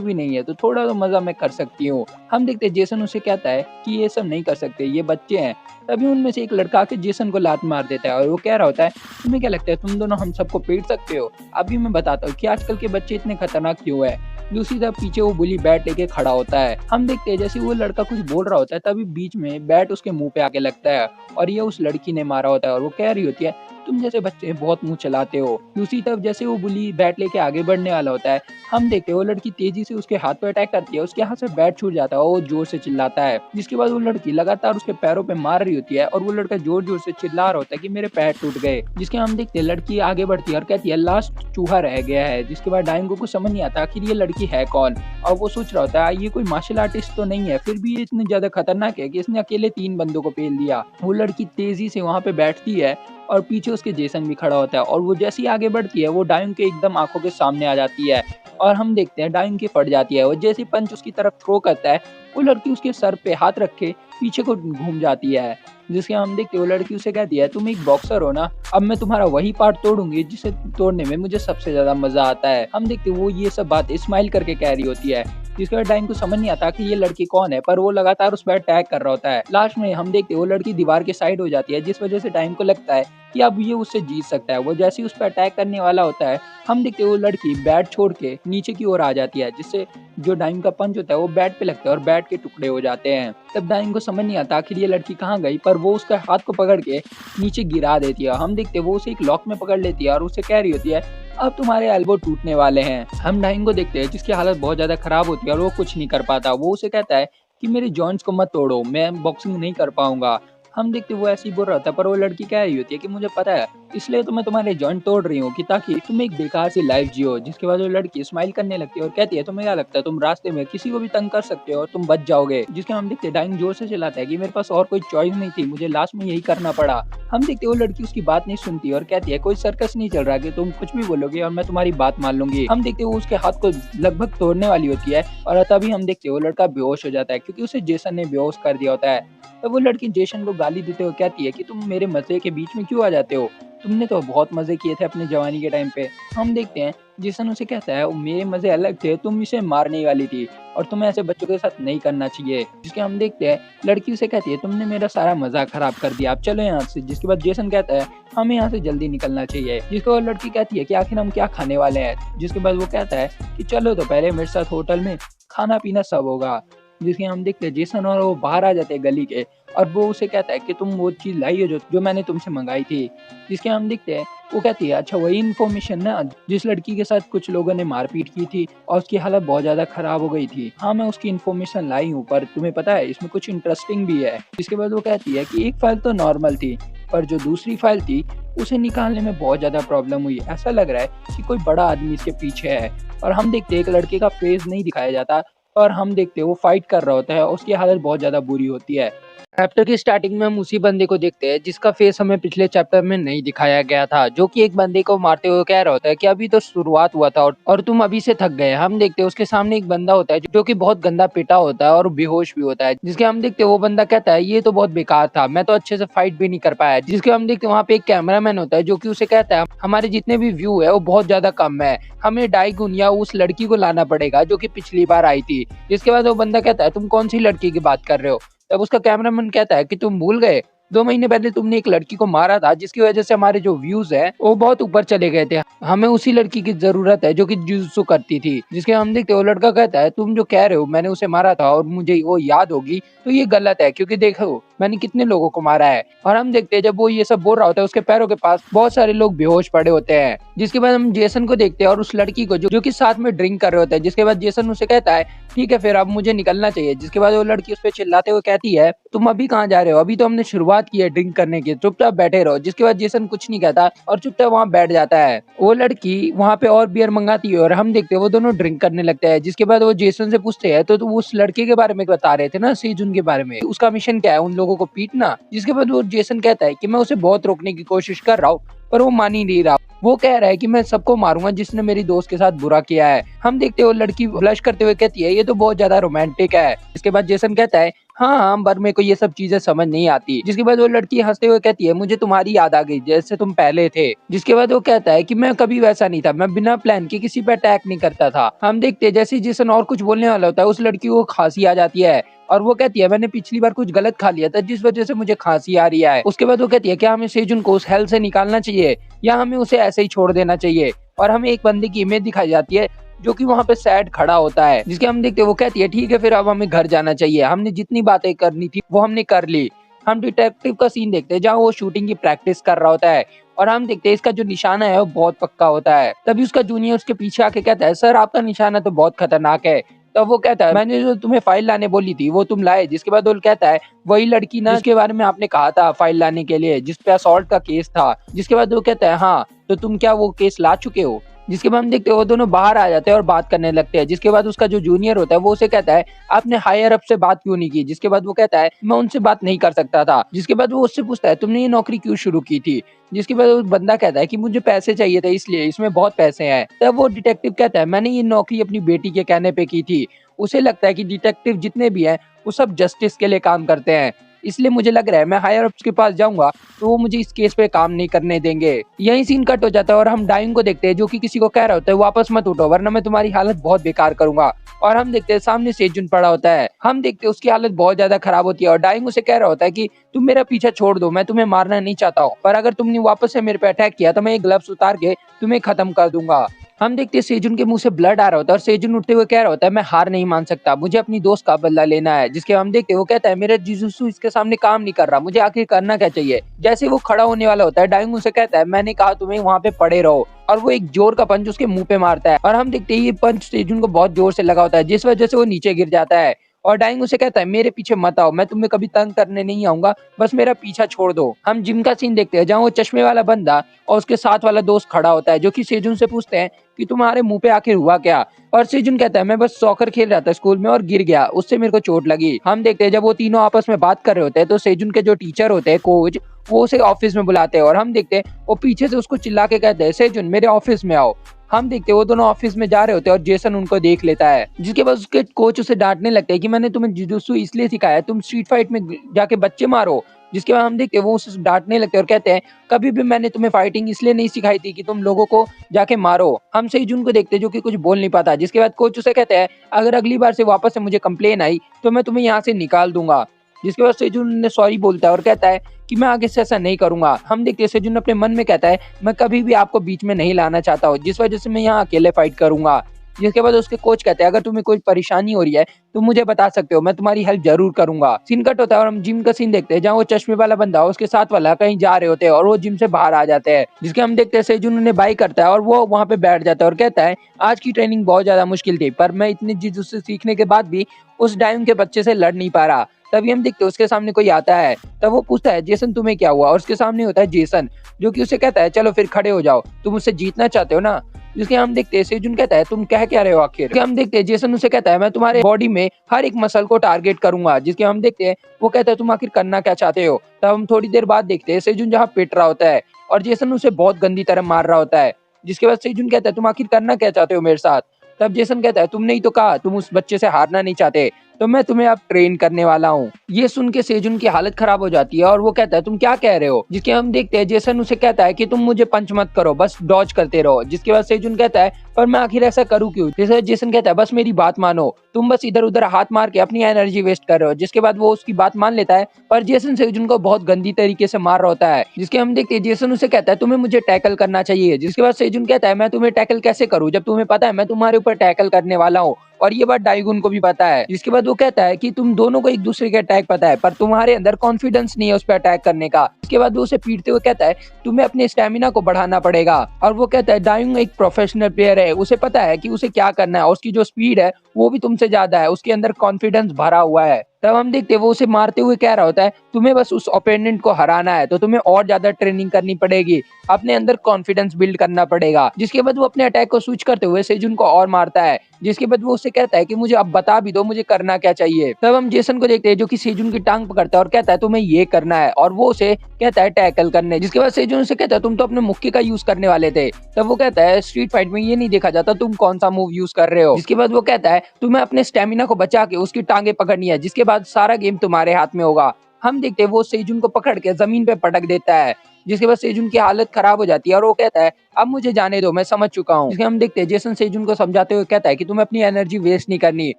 भी नहीं है, तो थोड़ा तो मज़ा मैं कर सकती हूँ। हम देखते हैं जेसन उसे कहता है कि ये सब नहीं कर सकते, ये बच्चे हैं। तभी उनमें से एक लड़का आके जेसन को लात मार देता है और वो कह रहा होता है तुम्हें क्या लगता है तुम दोनों हम सबको पीट सकते हो? अभी मैं बताता हूँ कि आजकल के बच्चे इतने खतरनाक क्यों है। दूसरी तरफ पीछे वो बुली बैट लेके खड़ा होता है। हम देखते हैं जैसे वो लड़का कुछ बोल रहा होता है तभी बीच में बैट उसके मुंह पे आके लगता है और ये उस लड़की ने मारा होता है और वो कह रही होती है तुम जैसे बच्चे बहुत मुंह चलाते हो। दूसरी तरफ जैसे वो बुली बैट लेके आगे बढ़ने वाला होता है हम देखते हैं वो लड़की तेजी से उसके हाथ पे अटैक करती है, उसके हाथ से बैट छूट जाता है और वो जोर से चिल्लाता है। जिसके बाद वो लड़की लगातार उसके पैरों पे मार रही होती है और वो लड़का जोर जोर से चिल्ला रहा होता है कि मेरे पैर टूट गए। जिसके हम देखते हैं लड़की आगे बढ़ती है और कहती है लास्ट चूहा रह गया है। जिसके बाद डाइंगो को समझ नहीं आता आखिर ये लड़की है कौन और वो सोच रहा होता है ये कोई मार्शल आर्टिस्ट तो नहीं है, फिर भी ये इतनी ज्यादा खतरनाक है कि इसने अकेले 3 बंदों को पेल दिया। वो लड़की तेजी से वहां पे बैठती है और पीछे उसके जेसन भी खड़ा होता है और वो जैसे ही आगे बढ़ती है वो डाइंग के एकदम आंखों के सामने आ जाती है और हम देखते हैं डाइंग की फट जाती है। वो जैसे पंच उसकी तरफ थ्रो करता है वो लड़की उसके सर पे हाथ रख के पीछे को घूम जाती है। जिसके हम देखते हैं वो लड़की उसे कहती है तुम एक बॉक्सर हो ना, अब मैं तुम्हारा वही पार्ट तोड़ूंगी जिसे तोड़ने में मुझे सबसे ज्यादा मजा आता है। हम देखते हैं वो ये सब बात स्माइल करके कह रही होती है। जिसके बाद डाइंग को समझ नहीं आता कि ये लड़की कौन है, पर वो लगातार उस पर अटैक कर रहा होता है। लास्ट में हम देखते हैं वो लड़की दीवार के साइड हो जाती है जिस वजह से डाइंग को लगता है कि अब ये उससे जीत सकता है। वो जैसे ही उस पर अटैक करने वाला होता है हम देखते हैं वो लड़की बैट छोड़ के नीचे की ओर आ जाती है जिससे जो डाइंग का पंच होता है वो बैट पे लगता है और बैट के टुकड़े हो जाते हैं। तब डाइंग को समझ नहीं आता आखिर ये लड़की कहाँ गई, पर वो उसका हाथ को पकड़ के नीचे गिरा देती है। हम देखते हैं वो उसे एक लॉक में पकड़ लेती है और उसे कह रही होती है अब तुम्हारे एल्बो टूटने वाले हैं। हम डाइंग को देखते हैं जिसकी हालत बहुत ज्यादा खराब होती है और वो कुछ नहीं कर पाता। वो उसे कहता है कि मेरे जॉइंट्स को मत तोड़ो, मैं बॉक्सिंग नहीं कर पाऊंगा। हम देखते वो ऐसे ही बोल रहा था, पर वो लड़की कह रही होती है कि मुझे पता है इसलिए तो मैं तुम्हारे जॉइंट तोड़ रही हूँ कि ताकि तुम एक बेकार सी लाइफ जियो। जिसके बाद वो लड़की स्माइल करने लगती है और कहती है तुम्हें क्या लगता है तुम रास्ते में किसी को भी तंग कर सकते हो और तुम बच जाओगे। जिसके हम देखते डाइंग जोर से चिल्लाता है कि मेरे पास और कोई चॉइस नहीं थी, मुझे लास्ट में यही करना पड़ा। हम देखते वो लड़की उसकी बात नहीं सुनती और कहती है कोई सर्कस नहीं चल रहा कि तुम कुछ भी बोलोगे और मैं तुम्हारी बात मान लूंगी। हम देखते वो उसके हाथ को लगभग तोड़ने वाली होती है और तभी हम देखते वो लड़का बेहोश हो जाता है क्योंकि उसे जेसन ने बेहोश कर दिया होता है। तब वो लड़की जेसन को गाली देते हुए कहती है कि तुम मेरे मजे के बीच में क्यों आ जाते हो, तुमने तो बहुत मजे किए थे अपने जवानी के टाइम पे। हम देखते हैं जेसन उसे कहता है मेरे मजे अलग थे, तुम इसे मारने वाली थी और तुम्हें ऐसे बच्चों के साथ नहीं करना चाहिए। जिसके हम देखते हैं लड़की उसे कहती है तुमने मेरा सारा मजा खराब कर दिया, आप चलो यहाँ से। जिसके बाद जेसन कहता है हमें यहाँ से जल्दी निकलना चाहिए। जिसके बाद लड़की कहती है कि आखिर हम क्या खाने वाले हैं। जिसके बाद वो कहता है कि चलो तो पहले मेरे साथ होटल में, खाना पीना सब होगा। जिसके हम देखते हैं जेसन और वो बाहर आ जाते हैं गली के और वो उसे कहता है कि तुम वो चीज़ लाई हो जो मैंने तुमसे मंगाई थी। जिसके हम देखते हैं वो कहती है अच्छा वही इन्फॉर्मेशन ना जिस लड़की के साथ कुछ लोगों ने मारपीट की थी और उसकी हालत बहुत ज़्यादा खराब हो गई थी। हाँ मैं उसकी इन्फॉर्मेशन लाई हूँ, पर तुम्हें पता है इसमें कुछ इंटरेस्टिंग भी है। जिसके बाद वो कहती है कि एक फाइल तो नॉर्मल थी पर जो दूसरी फाइल थी उसे निकालने में बहुत ज़्यादा प्रॉब्लम हुई। ऐसा लग रहा है कि कोई बड़ा आदमी इसके पीछे है। और हम देखते हैं एक लड़के का फेस नहीं दिखाया जाता और हम देखते हैं वो फाइट कर रहा होता है, उसकी हालत बहुत ज़्यादा बुरी होती है। चैप्टर की स्टार्टिंग में हम उसी बंदे को देखते हैं जिसका फेस हमें पिछले चैप्टर में नहीं दिखाया गया था, जो कि एक बंदे को मारते हुए कह रहा होता है कि अभी तो शुरुआत हुआ था और तुम अभी से थक गए। हम देखते हैं उसके सामने एक बंदा होता है जो कि बहुत गंदा पिटा होता है और बेहोश भी होता है, जिसके हम देखते हैं वो बंदा कहता है ये तो बहुत बेकार था, मैं तो अच्छे से फाइट भी नहीं कर पाया। जिसके हम देखते हैं वहाँ पे एक कैमरामैन होता है जो कि उसे कहता है हमारे जितने भी व्यू है वो बहुत ज्यादा कम है, हमें डाइगुन या उस लड़की को लाना पड़ेगा जो कि पिछली बार आई थी। जिसके बाद वो बंदा कहता है तुम कौन सी लड़की की बात कर रहे हो। तब उसका कैमरामैन कहता है कि तुम भूल गए 2 महीने पहले तुमने एक लड़की को मारा था, जिसकी वजह से हमारे जो व्यूज है वो बहुत ऊपर चले गए थे। हमें उसी लड़की की जरूरत है जो कि जुजुत्सु करती थी। जिसके हम देखते वो लड़का कहता है तुम जो कह रहे हो मैंने उसे मारा था और मुझे वो याद होगी, तो ये गलत है क्योंकि देखो मैंने कितने लोगों को मारा है। और हम देखते हैं जब वो ये सब बोल रहा होता है उसके पैरों के पास बहुत सारे लोग बेहोश पड़े होते हैं। जिसके बाद हम जेसन को देखते हैं और उस लड़की को जो कि साथ में ड्रिंक कर रहे होते हैं। जिसके बाद जेसन उसे कहता है ठीक है फिर अब मुझे निकलना चाहिए। जिसके बाद वो लड़की उस पर चिल्लाते हुए कहती है तुम अभी कहाँ जा रहे हो, अभी तो हमने शुरुआत की है ड्रिंक करने की, चुपचाप बैठे रहो। जिसके बाद जेसन कुछ नहीं कहता और चुपचाप वहाँ बैठ जाता है। वो लड़की वहाँ पे और बियर मंगाती है और हम देखते हैं वो दोनों ड्रिंक करने लगते हैं। जिसके बाद वो जेसन से पूछते हैं तो उस लड़के के बारे में बता रहे थे ना, सेजुन के बारे में, उसका मिशन क्या है उन लोगों को पीटना। जिसके बाद वो जेसन कहता है कि मैं उसे बहुत रोकने की कोशिश कर रहा हूँ पर वो मान ही नहीं रहा। वो कह रहा है कि मैं सबको मारूंगा जिसने मेरी दोस्त के साथ बुरा किया है। हम देखते हैं वो लड़की ब्लश करते हुए कहती है ये तो बहुत ज्यादा रोमांटिक है। इसके बाद जेसन कहता है हाँ पर मेरे को ये सब चीजें समझ नहीं आती। जिसके बाद वो लड़की हंसते हुए कहती है मुझे तुम्हारी याद आ गई जैसे तुम पहले थे। जिसके बाद वो कहता है कि मैं कभी वैसा नहीं था, मैं बिना प्लान के किसी पे अटैक नहीं करता था। हम देखते हैं जैसे जेसन और कुछ बोलने वाला होता है उस लड़की को खांसी आ जाती है और वो कहती है मैंने पिछली बार कुछ गलत खा लिया था जिस वजह से मुझे खांसी आ रही है। उसके बाद वो कहती है क्या हमें सेजुन को उस हेल से निकालना चाहिए या हमें उसे ऐसे ही छोड़ देना चाहिए। और हमें एक बंदे की इमेज दिखाई जाती है जो कि वहाँ पे सैड खड़ा होता है। जिसके हम देखते हैं वो कहती है ठीक है फिर अब हमें घर जाना चाहिए, हमने जितनी बातें करनी थी वो हमने कर ली। हम डिटेक्टिव का सीन देखते हैं जहाँ वो शूटिंग की प्रैक्टिस कर रहा होता है और हम देखते हैं इसका जो निशाना है वो बहुत पक्का होता है। तभी उसका जूनियर उसके पीछे आके कहता है सर आपका निशाना तो बहुत खतरनाक है। तब वो कहता है मैंने जो तुम्हें फाइल लाने बोली थी वो तुम लाए। जिसके बाद वो कहता है वही लड़की ना जिसके बारे में आपने कहा था फाइल लाने के लिए, जिसपे असॉल्ट का केस था। जिसके बाद वो कहता है हाँ तो तुम क्या वो केस ला चुके हो। जिसके बाद हम देखते हैं वो दोनों बाहर आ जाते हैं और बात करने लगते हैं। जिसके बाद उसका जो जूनियर होता है वो उसे कहता है आपने हायर अप से बात क्यों नहीं की। जिसके बाद वो कहता है मैं उनसे बात नहीं कर सकता था। जिसके बाद वो उससे पूछता है तुमने ये नौकरी क्यों शुरू की थी। जिसके बाद वो बंदा कहता है कि मुझे पैसे चाहिए थे इसलिए, इसमें बहुत पैसे हैं। तब वो डिटेक्टिव कहता है मैंने ये नौकरी अपनी बेटी के कहने पे की थी। उसे लगता है कि डिटेक्टिव जितने भी हैं वो सब जस्टिस के लिए काम करते हैं, इसलिए मुझे लग रहा है मैं हायर अप्स के पास जाऊंगा तो वो मुझे इस केस पे काम नहीं करने देंगे। यही सीन कट हो जाता है और हम डाइंग को देखते हैं जो कि किसी को कह रहा होता है वापस मत उठो वरना मैं तुम्हारी हालत बहुत बेकार करूंगा। और हम देखते हैं सामने सेजुन पड़ा होता है। हम देखते हैं उसकी हालत बहुत ज्यादा खराब होती है और डाइंग उसे कह रहा होता है कि तुम मेरा पीछा छोड़ दो, मैं तुम्हें मारना नहीं चाहता हूँ, पर अगर तुमने वापस से मेरे पे अटैक किया तो मैं ये ग्लव्स उतार के तुम्हें खत्म कर दूंगा। हम देखते हैं सेजुन के मुंह से ब्लड आ रहा होता है और सेजुन उठते हुए कह रहा होता है मैं हार नहीं मान सकता, मुझे अपनी दोस्त का बदला लेना है। जिसके हम देखते हैं वो कहता है मेरा जिजुत्सु इसके सामने काम नहीं कर रहा, मुझे आखिर करना क्या चाहिए। जैसे वो खड़ा होने वाला होता है डाइंग उसे कहता है मैंने कहा तुम्हें वहाँ पे पड़े रहो, और वो एक जोर का पंच उसके मुंह पे मारता है और हम देखते हैं ये पंच सेजुन को बहुत जोर से लगा होता है जिस वजह से वो नीचे गिर जाता है। और डाइंग उसे कहता है मेरे पीछे मत आओ, मैं तुम्हें कभी तंग करने नहीं आऊंगा, बस मेरा पीछा छोड़ दो। हम जिम का सीन देखते हैं जहाँ वो चश्मे वाला बंदा और उसके साथ वाला दोस्त खड़ा होता है जो कि सेजुन से पूछते हैं कि तुम्हारे मुंह पे आखिर हुआ क्या। और सेजुन कहता है मैं बस सॉकर खेल रहा था स्कूल में और गिर गया, उससे मेरे को चोट लगी। हम देखते हैं जब वो तीनों आपस में बात कर रहे होते हैं तो सेजुन के जो टीचर होते हैं कोच वो उसे ऑफिस में बुलाते हैं और हम देखते हैं वो पीछे से उसको चिल्ला के कहते हैं सेजुन मेरे ऑफिस में आओ। हम देखते हैं वो दोनों ऑफिस में जा रहे होते हैं और जेसन उनको देख लेता है। जिसके बाद उसके कोच उसे डांटने लगते हैं कि मैंने तुम्हें जुजुत्सु इसलिए सिखाया तुम स्ट्रीट फाइट में जाके बच्चे मारो। जिसके बाद हम देखते हैं वो उसे डांटने लगते हैं और कहते हैं कभी भी मैंने तुम्हें फाइटिंग इसलिए नहीं सिखाई थी कि तुम लोगों को जाके मारो। हम सेजुन को देखते हैं जो कि कुछ बोल नहीं पाता। जिसके बाद कोच उसे कहते हैं अगर अगली बार से वापस से मुझे कंप्लेन आई तो मैं तुम्हें यहाँ से निकाल दूंगा। जिसके बाद सेजुन ने सॉरी बोलता है और कहता है कि मैं आगे से ऐसा नहीं करूंगा। हम देखते हैं सेजुन अपने मन में कहता है मैं कभी भी आपको बीच में नहीं लाना चाहता हूँ, जिस वजह से मैं यहाँ अकेले फाइट करूंगा। जिसके बाद उसके कोच कहते हैं अगर तुम्हें कोई परेशानी हो रही है तो मुझे बता सकते हो, मैं तुम्हारी हेल्प जरूर करूंगा। सीन कट होता है और हम जिम का सीन देखते हैं जहाँ वो चश्मे वाला बंदा उसके साथ वाला कहीं जा रहे होते हैं और वो जिम से बाहर आ जाते हैं। जिसके हम देखते हैं सेजुन उन्हें बाय करता है और वो वहाँ पे बैठ जाता है और कहता है आज की ट्रेनिंग बहुत ज्यादा मुश्किल थी पर मैं इतने जिजुत्सु सीखने के बाद भी उस डाइम के बच्चे से लड़ नहीं पा रहा। तभी हम देखते हैं उसके सामने कोई आता है। तब वो पूछता है जेसन तुम्हें क्या हुआ, और उसके सामने होता है जेसन, जो कि उसे कहता है चलो फिर खड़े हो जाओ, तुम मुझसे जीतना चाहते हो ना। जिसके हम देखते हैं सेजुन कहता है तुम कह क्या रहे हो आखिर। जिसके हम देखते हैं जेसन उसे कहता है मैं तुम्हारे बॉडी में हर एक मसल को टारगेट करूंगा। जिसके हम देखते हैं वो कहता है तुम आखिर करना क्या चाहते हो। तब हम थोड़ी देर बाद देखते हैं सेजुन जहाँ पिट रहा होता है और जेसन उसे बहुत गंदी तरह मार रहा होता है। जिसके बाद सेजुन कहता है तुम आखिर करना क्या चाहते हो मेरे साथ। तब जेसन कहता है तुमने ही तो कहा तुम उस बच्चे से हारना नहीं चाहते, तो मैं तुम्हें अब ट्रेन करने वाला हूँ। ये सुन के सेजुन की हालत खराब हो जाती है और वो कहता है तुम क्या कह रहे हो। जिसके हम देखते हैं जेसन उसे कहता है कि तुम मुझे पंच मत करो, बस डॉज करते रहो। जिसके बाद सेजुन कहता है पर मैं आखिर ऐसा करूँ क्यों। जैसे जेसन कहता है बस मेरी बात मानो, तुम बस इधर उधर हाथ मार के अपनी एनर्जी वेस्ट कर रहे हो। जिसके बाद वो उसकी बात मान लेता है, पर जेसन सेजुन को बहुत गंदी तरीके से मार रहा होता है। जिसके हम देखते हैं जेसन उसे कहता है तुम्हें मुझे टैकल करना चाहिए। जिसके बाद सेजुन कहता है मैं तुम्हें टैकल कैसे करूँ जब तुम्हें पता है मैं तुम्हारे ऊपर टैकल करने वाला हूँ, और ये बात डाइगुन को भी पता है। जिसके बाद वो कहता है कि तुम दोनों को एक दूसरे के अटैक पता है, पर तुम्हारे अंदर कॉन्फिडेंस नहीं है उस पर अटैक करने का। इसके बाद वो उसे पीटते हुए कहता है तुम्हें अपने स्टेमिना को बढ़ाना पड़ेगा। और वो कहता है डाइंग एक प्रोफेशनल प्लेयर है, उसे पता है कि उसे क्या करना है, और उसकी जो स्पीड है वो भी तुमसे ज्यादा है, उसके अंदर कॉन्फिडेंस भरा हुआ है। तब हम देखते हैं वो उसे मारते हुए कह रहा होता है तुम्हें बस उस ओपोनेंट को हराना है, तो तुम्हें और ज्यादा ट्रेनिंग करनी पड़ेगी, अपने अंदर कॉन्फिडेंस बिल्ड करना पड़ेगा। जिसके बाद वो अपने अटैक को स्विच करते हुए सेजुन को और मारता है। जिसके बाद वो उसे कहता है कि मुझे अब बता भी दो मुझे करना क्या चाहिए। तब हम जेसन को देखते हैं जो कि सेजुन की टांग पकड़ता है और कहता है तुम्हें ये करना है, और वो उसे कहता है टैकल करने। जिसके बाद सेजुन उसे कहता है तुम तो अपने मुक्के का यूज करने वाले थे। तब वो कहता है स्ट्रीट फाइट में ये नहीं देखा जाता तुम कौन सा मूव यूज कर रहे हो। जिसके बाद वो कहता है तुम्हें अपने स्टेमिना को बचा के उसकी टांगे पकड़नी है, जिसके बाद सारा गेम तुम्हारे हाथ में होगा। हम देखते हैं वो सेजुन को पकड़ के जमीन पे पटक देता है। जिसके बाद सेजुन की हालत खराब हो जाती है और वो कहता है अब मुझे जाने दो, मैं समझ चुका हूँ। जिसके हम देखते हैं जेसन सेजुन को समझाते हुए कहता है कि तुम्हें अपनी एनर्जी वेस्ट नहीं करनी,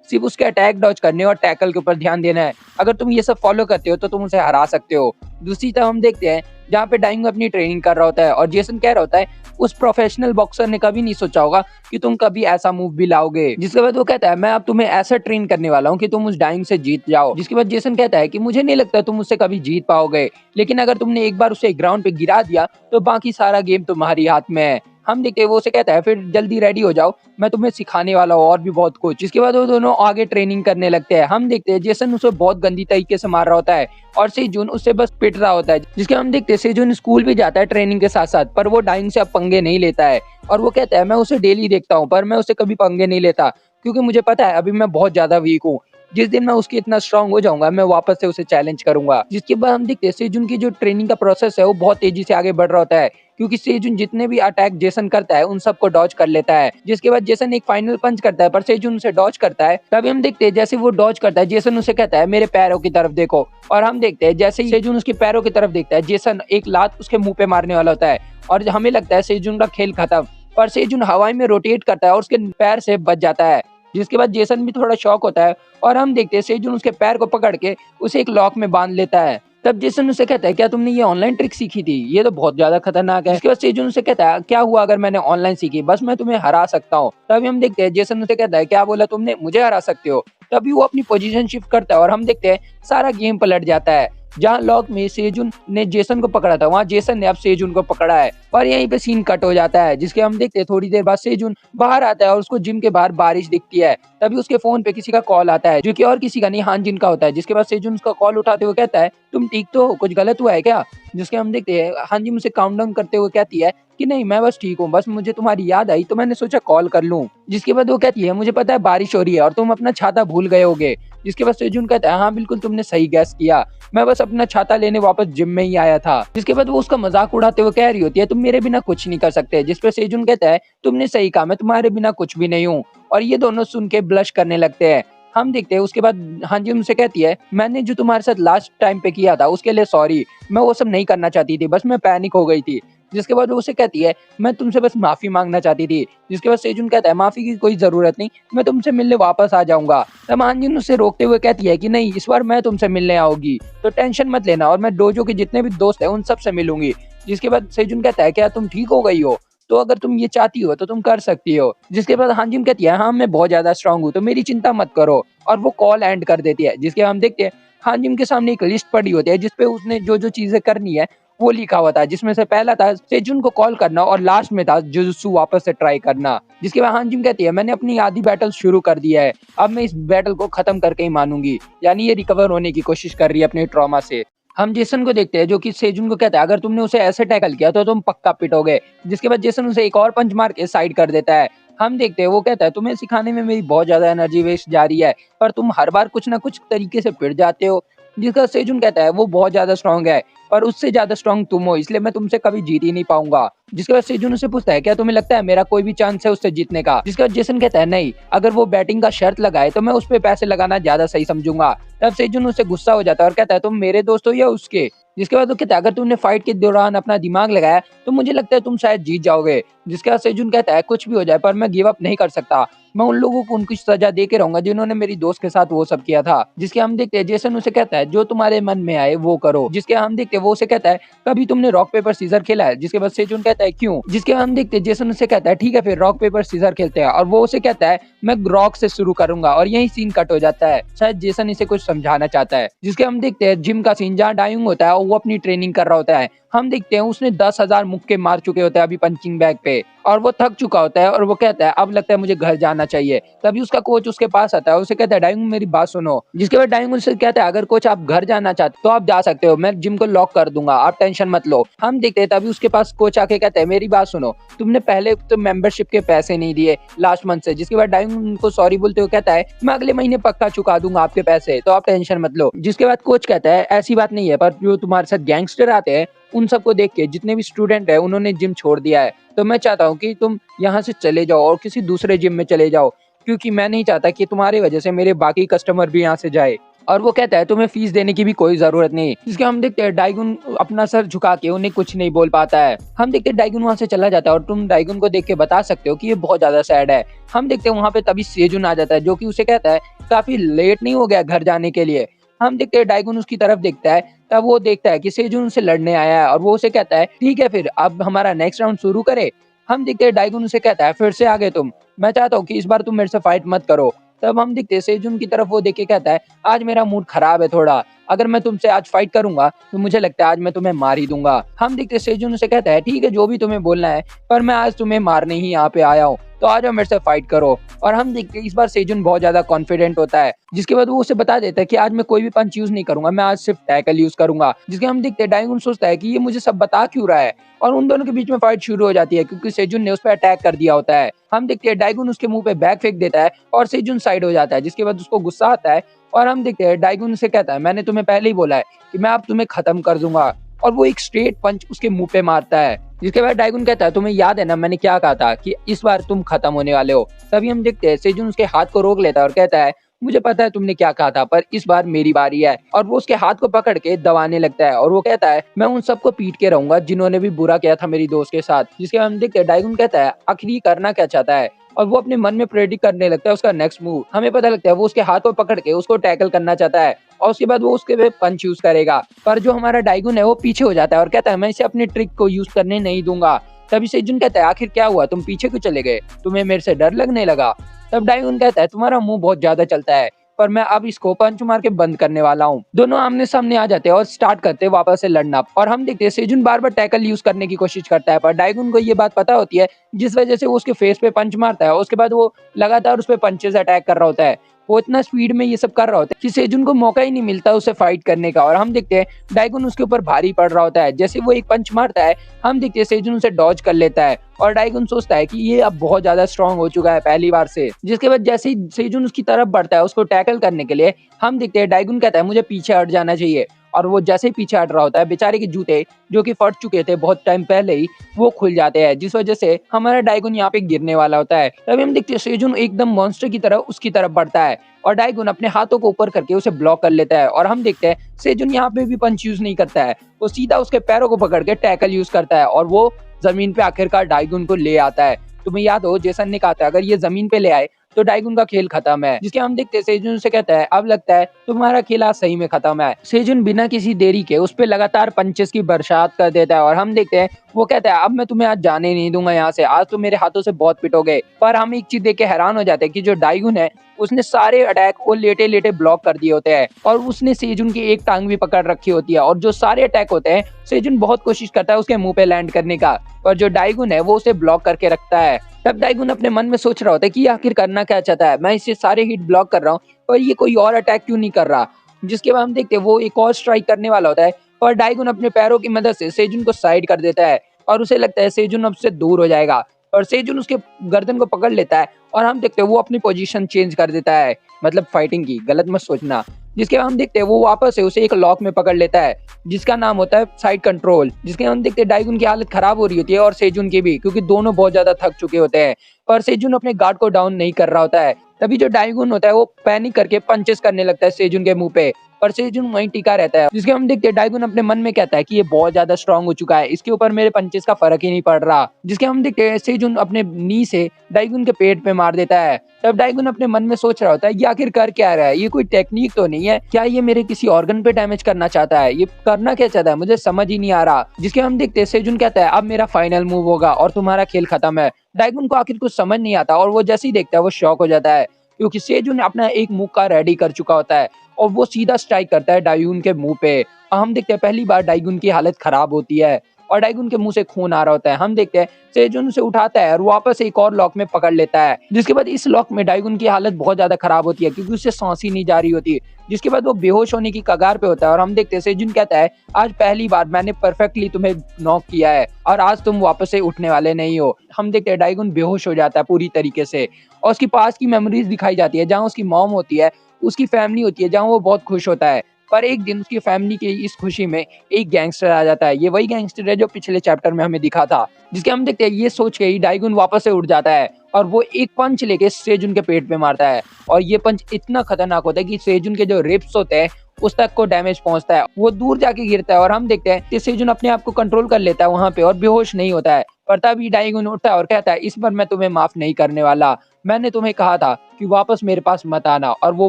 सिर्फ उसके अटैक डॉज करने और टैकल के ऊपर ध्यान देना है। अगर तुम ये सब फॉलो करते हो तो तुम उसे हरा सकते हो। दूसरी तरफ हम देखते हैं जहाँ पे डाइंग अपनी ट्रेनिंग कर रहा होता है और जेसन कह रहा होता है उस प्रोफेशनल बॉक्सर ने कभी नहीं सोचा होगा कि तुम कभी ऐसा मूव भी लाओगे। जिसके बाद वो कहता है मैं अब तुम्हें ऐसा ट्रेन करने वाला हूँ कि तुम उस डाइंग से जीत जाओ। जिसके बाद जेसन कहता है कि मुझे नहीं लगता तुम उससे कभी जीत पाओगे, लेकिन अगर तुमने एक बार उसे ग्राउंड पे गिरा दिया तो बाकी सारा गेम तुम्हारी हाथ में है। हम देखते हैं वो उसे कहता है फिर जल्दी रेडी हो जाओ, मैं तुम्हें सिखाने वाला हूँ और भी बहुत कुछ। जिसके बाद वो दोनों आगे ट्रेनिंग करने लगते हैं। हम देखते हैं जेसन उसे बहुत गंदी तरीके से मार रहा होता है और सेजुन उससे बस पिट रहा होता है। जिसके हम देखते हैं सेजुन स्कूल भी जाता है ट्रेनिंग के साथ साथ, पर वो डाइंग से अब पंगे नहीं लेता है। और वो कहता है मैं उसे डेली देखता हूँ पर मैं उसे कभी पंगे नहीं लेता, क्योंकि मुझे पता है अभी मैं बहुत ज्यादा वीक हूँ। जिस दिन मैं उसकी इतना स्ट्रांग हो जाऊंगा मैं वापस से उसे चैलेंज करूंगा। जिसके बाद हम देखते हैं सेजुन की जो ट्रेनिंग का प्रोसेस है वो बहुत तेजी से आगे बढ़ रहा होता है, क्योंकि सेजुन जितने भी अटैक जेसन करता है उन सबको डॉज कर लेता है। जिसके बाद जेसन एक फाइनल पंच करता है पर सेजुन उसे डॉज करता है। तभी हम देखते हैं जैसे वो डॉज करता है जेसन उसे कहता है मेरे पैरों की तरफ देखो, और हम देखते हैं जैसे ही सेजुन उसके पैरों की तरफ देखता है जेसन एक लात उसके मुंह पे मारने वाला होता है और हमें लगता है सेजुन का खेल खत्म। पर सेजुन हवाई में रोटेट करता है और उसके पैर से बच जाता है। जिसके बाद जेसन भी थोड़ा शॉक होता है और हम देखते हैं सेजुन उसके पैर को पकड़ के उसे एक लॉक में बांध लेता है। तब जेसन उसे कहता है क्या तुमने ये ऑनलाइन ट्रिक सीखी थी, ये तो बहुत ज्यादा खतरनाक है। इसके बाद सेजुन उसे कहता है क्या हुआ अगर मैंने ऑनलाइन सीखी, बस मैं तुम्हें हरा सकता हूँ। तभी हम देखते हैं जेसन उसे कहता है क्या बोला तुमने, मुझे हरा सकते हो। तभी वो अपनी पोजीशन शिफ्ट करता है और हम देखते हैं सारा गेम पलट जाता है। जहाँ लॉक में सेजुन ने जेसन को पकड़ा था वहाँ जेसन ने अब सेजुन को पकड़ा है और यहीं पे सीन कट हो जाता है। जिसके हम देखते हैं थोड़ी देर बाद सेजुन बाहर आता है और उसको जिम के बाहर बारिश दिखती है। तभी उसके फोन पे किसी का कॉल आता है जो कि और किसी का नहीं हानजिन का होता है। जिसके बाद सेजुन उसका कॉल उठाते हुए कहता है तुम ठीक तो हो, कुछ गलत हुआ है क्या। जिसके हम देखते हैं हानजिन उसे काउंटडाउन करते हुए कहती है कि नहीं मैं बस ठीक हूँ, बस मुझे तुम्हारी याद आई तो मैंने सोचा कॉल कर लूँ। जिसके बाद वो कहती है मुझे पता है बारिश हो रही है और तुम अपना छाता भूल गए होगे। जिसके बाद सेजुन कहता है हाँ बिल्कुल तुमने सही गैस किया, मैं बस अपना छाता लेने वापस जिम में ही आया था। जिसके बाद वो उसका मजाक उड़ाते हुए कह रही होती है तुम मेरे बिना कुछ नहीं कर सकते। जिस पे सेजुन कहता है तुमने सही कहा, मैं तुम्हारे बिना कुछ भी नहीं हूँ। और ये दोनों सुन के ब्लश करने लगते हैं। हम देखते हैं उसके बाद हांजी उनसे कहती है मैंने जो तुम्हारे साथ लास्ट टाइम पे किया था उसके लिए सॉरी, मैं वो सब नहीं करना चाहती थी, बस मैं पैनिक हो गई थी। जिसके बाद वो उसे कहती है मैं तुमसे बस माफी मांगना चाहती थी। जिसके बाद सेजुन कहता है माफी की कोई जरूरत नहीं, मैं तुमसे मिलने वापस आ जाऊंगा। तब हांजिन उसे रोकते हुए कहती है कि नहीं इस बार मैं तुमसे मिलने आऊंगी, तो टेंशन मत लेना और मैं डोजो के जितने भी दोस्त हैं उन सब से मिलूंगी। जिसके बाद सेजुन कहता है क्या तुम ठीक हो गई हो, तो अगर तुम ये चाहती हो तो तुम कर सकती हो। जिसके बाद हांजिन कहती है हाँ मैं बहुत ज्यादा स्ट्रांग हूँ तो मेरी चिंता मत करो, और वो कॉल एंड कर देती है। जिसके हम देखते हैं हांजिन के सामने एक लिस्ट पड़ी होती है जिसपे उसने जो जो चीजें करनी है वो लिखा हुआ था, जिसमें से पहला था सेजुन को कॉल करना और लास्ट में था जुजुत्सु वापस से ट्राई करना। जिसके बाद हानजिम कहती है मैंने अपनी आधी बैटल शुरू कर दिया है, अब मैं इस बैटल को खत्म करके ही मानूंगी। यानी ये रिकवर होने की कोशिश कर रही है अपने ट्रॉमा से। हम जेसन को देखते हैं जो कि सेजुन को कहता है अगर तुमने उसे ऐसे टैकल किया तो तुम पक्का पिटोगे। जिसके बाद जेसन उसे एक और पंच मार के साइड कर देता है। हम देखते हैं वो कहता है तुम्हें सिखाने में मेरी बहुत ज्यादा एनर्जी वेस्ट जा रही है, पर तुम हर बार कुछ ना कुछ तरीके से पिट जाते हो। जिसका सेजुन कहता है वो बहुत ज्यादा स्ट्रांग है, पर उससे ज्यादा स्ट्रांग तुम हो, इसलिए मैं तुमसे कभी जीत ही नहीं पाऊंगा। जिसके बाद सेजुन उससे पूछता है क्या तुम्हें लगता है मेरा कोई भी चांस है उससे जीतने का। जिसके बाद जेसन कहता है नहीं, अगर वो बैटिंग का शर्त लगाए तो मैं उस पर पैसे लगाना ज्यादा सही समझूंगा। तब सेजुन उससे गुस्सा हो जाता है और कहता है तुम मेरे दोस्त हो या उसके। जिसके बाद वो कहता है अगर तुमने फाइट के दौरान अपना दिमाग लगाया तो मुझे लगता है तुम शायद जीत जाओगे। जिसके बाद सेजुन कहता है कुछ भी हो जाए पर मैं गिव अप नहीं कर सकता, मैं उन लोगों को उनकी सजा दे के रहूंगा जिन्होंने मेरी दोस्त के साथ वो सब किया था। जिसके हम देखते हैं जेसन उसे कहता है जो तुम्हारे मन में आए वो करो। जिसके हम देखते हैं वो उसे कहता है कभी तुमने रॉक पेपर सीजर खेला है। जिसके बाद सेजुन कहता है क्यों। जिसके हम देखते हैं जेसन उसे कहता है ठीक है फिर रॉक पेपर सीजर खेलते हैं, और वो उसे कहता है मैं रॉक से शुरू करूंगा, और यही सीन कट हो जाता है। शायद जेसन इसे कुछ समझाना चाहता है। जिसके हम देखते हैं जिम का सीन जहाँ डायुंग होता है और वो अपनी ट्रेनिंग कर रहा होता है। हम देखते हैं उसने 10,000 मुक्के मार चुके होते हैं अभी पंचिंग बैग पे, और वो थक चुका होता है और वो कहता है अब लगता है मुझे घर जाना चाहिए। तभी उसका कोच उसके पास आता है, उसे कहता है डायुंग मेरी बात सुनो। जिसके बाद डायुंग उससे कहता है अगर कोच आप घर जाना चाहते तो आप जा सकते हो, मैं जिम को लॉक कर दूंगा, आप टेंशन मत लो। हम देखते हैं तभी उसके पास कोच आके कहता है मेरी बात सुनो, तुमने पहले तो मेंबरशिप के पैसे नहीं दिए लास्ट मंथ से। जिसके बाद डायुंग उनको सॉरी बोलते हुए कहता है मैं अगले महीने पक्का चुका दूंगा आपके पैसे, तो आप टेंशन मत लो। जिसके बाद कोच कहता है ऐसी बात नहीं है, पर जो तुम्हारे साथ गैंगस्टर आते हैं उन सबको देख के जितने भी स्टूडेंट है उन्होंने जिम छोड़ दिया है, तो मैं चाहता हूँ कि तुम यहाँ से चले जाओ और किसी दूसरे जिम में चले जाओ, क्योंकि मैं नहीं चाहता कि तुम्हारी वजह से मेरे बाकी कस्टमर भी यहाँ से जाए। और वो कहता है तुम्हें फीस देने की भी कोई जरूरत नहीं। जिसके हम देखते हैं डाइगुन अपना सर झुका के उन्हें कुछ नहीं बोल पाता है। हम देखते हैं डाइगुन वहां से चला जाता है और तुम डाइगुन को देख के बता सकते हो कि ये बहुत ज्यादा सैड है। हम देखते हैं वहां पे तभी सेजुन आ जाता है जो कि उसे कहता है काफी लेट नहीं हो गया घर जाने के लिए। हम देखते हैं डाइगुन उसकी तरफ देखता है, तब वो देखता है कि सेजुन उनसे लड़ने आया है और वो उसे कहता है ठीक है फिर अब हमारा नेक्स्ट राउंड शुरू करे। हम देखते हैं डाइगुन उसे कहता है फिर से आगे तुम, मैं चाहता हूँ कि इस बार तुम मेरे से फाइट मत करो। तब हम देखते हैं सेजुन की तरफ वो देख के कहता है आज मेरा मूड खराब है थोड़ा, अगर मैं तुमसे आज फाइट करूंगा तो मुझे लगता है आज मैं तुम्हें मार ही दूंगा। हम देखते हैं सेजुन उसे कहता है ठीक है जो भी तुम्हें बोलना है, पर मैं आज तुम्हें मारने ही यहाँ पे आया हूँ, तो आ जाओ मेरे से फाइट करो। और हम देखते हैं इस बार सेजुन बहुत ज्यादा कॉन्फिडेंट होता है। जिसके बाद वो उसे बता देता है कि आज मैं कोई भी पंच यूज नहीं करूंगा, मैं आज सिर्फ टैकल यूज करूंगा। जिसके हम देखते हैं डाइगुन सोचता है कि ये मुझे सब बता क्यों रहा है, और उन दोनों के बीच में फाइट शुरू हो जाती है क्योंकि सेजुन ने उस पर अटैक कर दिया होता है। हम देखते हैं डाइगुन उसके मुंह पे बैग फेंक देता है और सेजुन साइड हो जाता है। जिसके बाद उसको गुस्सा आता है और हम देखते हैं डाइगुन से कहता है मैंने तुम्हें पहले ही बोला है कि मैं अब तुम्हें खत्म कर दूंगा, और वो एक स्ट्रेट पंच उसके मुंह पे मारता है। जिसके बाद डाइगुन कहता है तुम्हें याद है ना मैंने क्या कहा था कि इस बार तुम खत्म होने वाले हो। तभी हम देखते हैं सेजुन उसके हाथ को रोक लेता है और कहता है मुझे पता है तुमने क्या कहा था, पर इस बार मेरी बारी है। और वो उसके हाथ को पकड़ के दबाने लगता है और वो कहता है मैं उन सबको पीट के रहूंगा जिन्होंने भी बुरा किया था मेरी दोस्त के साथ। जिसके बाद हम देखते हैं डाइगुन कहता है आखिर ये करना क्या चाहता है, और वो अपने मन में प्रेडिक्ट करने लगता है उसका नेक्स्ट मूव। हमें पता लगता है वो उसके हाथ को पकड़ के उसको टैकल करना चाहता है और उसके बाद वो उसके पे पंच यूज करेगा, पर जो हमारा डाइगुन है वो पीछे हो जाता है और कहता है मैं इसे अपनी ट्रिक को यूज करने नहीं दूंगा। तभी सेजुन कहता है आखिर क्या हुआ, तुम पीछे क्यों चले गए, तुम्हें मेरे से डर लगने लगा। तब डाइगुन कहता है तुम्हारा मुंह बहुत ज्यादा चलता है, पर मैं अब इसको पंच मार के बंद करने वाला हूँ। दोनों आमने सामने आ जाते हैं और स्टार्ट करते हैं वापस से लड़ना, और हम देखते हैं सेजुन बार बार टैकल यूज करने की कोशिश करता है, पर डाइगुन को ये बात पता होती है जिस वजह से वो उसके फेस पे पंच मारता है। उसके बाद वो लगातार उस पे पंचेस अटैक कर रहा होता है, वो इतना स्पीड में ये सब कर रहा होता है कि सेजुन को मौका ही नहीं मिलता उसे फाइट करने का। और हम देखते हैं डाइगुन उसके ऊपर भारी पड़ रहा होता है, जैसे वो एक पंच मारता है हम देखते हैं सेजुन उसे डॉज कर लेता है, और डाइगुन सोचता है कि ये अब बहुत ज्यादा स्ट्रांग हो चुका है पहली बार से। जिसके बाद जैसे ही सेजुन उसकी तरफ बढ़ता है उसको टैकल करने के लिए, हम देखते हैं डाइगुन कहता है मुझे पीछे हट जाना चाहिए, और वो जैसे ही पीछे हट रहा होता है बेचारे के जूते जो कि फट चुके थे बहुत टाइम पहले ही वो खुल जाते हैं, जिस वजह से हमारा डाइगुन यहाँ पे गिरने वाला होता है। तभी हम देखते हैं सेजुन एकदम मॉन्स्टर की तरह उसकी तरफ बढ़ता है और डाइगुन अपने हाथों को ऊपर करके उसे ब्लॉक कर लेता है। और हम देखते हैं सेजुन यहाँ पे भी पंच यूज नहीं करता है, वो सीधा उसके पैरों को पकड़ के टैकल यूज करता है और वो जमीन पे आखिरकार डाइगुन को ले आता है। तुम्हें याद हो जेसन ने कहा था अगर ये जमीन पे ले आए तो डाइगुन का खेल खत्म है। जिसके हम देखते हैं सेजुन से कहता है अब लगता है तुम्हारा खेल आज सही में खत्म है। सेजुन बिना किसी देरी के उस पे लगातार पंचेस की बरसात कर देता है और हम देखते हैं वो कहता है अब मैं तुम्हें आज जाने नहीं दूंगा यहाँ से, आज तुम मेरे हाथों से बहुत पिटोगे। पर हम एक चीज देख के हैरान हो जाते हैं कि जो डाइगुन है उसने सारे अटैक वो लेटे लेटे ब्लॉक कर दिए होते हैं और उसने सेजुन की एक टांग भी पकड़ रखी होती है और जो सारे अटैक होते हैं सेजुन बहुत कोशिश करता है उसके मुंह पे लैंड करने का, पर जो डाइगुन है वो उसे ब्लॉक करके रखता है। तब डाइगुन अपने मन में सोच रहा होता है कि आखिर करना क्या चाहता है, मैं इसे सारे हिट ब्लॉक कर रहा हूँ पर ये कोई और अटैक क्यों नहीं कर रहा। जिसके बाद हम देखते हैं वो एक और स्ट्राइक करने वाला होता है पर डाइगुन अपने पैरों की मदद से सेजुन को साइड कर देता है और उसे लगता है सेजुन अब से दूर हो जाएगा और सेजुन उसके गर्दन को पकड़ लेता है और हम देखते हैं वो अपनी पोजीशन चेंज कर देता है, मतलब फाइटिंग की, गलत मत सोचना। जिसके बाद हम देखते हैं वो वापस से उसे एक लॉक में पकड़ लेता है जिसका नाम होता है साइड कंट्रोल। जिसके हम देखते हैं डाइगुन की हालत खराब हो रही होती है और सेजुन की भी, क्योंकि दोनों बहुत ज्यादा थक चुके होते हैं पर सेजुन अपने गार्ड को डाउन नहीं कर रहा होता है। तभी जो डाइगुन होता है वो पैनिक करके पंचेस करने लगता है सेजुन के मुंह पे पर सेजुन वहीं टिका रहता है। जिसके हम देखते हैं डाइगुन अपने मन में कहता है कि ये बहुत ज्यादा स्ट्रांग हो चुका है, इसके ऊपर मेरे पंचेस का फर्क ही नहीं पड़ रहा। जिसके हम देखते हैं सेजुन अपने नी से डाइगुन के पेट पे मार देता है। तब डाइगुन अपने मन में सोच रहा होता है ये आखिर कर क्या रहा है, ये कोई टेक्निक तो नहीं है, क्या ये मेरे किसी ऑर्गन पे डैमेज करना चाहता है, ये करना क्या चाहता है, मुझे समझ ही नहीं आ रहा। जिसके हम देखते हैं सेजुन कहता है अब मेरा फाइनल मूव होगा और तुम्हारा खेल खत्म है। डाइगुन को आखिर कुछ समझ नहीं आता और वो जैसे ही देखता है वो शॉक हो जाता है क्योंकि सेजुन अपना एक मुक्का रेडी कर चुका होता है और वो सीधा स्ट्राइक करता है डाइगुन के मुंह पे। हम देखते हैं पहली बार डाइगुन की हालत खराब होती है और डाइगुन के मुंह से खून आ रहा होता है। हम देखते हैं सेजुन उसे उठाता है और वापस एक और लॉक में पकड़ लेता है। जिसके बाद इस लॉक में डाइगुन की हालत बहुत ज्यादा खराब होती है क्योंकि उससे सांस ही नहीं जा रही होती। जिसके बाद वो बेहोश होने की कगार पे होता है और हम देखते हैं सेजुन कहता है आज पहली बार मैंने परफेक्टली तुम्हें नॉक किया है और आज तुम वापस से उठने वाले नहीं हो। हम देखते हैं डाइगुन बेहोश हो जाता है पूरी तरीके से और उसकी पास की मेमोरीज दिखाई जाती है जहाँ उसकी मॉम होती है, उसकी फैमिली होती है, जहाँ वो बहुत खुश होता है। पर एक दिन उसकी फैमिली की इस खुशी में एक गैंगस्टर आ जाता है। ये वही गैंगस्टर है जो पिछले चैप्टर में हमें दिखा था। जिसके हम देखते हैं ये सोच के ही डाइगुन वापस से उठ जाता है और वो एक पंच लेके सेजुन के पेट पे मारता है और ये पंच इतना खतरनाक होता है कि सेजुन के जो रिब्स होते हैं उस तक को डैमेज पहुंचता है, वो दूर जाके गिरता है और हम देखते हैं कि सेजुन अपने आप को कंट्रोल कर लेता है वहां पे और बेहोश नहीं होता है। पर तभी डाइगुन उठता है और कहता है इस बार मैं तुम्हें माफ नहीं करने वाला, मैंने तुम्हें कहा था कि वापस मेरे पास मत आना। और वो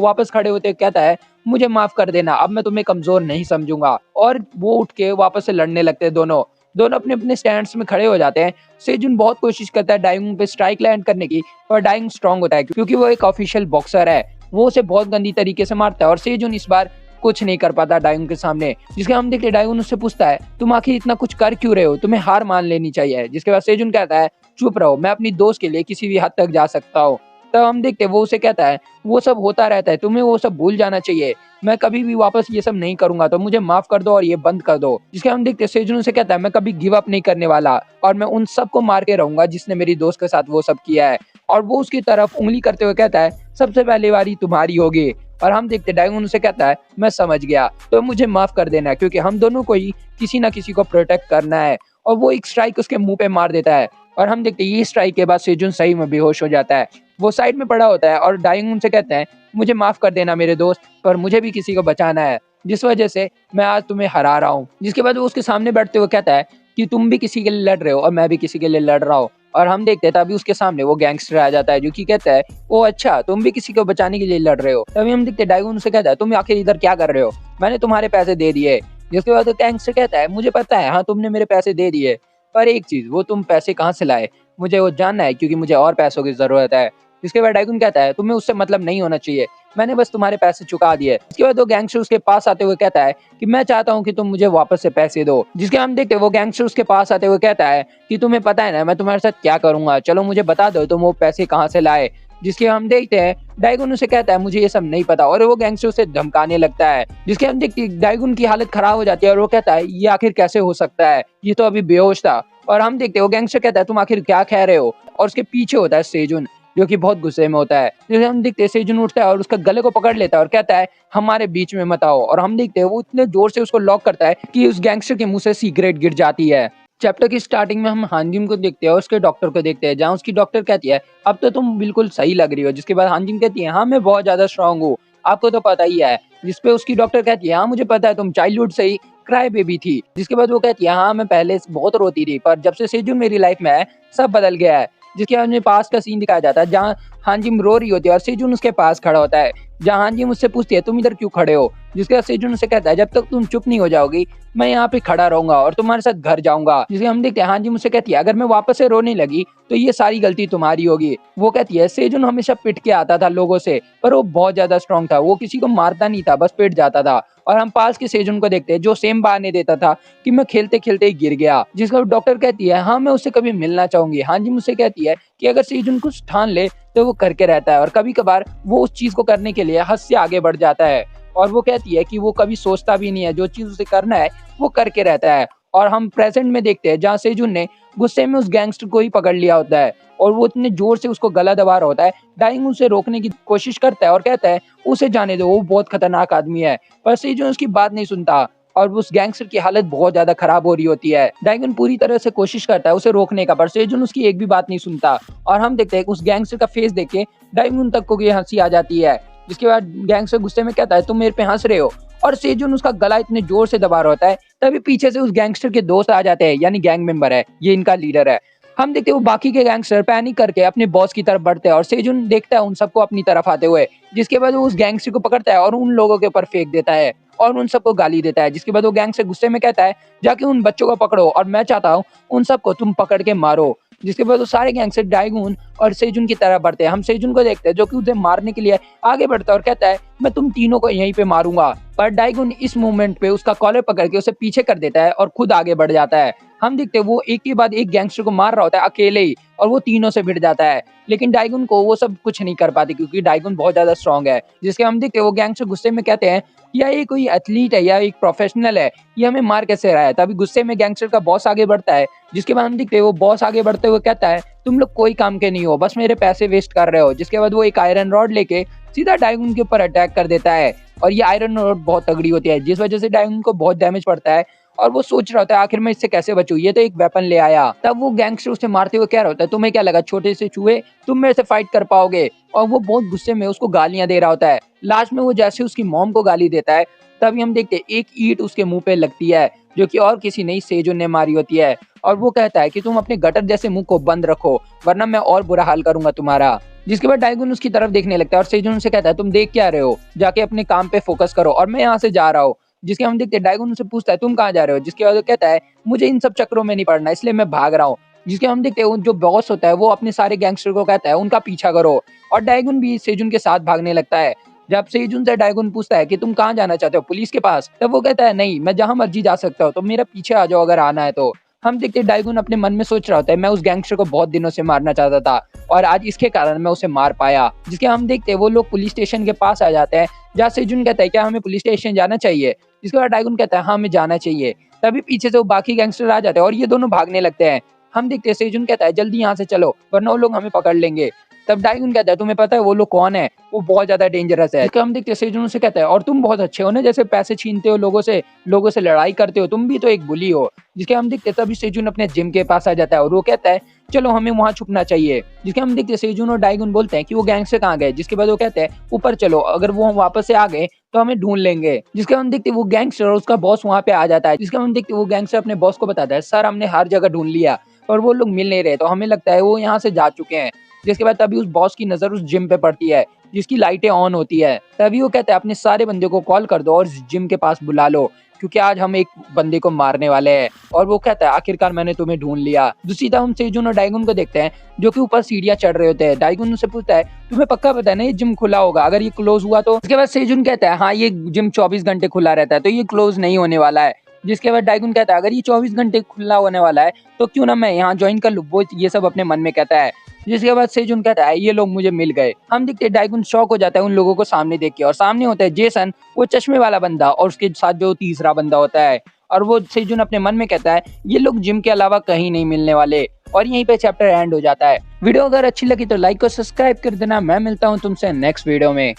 वापस खड़े होते कहता है मुझे माफ कर देना, अब मैं तुम्हें कमजोर नहीं समझूंगा। और वो उठ के वापस से लड़ने लगते हैं। दोनों दोनों अपने अपने स्टैंड्स में खड़े हो जाते हैं। सेजुन बहुत कोशिश करता है डाइगुन पे स्ट्राइक लैंड करने की, पर डाइगुन स्ट्रांग होता है क्योंकि वो एक ऑफिशियल बॉक्सर है। वो उसे बहुत गंदी तरीके से मारता है और सेजुन इस बार कुछ नहीं कर पाता डाइगुन के सामने। जिसके हम देखते डाइगुन उससे पूछता है तुम आखिर इतना कुछ कर क्यों रहे हो, तुम्हें हार मान लेनी चाहिए। जिसके बाद सेजुन कहता है चुप रहो, मैं अपनी दोस्त के लिए किसी भी हद तक जा सकता हूँ। तब हम देखते वो उसे कहता है वो सब होता रहता है, तुम्हें वो सब भूल जाना चाहिए, मैं कभी भी वापस ये सब नहीं करूंगा, तो मुझे माफ कर दो और ये बंद कर दो। जिसके हम देखते सेजुन से कहता है मैं कभी गिव अप नहीं करने वाला और मैं उन सबको मार के रहूंगा जिसने मेरी दोस्त के साथ वो सब किया है। और वो उसकी तरफ उंगली करते हुए कहता है सबसे पहले बारी तुम्हारी होगी। और हम देखते डाइगुन उसे कहता है मैं समझ गया, तो मुझे माफ कर देना क्योंकि हम दोनों को ही किसी ना किसी को प्रोटेक्ट करना है। और वो एक स्ट्राइक उसके मुंह पे मार देता है और हम देखते ये स्ट्राइक के बाद सेजुन सही में बेहोश हो जाता है। वो साइड में पड़ा होता है और डाइगुन से कहते हैं मुझे माफ कर देना मेरे दोस्त, पर मुझे भी किसी को बचाना है जिस वजह से मैं आज तुम्हें हरा रहा हूँ। जिसके बाद वो उसके सामने बैठते हुए कहता है कि तुम भी किसी के लिए लड़ रहे हो और मैं भी किसी के लिए लड़ रहा हूँ। और हम देखते हैं तभी उसके सामने वो गैंगस्टर आ जाता है जो कि कहता है ओ अच्छा तुम भी किसी को बचाने के लिए लड़ रहे हो। तभी हम देखते डाइगुन उसे कहता है तुम आखिर इधर क्या कर रहे हो, मैंने तुम्हारे पैसे दे दिए। जिसके बाद गैंगस्टर कहता है मुझे पता है, हाँ तुमने मेरे पैसे दे दिए, पर एक चीज, वो तुम पैसे कहाँ से लाए मुझे वो जानना है क्योंकि मुझे और पैसों की जरूरत है। जिसके बाद डाइगुन कहता है तुम्हें उससे मतलब नहीं होना चाहिए, मैंने बस तुम्हारे पैसे चुका दिए। इसके बाद वो गैंगस्टर उसके पास आते हुए कहता है कि मैं चाहता हूँ कि तुम मुझे वापस से पैसे दो। जिसके हम देखते हैं वो गैंगस्टर उसके पास आते हुए कहता है कि तुम्हें पता है ना मैं तुम्हारे साथ क्या करूंगा, चलो मुझे बता दो तुम वो पैसे कहाँ से लाए। जिसके हम देखते हैं डाइगुन उसे कहता है मुझे ये सब नहीं पता और वो गैंगस्टर उसे धमकाने लगता है। जिसके हम देखते हैं डाइगुन की हालत खराब हो जाती है और वो कहता है ये आखिर कैसे हो सकता है, ये तो अभी बेहोश था। और हम देखते हैं वो गैंगस्टर कहता है तुम आखिर क्या कह रहे हो, और उसके पीछे होता है सेजुन जो कि बहुत गुस्से में होता है। जैसे हम देखते हैं सेजुन उठता है और उसका गले को पकड़ लेता है और कहता है हमारे बीच में मत आओ। और हम देखते हैं वो इतने जोर से उसको लॉक करता है कि उस गैंगस्टर के मुंह से सिगरेट गिर जाती है। चैप्टर की स्टार्टिंग में हम हानजिम को देखते हैं और उसके डॉक्टर को देखते हैं जहाँ उसकी डॉक्टर कहती है अब तो तुम बिल्कुल सही लग रही हो। जिसके बाद हानजिम कहती है हाँ मैं बहुत ज्यादा स्ट्रांग हूँ, आपको तो पता ही है। जिसपे उसकी डॉक्टर कहती है हाँ मुझे पता है, तुम चाइल्डहुड से ही क्राई बेबी थी। जिसके बाद वो कहती है हाँ मैं पहले बहुत रोती थी पर जब से सेजुन मेरी लाइफ में है सब बदल गया है। जिसके बाद में पास का सीन दिखाया जाता है जहाँ हांजिम रो रही होती है और सेजुन उसके पास खड़ा होता है, जहाँ हांजिम उससे पूछती है तुम इधर क्यों खड़े हो, जिसके बाद सेजुन उसे कहता है जब तक तुम चुप नहीं हो जाओगी मैं यहाँ पे खड़ा रहूंगा और तुम्हारे साथ घर जाऊंगा। जिसके हम देखते हैं हांजिम उसे कहती है अगर मैं वापस से रोने लगी तो ये सारी गलती तुम्हारी होगी। वो कहती है सेजुन हमेशा पिट के आता था लोगों से, पर वो बहुत ज्यादा स्ट्रांग था, वो किसी को मारता नहीं था, बस पिट जाता था। और हम पास के सेजुन को देखते हैं जो सेम बहाने देता था कि मैं खेलते खेलते ही गिर गया। जिसका डॉक्टर कहती है हाँ मैं उससे कभी मिलना चाहूंगी। हांजिम मुझसे कहती है कि अगर सेजुन कुछ ठान ले तो वो करके रहता है और कभी कभार वो उस चीज को करने के लिए हद से आगे बढ़ जाता है। और वो कहती है कि वो कभी सोचता भी नहीं है, जो चीज उसे करना है वो करके रहता है। और हम प्रेजेंट में देखते हैं जहाँ सेजुन ने गुस्से में उस गैंगस्टर को ही पकड़ लिया होता है और वो इतने जोर से उसको गला दबा रहा होता है। डाइंग उसे रोकने की कोशिश करता है और कहता है उसे जाने दो, वो बहुत खतरनाक आदमी है, पर सेजुन उसकी बात नहीं सुनता और उस गैंगस्टर की हालत बहुत ज्यादा खराब हो रही होती है। डाइगन पूरी तरह से कोशिश करता है उसे रोकने का, पर सेजुन उसकी एक भी बात नहीं सुनता। और हम देखते हैं उस गैंगस्टर का फेस देख के डाइगन तक को ये हंसी आ जाती है। जिसके बाद गैंगस्टर गुस्से में कहता है तुम मेरे पे हंस रहे हो, और सेजुन उसका गला इतने जोर से दबा रहा होता है। तभी पीछे से उस गैंगस्टर के दोस्त आ जाते हैं, यानी गैंग मेंबर है, ये इनका लीडर है। हम देखते हैं वो बाकी के गैंगस्टर पैनिक करके अपने बॉस की तरफ बढ़ते हैं और सेजुन देखता है उन सबको अपनी तरफ आते हुए। जिसके बाद वो उस गैंगस्टर को पकड़ता है और उन लोगों के ऊपर फेंक देता है और उन सबको गाली देता है। जिसके बाद वो गैंगस्टर गुस्से में कहता है जाके उन बच्चों को पकड़ो और मैं चाहता हूँ उन सबको तुम पकड़ के मारो। जिसके बाद वो सारे गैंगस्टर डाइगुन और सेजुन की तरफ बढ़ते हैं। हम सेजुन को देखते हैं जो कि उसे मारने के लिए आगे बढ़ता है और कहता है मैं तुम तीनों को यहीं पे मारूंगा, पर डाइगुन इस मोमेंट पे उसका कॉलर पकड़ के उसे पीछे कर देता है और खुद आगे बढ़ जाता है। हम देखते हैं वो एक के बाद एक गैंगस्टर को मार रहा होता है अकेले ही और वो तीनों से भिड़ जाता है, लेकिन डाइगुन को वो सब कुछ नहीं कर पाते क्योंकि डाइगुन बहुत ज्यादा स्ट्रांग है। जिसके हम देखते हैं वो गैंगस्टर गुस्से में कहते हैं या ये कोई एथलीट है या एक प्रोफेशनल है, ये हमें मार कैसे रहा है। तभी गुस्से में गैंगस्टर का बॉस आगे बढ़ता है। जिसके बाद हम देखते हैं वो बॉस आगे बढ़ते हुए कहता है तुम लोग कोई काम के नहीं हो, बस मेरे पैसे वेस्ट कर रहे हो। जिसके बाद वो एक आयरन रॉड लेके सीधा डाइगुन के ऊपर अटैक कर देता है और ये आयरन रॉड बहुत तगड़ी होती है, जिस वजह से डाइगुन को बहुत डैमेज पड़ता है और वो सोच रहा होता है आखिर मैं इससे कैसे बचूं, ये तो एक वेपन ले आया। तब वो गैंगस्टर उसे मारते हुए कह रहा होता है तुम्हें क्या लगा छोटे से चूहे तुम मेरे से फाइट कर पाओगे, और वो बहुत गुस्से में उसको गालियां दे रहा होता है। लास्ट में वो जैसे उसकी मॉम को गाली देता है तभी हम देखते हैं एक ईंट उसके मुंह पे लगती है जो कि और किसी नहीं सेजुन ने मारी होती है, और वो कहता है कि तुम अपने गटर जैसे मुंह को बंद रखो वरना मैं और बुरा हाल करूंगा तुम्हारा। जिसके बाद डाइगुन उसकी तरफ देखने लगता है और सेजुन से कहता है तुम देख क्या रहे हो, जाके अपने काम पे फोकस करो और मैं यहाँ से जा रहा हूँ। जिसके हम देखते हैं डाइगुन उसे पूछता है तुम कहाँ जा रहे हो, जिसके बाद वो कहता है मुझे इन सब चक्करों में नहीं पड़ना इसलिए मैं भाग रहा हूँ। जिसके हम देखते हैं जो बॉस होता है वो अपने सारे गैंगस्टर को कहता है उनका पीछा करो, और डाइगुन भी सेजुन के साथ भागने लगता है। जब सेजुन से डाइगुन पूछता है कि तुम कहाँ जाना चाहते हो, पुलिस के पास, तब वो कहता है नहीं मैं जहाँ मर्जी जा सकता हूँ, तो मेरा पीछे आ जाओ अगर आना है तो। हम देखते डाइगुन अपने मन में सोच रहा होता है मैं उस गैंगस्टर को बहुत दिनों से मारना चाहता था और आज इसके कारण मैं उसे मार पाया। जिसके हम देखते हैं वो लोग पुलिस स्टेशन के पास आ जाते हैं जहाँ सेजुन कहता है क्या हमें पुलिस स्टेशन जाना चाहिए, जिसके बाद डाइगुन कहता है हाँ हमें जाना चाहिए। तभी पीछे से वो बाकी गैंगस्टर आ जाते हैं और ये दोनों भागने लगते हैं। हम देखते हैं सेजुन कहता है जल्दी यहाँ से चलो वरना वो लोग हमें पकड़ लेंगे। तब डाइगुन कहता है तुम्हें पता है वो लोग कौन है, वो बहुत ज्यादा डेंजरस है। हम देखते हैं सेजुन से कहता है और तुम बहुत अच्छे हो ना, जैसे पैसे छीनते हो लोगों से लड़ाई करते हो, तुम भी तो एक बुली हो। जिसके हम देखते तभी सेजुन अपने जिम के पास आ जाता है और वो कहता है चलो हमें वहां छुपना चाहिए। जिसके हम देखते सेजुन और डाइगुन बोलते हैं कि वो गैंग से कहाँ गए, जिसके बाद वो कहते हैं ऊपर चलो अगर वो वापस से आ गए तो हमें ढूंढ लेंगे। जिसके हम देखते वो गैंगस्टर और उसका बॉस वहां पे आ जाता है। जिसके हम देखते वो गैंगस्टर अपने बॉस को बताता है सर हमने हर जगह ढूंढ लिया और वो लोग मिल नहीं रहे, तो हमें लगता है वो यहाँ से जा चुके हैं। जिसके बाद तभी उस बॉस की नजर उस जिम पे पड़ती है जिसकी लाइटें ऑन होती है। तभी वो कहता है अपने सारे बंदे को कॉल कर दो और जिम के पास बुला लो क्योंकि आज हम एक बंदे को मारने वाले हैं। और वो कहता है आखिरकार मैंने तुम्हें ढूंढ लिया। दूसरी तरफ हम सेजुन और डाइगुन को देखते हैं जो कि ऊपर सीढ़ियां चढ़ रहे होते हैं। डाइगुन उनसे पूछता है तुम्हें पक्का पता है ना ये जिम खुला होगा, अगर ये क्लोज हुआ तो। इसके बाद सेजुन कहता है हाँ ये जिम 24 घंटे खुला रहता है तो ये क्लोज नहीं होने वाला है। जिसके बाद डाइगुन कहता है अगर ये 24 घंटे खुला होने वाला है तो क्यों ना मैं यहाँ ज्वाइन कर लूँ, वो ये सब अपने मन में कहता है। जिसके बाद सेजुन कहता है ये लोग मुझे मिल गए। हम देखते हैं डाइगुन शॉक हो जाता है उन लोगों को सामने देख के, और सामने होता है जेसन, वो चश्मे वाला बंदा, और उसके साथ जो तीसरा बंदा होता है। और वो सेजुन अपने मन में कहता है ये लोग जिम के अलावा कहीं नहीं मिलने वाले। और यहीं पे चैप्टर एंड हो जाता है। वीडियो अगर अच्छी लगी तो लाइक और सब्सक्राइब कर देना। मैं मिलता हूँ तुमसे नेक्स्ट वीडियो में।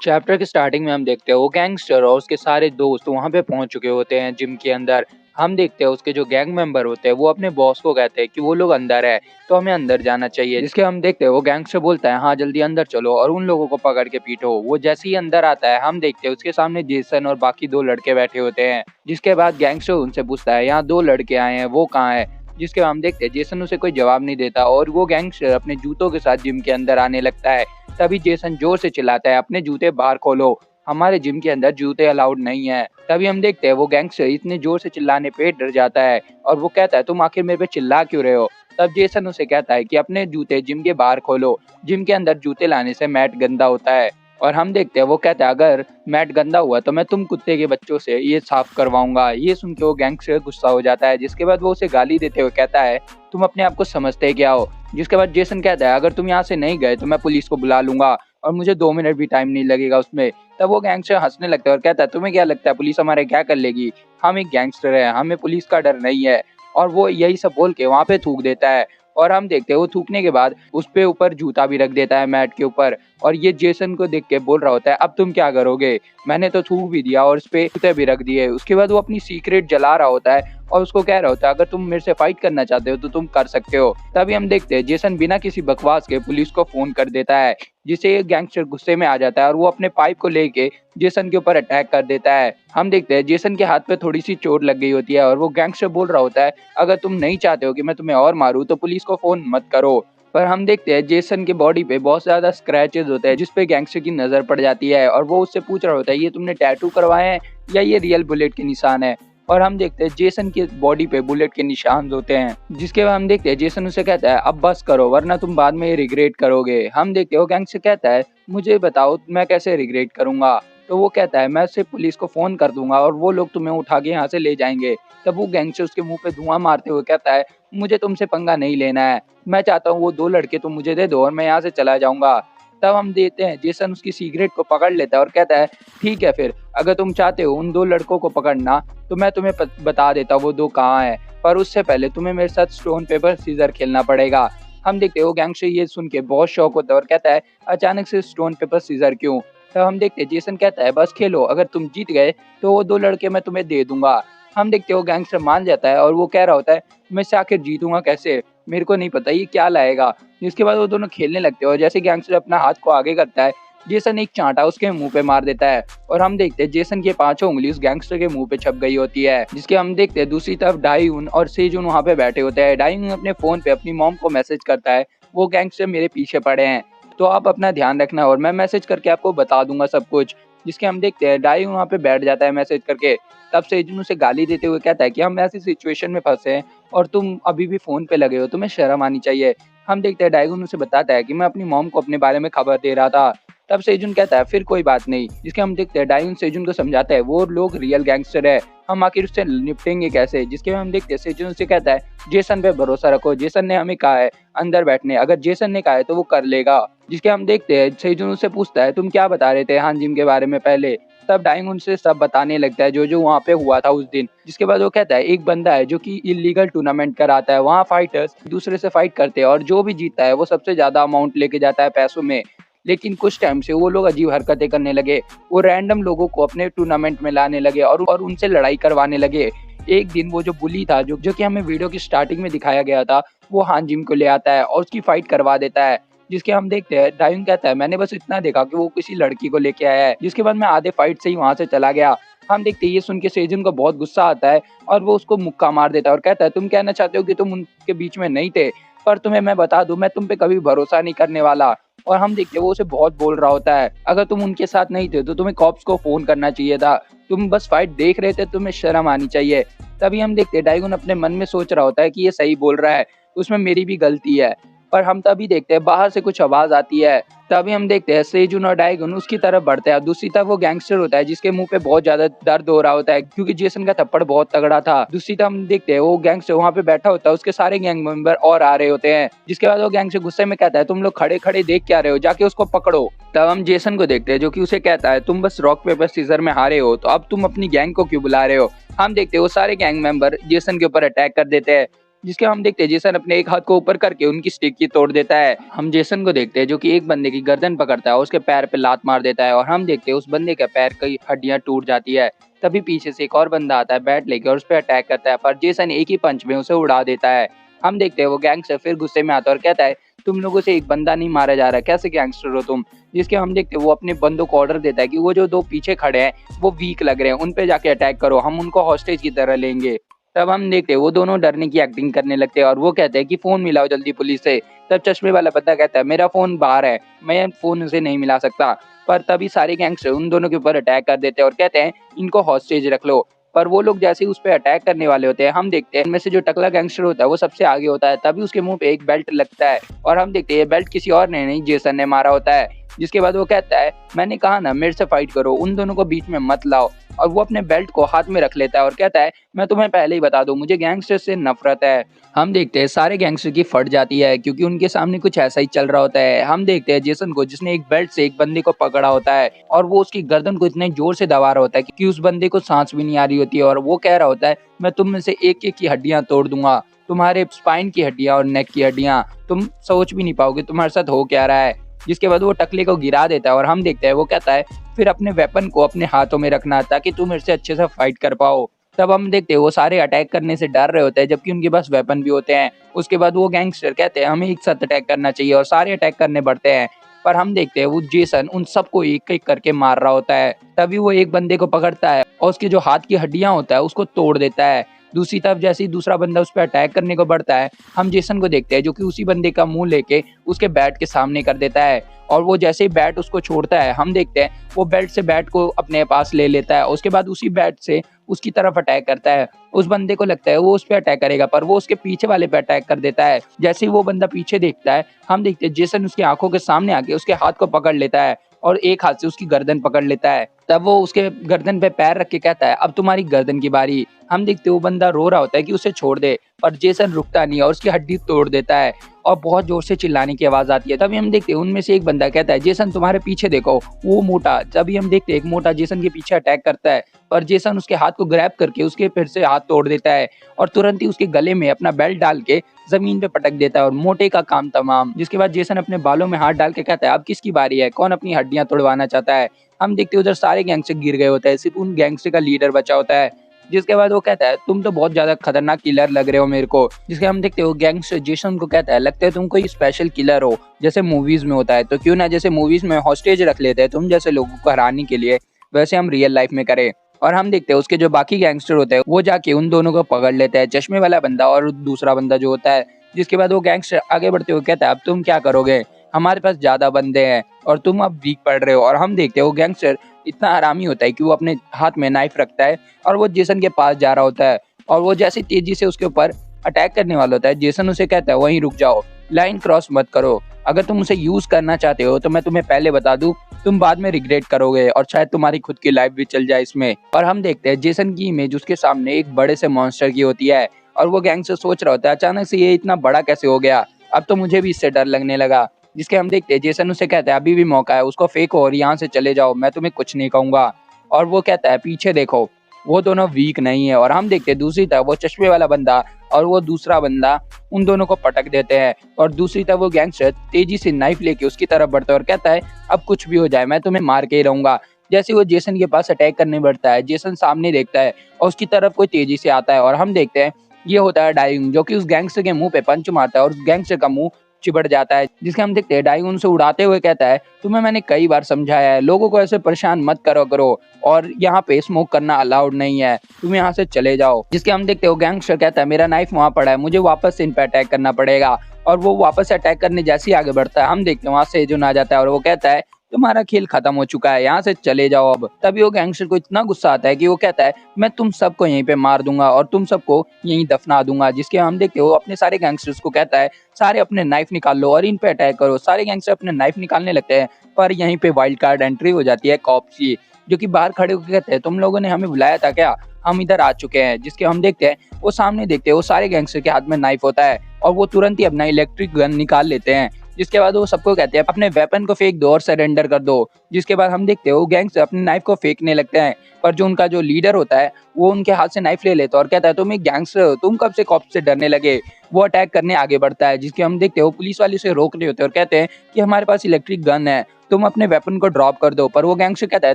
चैप्टर के स्टार्टिंग में हम देखते हैं वो गैंगस्टर और उसके सारे दोस्त वहां पे पहुंच चुके होते हैं जिम के अंदर। हम देखते हैं उसके जो गैंग मेंबर होते हैं वो अपने बॉस को कहते हैं कि वो लोग अंदर है तो हमें अंदर जाना चाहिए। जिसके हम देखते हैं वो गैंगस्टर बोलता है हाँ जल्दी अंदर चलो और उन लोगों को पकड़ के पीटो। वो जैसे ही अंदर आता है हम देखते हैं उसके सामने जेसन और बाकी 2 लड़के बैठे होते हैं। जिसके बाद गैंगस्टर उनसे पूछता है यहाँ 2 लड़के आए हैं वो कहाँ है। जिसके बाद हम देखते हैं जेसन उसे कोई जवाब नहीं देता और वो गैंगस्टर अपने जूतों के साथ जिम के अंदर आने लगता है। तभी जेसन जोर से चिल्लाता है, अपने जूते बाहर खोलो, हमारे जिम के अंदर जूते अलाउड नहीं है। तभी हम देखते हैं वो गैंगस्टर इतने जोर से चिल्लाने पे डर जाता है और वो कहता है, तुम आखिर मेरे पे चिल्ला क्यों रहे हो। तब जेसन उसे कहता है कि अपने जूते जिम के बाहर खोलो, जिम के अंदर जूते लाने से मैट गंदा होता है। और हम देखते हैं वो कहता है, अगर मैट गंदा हुआ तो मैं तुम कुत्ते के बच्चों से ये साफ करवाऊंगा। ये सुन के वो गैंगस्टर गुस्सा हो जाता है, जिसके बाद वो उसे गाली देते हुए कहता है, तुम अपने आप को समझते क्या हो। जिसके बाद जेसन कहता है, अगर तुम यहाँ से नहीं गए तो मैं पुलिस को बुला लूंगा और मुझे 2 मिनट भी टाइम नहीं लगेगा उसमें। तब वो गैंगस्टर हंसने लगता है और कहता है, तुम्हें क्या लगता है पुलिस हमारे क्या कर लेगी, हम एक गैंगस्टर है, हमें पुलिस का डर नहीं है। और वो यही सब बोल के वहाँ पे थूक देता है और हम देखते हैं वो थूकने के बाद उस पे ऊपर जूता भी रख देता है मैट के ऊपर। और ये जेसन को देख के बोल रहा होता है, अब तुम क्या करोगे, मैंने तो थूक भी दिया और उस पे जूते भी रख दिए। उसके बाद वो अपनी सीक्रेट जला रहा होता है और उसको कह रहा होता है, अगर तुम मेरे से फाइट करना चाहते हो तो तुम कर सकते हो। तभी हम देखते हैं जेसन बिना किसी बकवास के पुलिस को फोन कर देता है, जिससे ये गैंगस्टर गुस्से में आ जाता है और वो अपने पाइप को लेके जेसन के ऊपर अटैक कर देता है। हम देखते हैं जेसन के हाथ पे थोड़ी सी चोट लग गई होती है और वो गैंगस्टर बोल रहा होता है, अगर तुम नहीं चाहते हो कि मैं तुम्हें और मारूं तो पुलिस को फोन मत करो। पर हम देखते हैं जेसन के बॉडी पे बहुत ज्यादा स्क्रैचेस होते हैं, जिसपे गैंगस्टर की नजर पड़ जाती है और वो उससे पूछ रहा होता है, ये तुमने टैटू करवाए हैं या ये रियल बुलेट के निशान है। और हम देखते हैं जेसन की बॉडी पे बुलेट के निशान होते हैं। जिसके बाद हम देखते हैं जेसन उसे कहता है, अब बस करो वरना तुम बाद में रिग्रेट करोगे। हम देखते हो गैंगस्टर कहता है, मुझे बताओ मैं कैसे रिग्रेट करूंगा। तो वो कहता है, मैं सिर्फ पुलिस को फोन कर दूंगा और वो लोग तुम्हें उठा के यहाँ से ले जाएंगे। तब वो गैंगस्टर उसके मुंह पे धुआं मारते हुए कहता है, मुझे तुमसे पंगा नहीं लेना है, मैं चाहता हूँ वो 2 लड़के तुम मुझे दे दो और मैं यहाँ से चला जाऊंगा। तब हम देते हैं जेसन उसकी सिगरेट को पकड़ लेता है और कहता है, ठीक है फिर अगर तुम चाहते हो उन 2 लड़कों को पकड़ना तो मैं तुम्हें बता देता हूँ वो 2 कहाँ हैं, पर उससे पहले तुम्हें मेरे साथ स्टोन पेपर सीजर खेलना पड़ेगा। हम देखते हो गैंगस्टर ये सुन के बहुत शौक होता है और कहता है, अचानक से स्टोन पेपर सीजर क्यों। तब हम देखते हैं जेसन कहता है, बस खेलो, अगर तुम जीत गए तो वो 2 लड़के मैं तुम्हें दे दूंगा। हम देखते हो गैंगस्टर मान जाता है और वो कह रहा होता है, मैं इससे आखिर जीतूंगा कैसे, मेरे को नहीं पता ये क्या लाएगा। जिसके बाद वो दोनों खेलने लगते हैं और जैसे गैंगस्टर अपना हाथ को आगे करता है, जेसन एक चांटा उसके मुंह पे मार देता है और हम देखते हैं जेसन की 5 उंगली उस गैंगस्टर के मुंह पे छप गई होती है। जिसके हम देखते हैं दूसरी तरफ डाइयून और सेजुन वहाँ पे बैठे होते हैं। डाइयून अपने फोन पे अपनी मॉम को मैसेज करता है, वो गैंगस्टर मेरे पीछे पड़े हैं तो आप अपना ध्यान रखना और मैं मैसेज करके आपको बता दूंगा सब कुछ। जिसके हम देखते हैं डाइयून वहाँ पे बैठ जाता है मैसेज करके। तब सेजुन उसे गाली देते हुए कहता है कि हम ऐसी सिचुएशन में फंसे हैं और तुम अभी भी फोन पे लगे हो, तुम्हें शर्म आनी चाहिए। हम देखते हैं डाइगुन उसे बताता है कि मैं अपनी मॉम को अपने बारे में खबर दे रहा था। तब सेजुन कहता है, फिर कोई बात नहीं। जिसके हम देखते हैं डाइगुन सेजुन को समझाता है, वो लोग रियल गैंगस्टर है, हम आखिर उससे निपटेंगे कैसे। जिसके हम देखते हैं सेजुन उसे कहता है, जेसन पे भरोसा रखो, जेसन ने हमें कहा है अंदर बैठने, अगर जेसन ने कहा है तो वो कर लेगा। जिसके हम देखते हैं सेजुन उससे पूछता है, तुम क्या बता रहे थे हान जिम के बारे में पहले। तब डाइंग उनसे सब बताने लगता है जो वहाँ पे हुआ था उस दिन। जिसके बाद वो कहता है, एक बंदा है जो कि इलीगल टूर्नामेंट कराता है, वहाँ फाइटर्स दूसरे से फाइट करते हैं और जो भी जीतता है वो सबसे ज्यादा अमाउंट लेके जाता है पैसों में। लेकिन कुछ टाइम से वो लोग अजीब हरकतें करने लगे, वो रैंडम लोगों को अपने टूर्नामेंट में लाने लगे और उनसे लड़ाई करवाने लगे। एक दिन वो जो बुली था जो कि हमें वीडियो की स्टार्टिंग में दिखाया गया था, वो हान जिम को ले आता है और उसकी फाइट करवा देता है। जिसके हम देखते हैं डाइंग कहता है, मैंने बस इतना देखा कि वो किसी लड़की को लेके आया है, जिसके बाद मैं आधे फाइट से ही वहां से चला गया। हम देखते हैं ये सुन के सेजन को बहुत गुस्सा आता है और वो उसको मुक्का मार देता है और कहता है, तुम कहना चाहते हो कि तुम उनके बीच में नहीं थे, पर तुम्हें मैं बता दूं मैं तुम पे कभी भरोसा नहीं करने वाला। और हम देखते हैं वो उसे बहुत बोल रहा होता है, अगर तुम उनके साथ नहीं थे तो तुम्हें कॉप्स को फोन करना चाहिए था, तुम बस फाइट देख रहे थे, तुम्हें शर्म आनी चाहिए। तभी हम देखते हैं डाइगुन अपने मन में सोच रहा होता है कि ये सही बोल रहा है, उसमें मेरी भी गलती है। पर हम तभी देखते हैं बाहर से कुछ आवाज आती है। तभी हम देखते हैं सेजुन और डाइगुन उसकी तरफ बढ़ते हैं। दूसरी तरफ वो गैंगस्टर होता है जिसके मुंह पे बहुत ज्यादा दर्द हो रहा होता है क्योंकि जेसन का थप्पड़ बहुत तगड़ा था। दूसरी तरफ हम देखते हैं वो गैंगस्टर वहाँ पे बैठा होता है, उसके सारे गैंग मेंबर और आ रहे होते हैं। जिसके बाद वो गैंगस्टर गुस्से में कहता है, तुम लोग खड़े खड़े देख क्या रहे हो, जाके उसको पकड़ो। तब हम जेसन को देखते हैं जो कि उसे कहता है, तुम बस रॉक पेपर सीजर में हारे हो तो अब तुम अपनी गैंग को क्यों बुला रहे हो। हम देखते हैं वो सारे गैंग मेंबर जेसन के ऊपर अटैक कर देते हैं। जिसके हम देखते हैं जेसन अपने एक हाथ को ऊपर करके उनकी स्टिक की तोड़ देता है। हम जेसन को देखते हैं जो कि एक बंदे की गर्दन पकड़ता है और उसके पैर पे लात मार देता है और हम देखते हैं उस बंदे के पैर की हड्डियां टूट जाती है। तभी पीछे से एक और बंदा आता है बैट लेके और उस पर अटैक करता है, पर जेसन एक ही पंच में उसे उड़ा देता है। हम देखते हैं वो गैंगस्टर फिर गुस्से में आता है और कहता है, तुम लोगों से एक बंदा नहीं मारा जा रहा, कैसे गैंगस्टर हो तुम। जिसके हम देखते हैं वो अपने बंदों को ऑर्डर देता है कि वो जो 2 पीछे खड़े हैं वो वीक लग रहे हैं, उन पे जाके अटैक करो, हम उनको हॉस्टेज की तरह लेंगे। तब हम देखते हैं वो दोनों डरने की एक्टिंग करने लगते हैं और वो कहते हैं कि फ़ोन मिलाओ जल्दी पुलिस से। तब चश्मे वाला बंदा कहता है मेरा फ़ोन बाहर है, मैं फ़ोन उसे नहीं मिला सकता। पर तभी सारे गैंगस्टर उन दोनों के ऊपर अटैक कर देते हैं और कहते हैं इनको हॉस्टेज रख लो। पर वो लोग जैसे ही उस पे अटैक करने वाले होते हैं, हम देखते हैं इनमें से जो टकला गैंगस्टर होता है वो सबसे आगे होता है। तभी उसके मुँह पे एक बेल्ट लगता है और हम देखते हैं ये बेल्ट किसी और ने नहीं, जेसन ने मारा होता है। जिसके बाद वो कहता है मैंने कहा ना मेरे से फाइट करो, उन दोनों को बीच में मत लाओ। और वो अपने बेल्ट को हाथ में रख लेता है और कहता है मैं तुम्हें पहले ही बता दूं, मुझे गैंगस्टर से नफरत है। हम देखते हैं सारे गैंगस्टर की फट जाती है क्योंकि उनके सामने कुछ ऐसा ही चल रहा होता है। हम देखते हैं जेसन को जिसने एक बेल्ट से एक बंदे को पकड़ा होता है और वो उसकी गर्दन को इतने जोर से दबा रहा होता है कि उस बंदे को सांस भी नहीं आ रही होती है और वो कह रहा होता है मैं तुम में से एक एक की हड्डियां तोड़ दूंगा, तुम्हारे स्पाइन की हड्डियां और नेक की हड्डियां, तुम सोच भी नहीं पाओगे तुम्हारे साथ हो क्या रहा है। जिसके बाद वो टकले को गिरा देता है और हम देखते हैं वो कहता है फिर अपने वेपन को अपने हाथों में रखना ताकि तुम मेरे से अच्छे से फाइट कर पाओ। तब हम देखते हैं वो सारे अटैक करने से डर रहे होते हैं जबकि उनके पास वेपन भी होते हैं। उसके बाद वो गैंगस्टर कहते हैं हमें एक साथ अटैक करना चाहिए और सारे अटैक करने पड़ते हैं। पर हम देखते हैं वो जेसन उन सबको एक एक करके मार रहा होता है। तभी वो एक बंदे को पकड़ता है और उसके जो हाथ की हड्डियां होता है उसको तोड़ देता है। दूसरी तरफ जैसे ही दूसरा बंदा उस पर अटैक करने को बढ़ता है, हम जेसन को देखते हैं जो कि उसी बंदे का मुंह लेके उसके बैट के सामने कर देता है। और वो जैसे ही बैट उसको छोड़ता है, हम देखते हैं वो बेल्ट से बैट को अपने पास ले लेता है। उसके बाद उसी बैट से उसकी तरफ अटैक करता है। उस बंदे को लगता है वो उस पे अटैक करेगा पर वो उसके पीछे वाले पे अटैक कर देता है। जैसे ही वो बंदा पीछे देखता है, हम देखते हैं जेसन उसकी आंखों के सामने आके उसके हाथ को पकड़ लेता है और एक हाथ से उसकी गर्दन पकड़ लेता है। तब वो उसके गर्दन पे पैर रख के कहता है अब तुम्हारी गर्दन की बारी। हम देखते हैं वो बंदा रो रहा होता है कि उसे छोड़ दे, पर जेसन रुकता नहीं है और उसकी हड्डी तोड़ देता है और बहुत जोर से चिल्लाने की आवाज आती है। तभी हम देखते हैं उनमें से एक बंदा कहता है जेसन तुम्हारे पीछे देखो वो मोटा। तभी हम देखते हैं एक मोटा जेसन के पीछे अटैक करता है पर जेसन उसके हाथ को ग्रैब करके उसके फिर से हाथ तोड़ देता है और तुरंत ही उसके गले में अपना बेल्ट डाल के जमीन पे पटक देता है और मोटे का काम तमाम। जिसके बाद जेसन अपने बालों में हाथ डाल के कहता है अब किसकी बारी है, कौन अपनी हड्डियां तोड़वाना चाहता है। हम देखते हैं उधर सारे गैंगस्टर गिर गए होते हैं, सिर्फ उन गैंगस्टर का लीडर बचा होता है। जिसके बाद वो कहता है तुम तो बहुत ज्यादा खतरनाक किलर लग रहे हो मेरे को। जिसके हम देखते हो गैंगस्टर जेसन को कहता है लगता है तुम कोई स्पेशल किलर हो जैसे मूवीज में होता है, तो क्यों ना जैसे मूवीज में हॉस्टेज रख लेते हैं तुम जैसे लोगों को हराने के लिए, वैसे हम रियल लाइफ में करें। और हम देखते हैं उसके जो बाकी गैंगस्टर होते हैं वो जाके उन दोनों को पकड़ लेते हैं, चश्मे वाला बंदा और दूसरा बंदा जो होता है। जिसके बाद वो गैंगस्टर आगे बढ़ते हुए कहता है अब तुम क्या करोगे, हमारे पास ज्यादा बंदे हैं और तुम अब वीक पड़ रहे हो। और हम देखते हैं वो गैंगस्टर इतना हरामी होता है कि वो अपने हाथ में नाइफ रखता है और वो जेसन के पास जा रहा होता है और वो जैसे तेजी से उसके ऊपर अटैक करने वाला होता है, जेसन उसे कहता है वहीं रुक जाओ, लाइन क्रॉस मत करो, अगर तुम उसे यूज करना चाहते हो तो मैं तुम्हें पहले बता दूं, तुम बाद में रिग्रेट करोगे और शायद तुम्हारी खुद की लाइफ भी चल जाए इसमें। और हम देखते हैं जेसन की इमेज उसके सामने एक बड़े से मॉन्स्टर की होती है और वो गैंगस्टर सोच रहा होता है अचानक से ये इतना बड़ा कैसे हो गया, अब तो मुझे भी इससे डर लगने लगा। जिसके हम देखते हैं जेसन उसे कहता है अभी भी मौका है, उसको फेंको और यहाँ से चले जाओ, मैं तुम्हें कुछ नहीं कहूंगा। और वो कहता है पीछे देखो, वो दोनों वीक नहीं है। और हम देखते हैं दूसरी तरफ वो चश्मे वाला बंदा और वो दूसरा बंदा उन दोनों को पटक देते हैं और दूसरी तरफ वो गैंगस्टर तेजी से नाइफ लेके उसकी तरफ बढ़ता है और कहता है अब कुछ भी हो जाए मैं तुम्हें मार के ही रहूंगा। जैसे वो जेसन के पास अटैक करने बढ़ता है, जेसन सामने देखता है और उसकी तरफ कोई तेजी से आता है और हम देखते हैं ये होता है डाइंग जो कि उस गैंगस्टर के मुंह पे पंच मारता है और उस गैंगस्टर का मुंह चिपट जाता है। जिसके हम देखते हैं डाइंग उनसे उड़ाते हुए कहता है तुम्हें मैंने कई बार समझाया है, लोगों को ऐसे परेशान मत करो और यहाँ पे स्मोक करना अलाउड नहीं है, तुम यहाँ से चले जाओ। जिसके हम देखते हो गैंगस्टर कहता है मेरा नाइफ वहाँ पड़ा है, मुझे वापस से इन पे अटैक करना पड़ेगा। और वो वापस से अटैक करने जैसे ही आगे बढ़ता है, हम देखते हैं वहाँ से एजुन आ जाता है और वो कहता है तुम्हारा खेल खत्म हो चुका है, यहाँ से चले जाओ अब। तभी वो गैंगस्टर को इतना गुस्सा आता है कि वो कहता है मैं तुम सबको यहीं पे मार दूंगा और तुम सबको यहीं दफना दूंगा। जिसके हम देखते हो अपने सारे गैंगस्टर्स को कहता है सारे अपने नाइफ निकाल लो और इन पे अटैक करो। सारे गैंगस्टर अपने नाइफ निकालने लगते हैं पर यहीं पे वाइल्ड कार्ड एंट्री हो जाती है कॉप्स की, जो कि बाहर खड़े होकर कहते हैं तुम लोगों ने हमें बुलाया था क्या, हम इधर आ चुके हैं। जिसके हम देखते हैं वो सामने देखते हैं वो सारे गैंगस्टर के हाथ में नाइफ होता है और वो तुरंत ही अपना इलेक्ट्रिक गन निकाल लेते हैं। जिसके बाद वो सबको कहते हैं अपने वेपन को फेंक दो और सरेंडर कर दो। जिसके बाद हम देखते हैं वो गैंगस्टर अपने नाइफ को फेंकने लगते हैं पर जो उनका जो लीडर होता है वो उनके हाथ से नाइफ ले लेता है और कहता है तुम एक गैंगस्टर हो, तुम कब से कॉप से डरने लगे। वो अटैक करने आगे बढ़ता है। जिसके हम देखते हैं वो पुलिस वाले उसे रोक रहे होते हैं और कहते हैं कि हमारे पास इलेक्ट्रिक गन है, तुम अपने वेपन को ड्रॉप कर दो। पर वो गैंगस्टर कहता है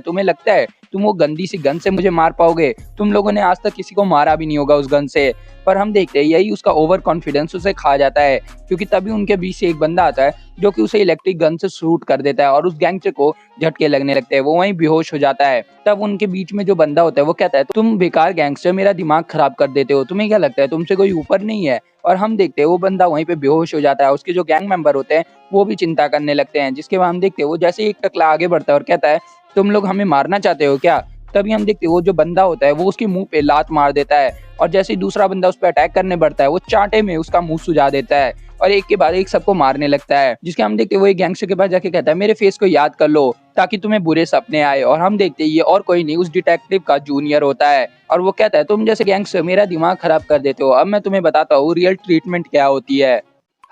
तुम्हें लगता है तुम वो गंदी सी गन से मुझे मार पाओगे, तुम लोगों ने आज तक किसी को मारा भी नहीं होगा उस गन से। पर हम देखते हैं यही उसका ओवर कॉन्फिडेंस उसे खा जाता है क्योंकि तभी उनके बीच से एक बंदा आता है जो कि उसे इलेक्ट्रिक गन से शूट कर देता है और उस गैंगस्टर को झटके लगने लगते हैं। वो वहीं बेहोश हो जाता है। तब उनके बीच में जो बंदा होता है वो कहता है, तुम बेकार गैंगस्टर मेरा दिमाग खराब कर देते हो, तुम्हें क्या लगता है तुमसे कोई ऊपर नहीं है। और हम देखते हैं वो बंदा वहीं पे बेहोश हो जाता है। उसके जो गैंग मेंबर होते हैं वो भी चिंता करने लगते हैं। जिसके बाद हम देखते हैं वो जैसे ही एक टकला आगे बढ़ता है और कहता है, तुम लोग हमें मारना चाहते हो क्या। तभी हम देखते हैं वो जो बंदा होता है वो उसके मुंह पे लात मार देता है और जैसे ही दूसरा बंदा उस पर अटैक करने बढ़ता है वो चांटे में उसका मुंह सुजा देता है और एक के बाद एक सबको मारने लगता है। जिसके हम देखते हैं वो एक गैंगस्टर के पास जाके कहता है, मेरे फेस को याद कर लो ताकि तुम्हें बुरे सपने आए। और हम देखते हैं ये और कोई नहीं उस डिटेक्टिव का जूनियर होता है और वो कहता है, तुम जैसे गैंगस्टर मेरा दिमाग खराब कर देते हो, अब मैं तुम्हें बताता हूँ रियल ट्रीटमेंट क्या होती है।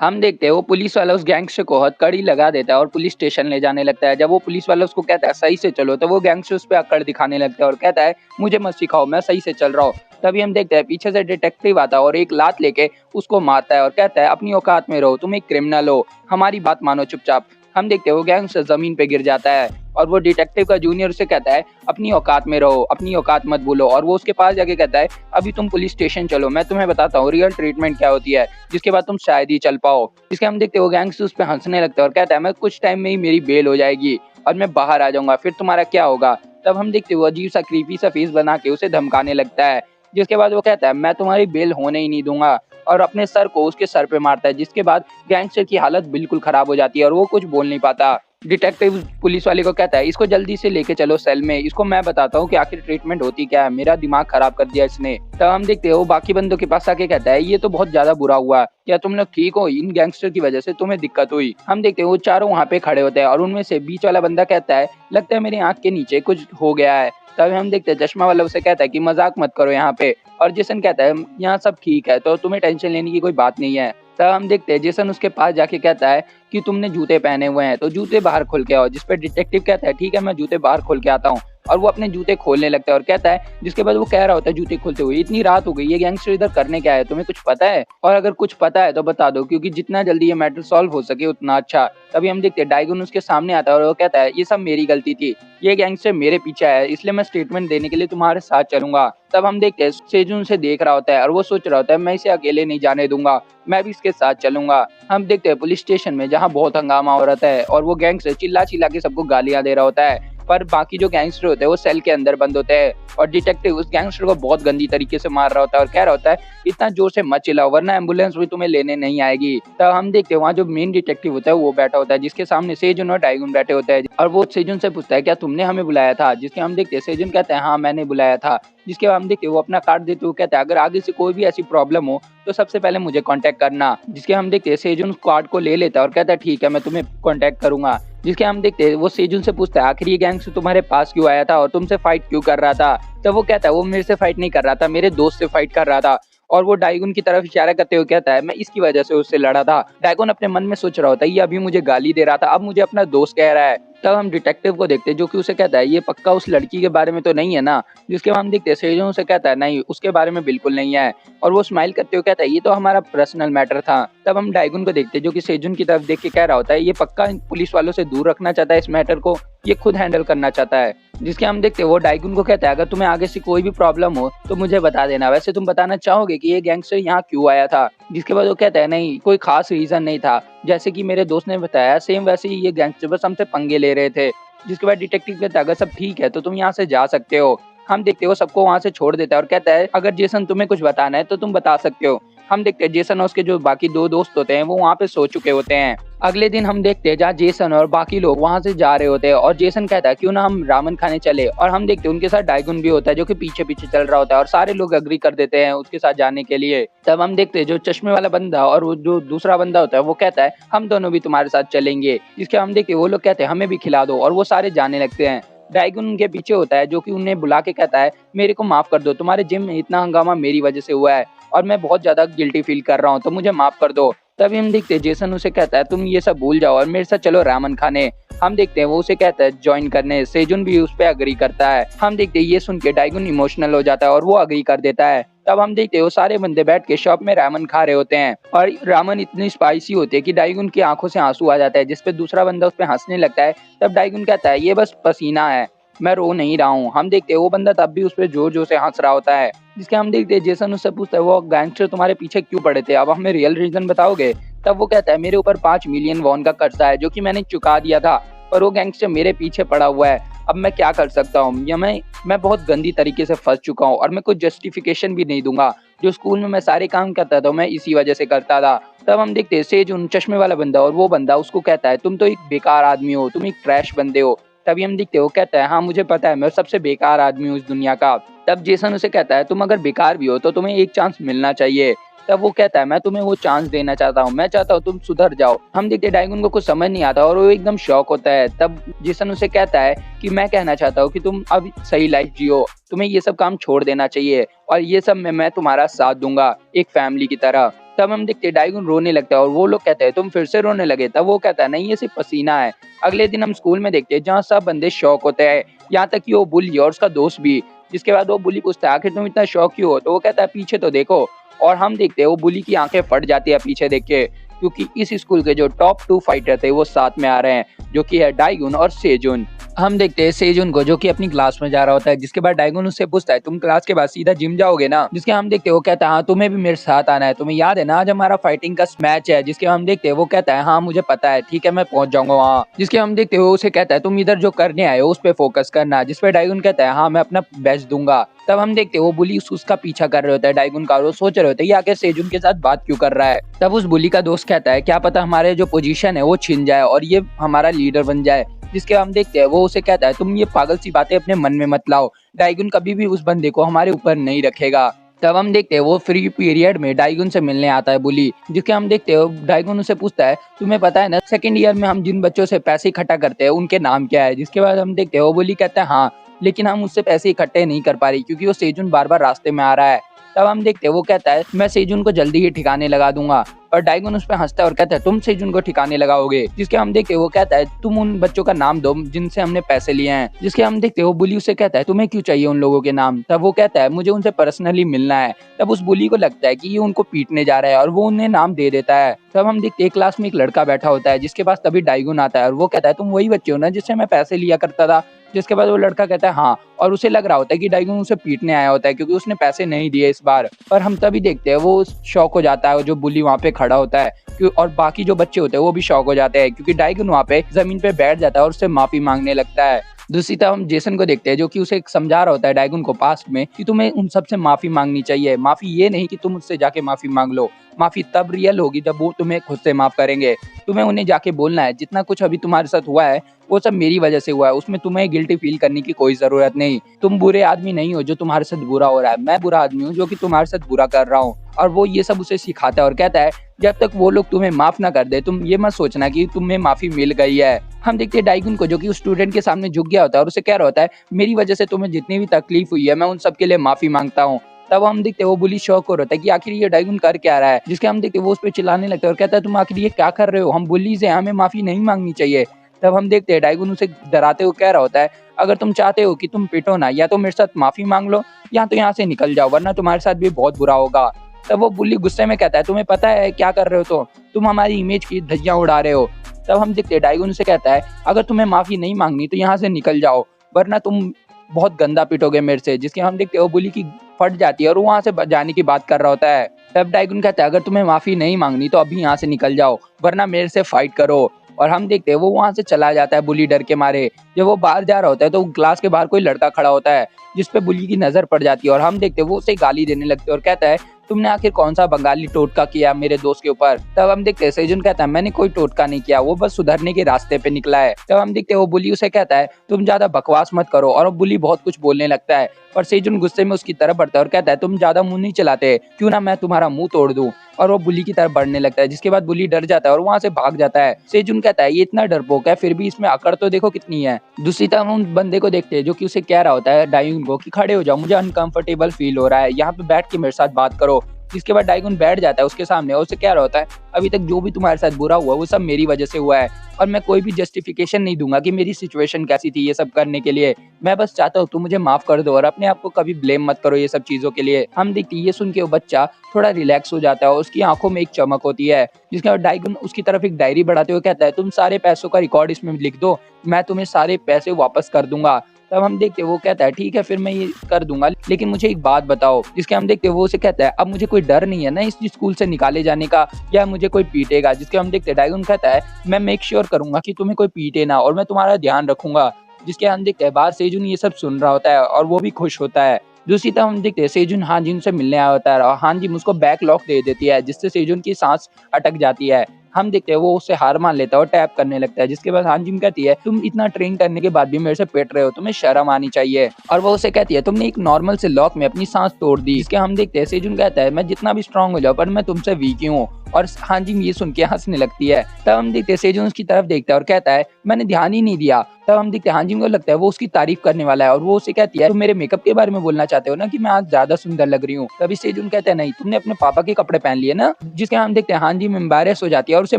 हम देखते हैं वो पुलिस वाला उस गैंगस्टर को हथकड़ी लगा देता है और पुलिस स्टेशन ले जाने लगता है। जब वो पुलिस वाला उसको कहता है सही से चलो, तो वो गैंगस्टर उस पर अकड़ दिखाने लगता है और कहता है, मुझे मत सिखाओ, मैं सही से चल रहा हूँ। तभी हम देखते हैं पीछे से डिटेक्टिव आता है और एक लात लेके उसको मारता है और कहता है, अपनी औकात में रहो, तुम एक क्रिमिनल हो, हमारी बात मानो चुपचाप। हम देखते हैं वो गैंगस्टर जमीन पे गिर जाता है और वो डिटेक्टिव का जूनियर उसे कहता है, अपनी औकात में रहो, अपनी औकात मत भूलो। और वो उसके पास जाके कहता है, अभी तुम पुलिस स्टेशन चलो, मैं तुम्हें बताता हूँ रियल ट्रीटमेंट क्या होती है, जिसके बाद तुम शायद ही चल पाओ। जिसके हम देखते हैं वो गैंगस्टर उस पर हंसने लगता है और कहता है, मैं कुछ टाइम में ही मेरी बेल हो जाएगी और मैं बाहर आ जाऊंगा, फिर तुम्हारा क्या होगा। तब हम देखते हैं वो अजीब सा क्रीपी सा फेस बना के उसे धमकाने लगता है। जिसके बाद वो कहता है, मैं तुम्हारी बेल होने ही नहीं दूंगा, और अपने सर को उसके सर पे मारता है। जिसके बाद गैंगस्टर की हालत बिल्कुल खराब हो जाती है और वो कुछ बोल नहीं पाता। डिटेक्टिव पुलिस वाले को कहता है, इसको जल्दी से लेके चलो सेल में, इसको मैं बताता हूँ कि आखिर ट्रीटमेंट होती क्या है, मेरा दिमाग खराब कर दिया इसने। तब हम देखते हैं वो बाकी बंदों के पास आके कहता है, ये तो बहुत ज्यादा बुरा हुआ, क्या तुम लोग ठीक हो, इन गैंगस्टर की वजह से तुम्हें दिक्कत हुई। हम देखते हैं वो चारों वहाँ पे खड़े होते हैं और उनमें से बीच वाला बंदा कहता है, लगता है मेरी आंख के नीचे कुछ हो गया है। तब हम देखते हैं चश्मा वाला उसे कहता है कि मजाक मत करो यहाँ पे। और जेसन कहता है, यहाँ सब ठीक है, तो तुम्हें टेंशन लेने की कोई बात नहीं है। तब हम देखते हैं जेसन उसके पास जाके कहता है कि तुमने जूते पहने हुए हैं तो जूते बाहर खोल के आओ। जिस पे डिटेक्टिव कहता है, ठीक है, मैं जूते बाहर खोल के आता हूँ। और वो अपने जूते खोलने लगता है और कहता है, जिसके बाद वो कह रहा होता है जूते खोलते हुए, इतनी रात हो गई, ये गैंगस्टर इधर करने क्या है, तुम्हें कुछ पता है? और अगर कुछ पता है तो बता दो, क्योंकि जितना जल्दी ये मैटर सॉल्व हो सके उतना अच्छा। तभी हम देखते हैं डाइगन उसके सामने आता है और वो कहता है, ये सब मेरी गलती थी, ये गैंगस्टर मेरे पीछे है, इसलिए मैं स्टेटमेंट देने के लिए तुम्हारे साथ चलूंगा। तब हम देखते हैं सेजुन से देख रहा होता है और वो सोच रहा होता है, मैं इसे अकेले नहीं जाने दूंगा, मैं भी इसके साथ चलूंगा। हम देखते हैं पुलिस स्टेशन में जहाँ बहुत हंगामा हो रहा है और वो गैंगस्टर चिल्ला चिल्ला के सबको गालियां दे रहा होता है। पर बाकी जो गैंगस्टर होते हैं वो सेल के अंदर बंद होते हैं और डिटेक्टिव उस गैंगस्टर को बहुत गंदी तरीके से मार रहा होता है और कह रहा होता है, इतना जोर से मत चिल्लाओ वरना एम्बुलेंस भी तुम्हें लेने नहीं आएगी। तब हम देखते हैं वहाँ जो मेन डिटेक्टिव होता है वो बैठा होता है, जिसके सामने सेजुन और डाइगुन बैठे होते हैं और वो सेजुन से पूछता है, क्या तुमने हमें बुलाया था? जिसके हम देखते हैं सेजुन कहता है, हाँ मैंने बुलाया था। जिसके बाद हम देखते हैं वो अपना कार्ड देते हुए कहता है, अगर आगे से कोई भी ऐसी प्रॉब्लम हो तो सबसे पहले मुझे कांटेक्ट करना। जिसके हम देखते हैं सेजुन कार्ड को ले लेता है और कहता है, ठीक है, मैं तुम्हें कांटेक्ट करूंगा। जिसके हम देखते हैं वो सेजुन से पूछता है, आखिर ये गैंगस्टर तुम्हारे पास क्यों आया था और तुमसे फाइट क्यों कर रहा था? तो वो कहता है, वो मेरे से फाइट नहीं कर रहा था, मेरे दोस्त से फाइट कर रहा था। और वो डाइगुन की तरफ इशारा करते हुए कहता है, मैं इसकी वजह से उससे लड़ा था। डाइगुन अपने मन में सोच रहा होता है, ये अभी मुझे गाली दे रहा था, अब मुझे अपना दोस्त कह रहा है। तब हम डिटेक्टिव को देखते हैं जो कि उसे कहता है, ये पक्का उस लड़की के बारे में तो नहीं है ना? जिसके बाद हम देखते हैं सेजुन उसे कहता है, नहीं, उसके बारे में बिल्कुल नहीं है। और वो स्माइल करते हुए कहता है, ये तो हमारा पर्सनल मैटर था। तब हम डाइगुन को देखते हैं जो कि सेजुन की तरफ देख के कह रहा होता है, ये पक्का पुलिस वालों से दूर रखना चाहता है इस मैटर को, ये खुद हैंडल करना चाहता है। जिसके हम देखते हैं वो डाइगुन को कहता है, अगर तुम्हें आगे से कोई भी प्रॉब्लम हो तो मुझे बता देना, वैसे तुम बताना चाहोगे कि ये गैंगस्टर यहाँ क्यों आया था? जिसके बाद वो कहता है, नहीं, कोई खास रीजन नहीं था, जैसे कि मेरे दोस्त ने बताया सेम वैसे ही ये गैंगस्टर बस हमसे पंगे ले रहे थे। जिसके बाद डिटेक्टिव कहता है, अगर सब ठीक है तो तुम यहाँ से जा सकते हो। हम देखते हो सबको वहाँ से छोड़ देता है और कहता है, अगर जेसन तुम्हें कुछ बताना है तो तुम बता सकते हो। हम देखते हैं जेसन और उसके जो बाकी दो दोस्त होते हैं वो वहाँ पे सो चुके होते हैं। अगले दिन हम देखते हैं जहाँ जेसन और बाकी लोग वहाँ से जा रहे होते हैं और जेसन कहता है, क्यों ना हम रामन खाने चले। और हम देखते हैं उनके साथ डाइगुन भी होता है जो कि पीछे पीछे चल रहा होता है और सारे लोग अग्री कर देते हैं उसके साथ जाने के लिए। तब हम देखते हैं जो चश्मे वाला बंदा और वो जो दूसरा बंदा होता है वो कहता है, हम दोनों भी तुम्हारे साथ चलेंगे। जिसके हम देखते हैं वो लोग कहते हैं, हमें भी खिला दो, और वो सारे जाने लगते हैं। डाइगुन उनके पीछे होता है जो कि उन्हें बुला के कहता है, मेरे को माफ कर दो, तुम्हारे जिम में इतना हंगामा मेरी वजह से हुआ है और मैं बहुत ज्यादा गिल्टी फील कर रहा हूँ, तो मुझे माफ कर दो। तभी हम देखते हैं जेसन उसे कहता है, तुम ये सब भूल जाओ और मेरे साथ चलो रामन खाने। हम देखते हैं वो उसे कहता है ज्वाइन करने। सेजुन भी उस पर अग्री करता है। हम देखते हैं ये सुन के डाइगुन इमोशनल हो जाता है और वो अग्री कर देता है। तब हम देखते हैं वो सारे बंदे बैठ के शॉप में रामन खा रहे होते हैं और रामन इतनी स्पाइसी होती है कि डाइगुन की आंखों से आंसू आ जाता है, जिसपे दूसरा बंदा उस पर हंसने लगता है। तब डाइगुन कहता है, ये बस पसीना है, मैं रो नहीं रहा हूँ। हम देखते हैं वो बंदा तब भी उस पर जोर जोर से हंस रहा होता है। जिसके हम देखते हैं जेसन उससे पूछता है, वो गैंगस्टर तुम्हारे पीछे क्यों पड़े थे, अब हमें रियल रीजन बताओगे? तब वो कहता है मेरे ऊपर 5 मिलियन वॉन का कर्जा है जो कि मैंने चुका दिया था, पर वो गैंगस्टर मेरे पीछे पड़ा हुआ है। अब मैं क्या कर सकता हूँ, या मैं बहुत गंदी तरीके से फंस चुका हूँ और मैं कुछ जस्टिफिकेशन भी नहीं दूंगा। जो स्कूल में मैं सारे काम करता था मैं इसी वजह से करता था। तब हम देखते हैं सेजुन चश्मे वाला बंदा, और वो बंदा उसको कहता है तुम तो एक बेकार आदमी हो, तुम एक ट्रैश बंदे हो। तभी हम देखते हैं वो कहता है हाँ मुझे पता है, मैं सबसे बेकार आदमी हूँ इस दुनिया का। तब जेसन उसे कहता है तुम अगर बेकार भी हो तो तुम्हें एक चांस मिलना चाहिए। तब वो कहता है मैं तुम्हें वो चांस देना चाहता हूँ, मैं चाहता हूँ तुम सुधर जाओ। हम देखते डाइगुन को कुछ समझ नहीं आता और वो एकदम शॉक होता है। तब जेसन उसे कहता है कि मैं कहना चाहता हूँ कि तुम अब सही लाइफ जियो, तुम्हें ये सब काम छोड़ देना चाहिए और ये सब में मैं तुम्हारा साथ दूंगा एक फैमिली की तरह। तब हम देखते डाइगुन रोने लगता है और वो लोग कहते हैं तुम फिर से रोने लगे। तब वो कहता है नहीं ये सिर्फ पसीना है। अगले दिन हम स्कूल में देखते हैं जहाँ सब बंदे शौक होते हैं, यहाँ तक कि वो बुली और उसका दोस्त भी। जिसके बाद वो बुली पूछता है आखिर तुम इतना शौक क्यों हो, तो वो कहता है पीछे तो देखो। और हम देखते हैं वो बुली की आंखें फट जाती है पीछे देख के, क्योंकि इस स्कूल के जो टॉप 2 फाइटर थे वो साथ में आ रहे हैं, जो कि है डाइगुन और सेजुन। हम देखते हैं सेजुन को जो कि अपनी क्लास में जा रहा होता है, जिसके बाद डाइगुन उससे पूछता है तुम क्लास के बाद सीधा जिम जाओगे ना। जिसके हम देखते हैं वो कहता है हाँ तुम्हें भी मेरे साथ आना है, तुम्हें याद है ना आज हमारा फाइटिंग का मैच है। जिसके हम देखते हैं वो कहता है हाँ मुझे पता है, ठीक है मैं पहुंच जाऊंगा वहाँ। जिसके हम देखते हो उसे कहता है तुम इधर जो करने आए हो उस पर फोकस करना। जिसपे डाइगुन कहता है हाँ मैं अपना बेस्ट दूंगा। तब हम देखते हैं वो बुली उसका पीछा कर रहे होता है डाइगुन का, और वो सोच रहे होते हैं ये आके सेजुन के साथ बात क्यों कर रहा है। तब उस बुली का दोस्त कहता है क्या पता हमारे जो पोजीशन है वो छिन जाए और ये हमारा लीडर बन जाए। जिसके हम देखते हैं वो उसे कहता है तुम ये पागल सी बातें अपने मन में मत लाओ, डाइगुन कभी भी उस बंदे को हमारे ऊपर नहीं रखेगा। तब हम देखते हैं वो फ्री पीरियड में डाइगुन से मिलने आता है बुली। जिसके हम देखते हैं डाइगुन उसे पूछता है तुम्हें पता है ना सेकंड ईयर में हम जिन बच्चों से पैसे इकट्ठा करते हैं उनके नाम क्या है। जिसके बाद हम देखते हैं वो बुली कहता है हाँ लेकिन हम उससे पैसे इकट्ठे नहीं कर पा रही क्योंकि वो सेजुन बार बार रास्ते में आ रहा है। तब हम देखते हैं वो कहता है मैं सेजुन को जल्दी ही ठिकाने लगा दूंगा, और डाइगुन उस पर हंसता है और कहता है तुम सेजुन को ठिकाने लगाओगे। जिसके हम देखते हैं वो कहता है तुम उन बच्चों का नाम दो जिनसे हमने पैसे लिए हैं। जिसके हम देखते हैं वो बुली उसे कहता है तुम्हें क्यों चाहिए उन लोगों के नाम। तब वो कहता है मुझे उनसे पर्सनली मिलना है। तब उस बुली को लगता है कि ये उनको पीटने जा रहा है और वो उन्हें नाम दे देता है। तब हम देखते हैं क्लास में एक लड़का बैठा होता है जिसके पास तभी डाइगुन आता है और वो कहता है तुम वही बच्चे हो ना जिससे मैं पैसे लिया करता था। जिसके बाद वो लड़का कहता है हाँ, और उसे लग रहा होता है कि डाइगुन उसे पीटने आया होता है क्योंकि उसने पैसे नहीं दिए इस बार। पर हम तभी देखते हैं वो शॉक हो जाता है जो बुली वहाँ पे खड़ा होता है, और बाकी जो बच्चे होते हैं वो भी शॉक हो जाते हैं क्योंकि डाइगुन वहाँ पे जमीन पे बैठ जाता है और उससे माफी मांगने लगता है। दूसरी तरफ हम जेसन को देखते हैं जो कि उसे समझा रहा होता है डाइगुन को पास्ट में कि तुम्हें उन सबसे माफी मांगनी चाहिए। माफी ये नहीं कि तुम उससे जाके माफी मांग लो, माफी तब रियल होगी जब वो तुम्हें खुद से माफ करेंगे। तुम्हें उन्हें जाके बोलना है जितना कुछ अभी तुम्हारे साथ हुआ है वो सब मेरी वजह से हुआ है, उसमें तुम्हें गिल्टी फील करने की कोई जरूरत नहीं। तुम बुरे आदमी नहीं हो जो तुम्हारे साथ बुरा हो रहा है, मैं बुरा आदमी हूँ जो कि तुम्हारे साथ बुरा कर रहा हूँ। और वो ये सब उसे सिखाता है और कहता है जब तक वो लोग तुम्हें माफ ना कर दे तुम ये मत सोचना कि तुम्हें माफी मिल गई है। हम देखते हैं डाइगुन को जो कि उस स्टूडेंट के सामने झुक गया होता है और उसे कह रहा होता है मेरी वजह से तुम्हें जितनी भी तकलीफ हुई है मैं उन सब के लिए माफी मांगता हूँ। तब हम देखते हैं वो बुली शौक हो रहा है कि आखिर ये डाइगुन कर क्या रहा है। जिसके हम देखते हैं वो उस पर चिल्लाने लगता है और कहता है तुम आखिर ये क्या कर रहे हो, हम बुली से हमें माफी नहीं मांगनी चाहिए। तब हम देखते हैं डाइगुन उसे डराते हुए कह रहा होता है अगर तुम चाहते हो कि तुम पिटो ना, या तो मेरे साथ माफी मांग लो या तो यहाँ से निकल जाओ वरना तुम्हारे साथ भी बहुत बुरा होगा। तब वो बुली गुस्से में कहता है तुम्हें पता है क्या कर रहे हो, तो तुम हमारी इमेज की धज्जियां उड़ा रहे हो। तब हम देखते हैं डाइगुन से कहता है अगर तुम्हें माफी नहीं मांगनी तो यहाँ से निकल जाओ वरना तुम बहुत गंदा पिटोगे मेरे से। जिसके हम देखते हैं वो बुली की फट जाती है और वो वहाँ से जाने की बात कर रहा होता है। तब डाइगुन कहता है अगर तुम्हें माफी नहीं मांगनी तो अभी यहाँ से निकल जाओ वरना मेरे से फाइट करो। और हम देखते हैं वो वहाँ से चला जाता है बुली डर के मारे। जब वो बाहर जा रहा होता है तो क्लास के बाहर कोई लड़का खड़ा होता है जिसपे बुली की नजर पड़ जाती है और हम देखते हैं वो उसे गाली देने लगते हैं और कहता है तुमने आखिर कौन सा बंगाली टोटका किया मेरे दोस्त के ऊपर। तब हम देखते हैं सेजुन कहता है मैंने कोई टोटका नहीं किया, वो बस सुधरने के रास्ते पे निकला है। तब हम देखते हैं वो बुली उसे कहता है तुम ज्यादा बकवास मत करो, और बुली बहुत कुछ बोलने लगता है। पर सेजुन गुस्से में उसकी तरफ बढ़ता है और कहता है तुम ज्यादा मुंह नहीं चलाते, क्यों ना मैं तुम्हारा मुंह तोड़ दूं। और वो बुली की तरफ बढ़ने लगता है जिसके बाद बुली डर जाता है और वहाँ से भाग जाता है। सेजुन कहता है ये इतना डरपोक है फिर भी इसमें अकड़ तो देखो कितनी है। दूसरी तरफ हम बंदे को देखते हैं जो कि उसे कह रहा होता है डाइगुन को कि खड़े हो जाओ, मुझे अनकंफर्टेबल फील हो रहा है, यहाँ पे बैठ के मेरे साथ बात करो। जिसके बाद डाइगुन बैठ जाता है उसके सामने और उसे कह रहा होता है अभी तक जो भी तुम्हारे साथ बुरा हुआ वो सब मेरी वजह से हुआ है और मैं कोई भी जस्टिफिकेशन नहीं दूंगा कि मेरी सिचुएशन कैसी थी ये सब करने के लिए। मैं बस चाहता हूँ तुम मुझे माफ कर दो और अपने आप को कभी ब्लेम मत करो ये सब चीजों के लिए। हम देखते ये सुन के वो बच्चा थोड़ा रिलैक्स हो जाता है और उसकी आंखों में एक चमक होती है। जिसके बाद डाइगुन उसकी तरफ एक डायरी बढ़ाते हुए कहता है तुम सारे पैसों का रिकॉर्ड इसमें लिख दो, मैं तुम्हें सारे पैसे वापस कर दूंगा। तब हम देखते हैं वो कहता है ठीक है फिर मैं ये कर दूंगा, लेकिन मुझे एक बात बताओ। जिसके हम देखते हैं वो उसे कहता है अब मुझे कोई डर नहीं है ना इस स्कूल से निकाले जाने का या मुझे कोई पीटेगा। जिसके हम देखते हैं डाइगुन कहता है मैं मेक श्योर करूंगा कि तुम्हें कोई पीटे ना और मैं तुम्हारा ध्यान रखूंगा। जिसके हम देखते हैं बाहर सेजुन ये सब सुन रहा होता है और वो भी खुश होता है। दूसरी तरफ हम देखते हैं सेजुन हानजिन से मिलने आया होता है और हानजिन उसको बैक लॉक दे देती है जिससे सेजुन की सांस अटक जाती है। हम देखते हैं वो उससे हार मान लेता है और टैप करने लगता है। जिसके बाद हानजिन कहती है तुम इतना ट्रेन करने के बाद भी मेरे से पिट रहे हो, तुम्हें शर्म आनी चाहिए। और वो उसे कहती है तुमने एक नॉर्मल से लॉक में अपनी सांस तोड़ दी। जिसके हम देखते हैं सेजुन कहता है मैं जितना भी स्ट्रांग हो जाऊं पर मैं तुमसे वीक ही हूँ। और हानजिन ये सुन के हंसने लगती है। तब हम देखते हैं सेजुन उसकी तरफ देखता है और कहता है मैंने ध्यान ही नहीं दिया। तब हम देखते हैं हानजिन को लगता है वो उसकी तारीफ करने वाला है और वो उसे कहती है तुम मेरे मेकअप के बारे में बोलना चाहते हो ना कि मैं आज ज्यादा सुंदर लग रही हूँ। तभी सेजुन कहता है नहीं तुमने अपने पापा के कपड़े पहन लिए ना। जिसके हम देखते हैं हानजिन एम्बैरेस हो जाती है और उसे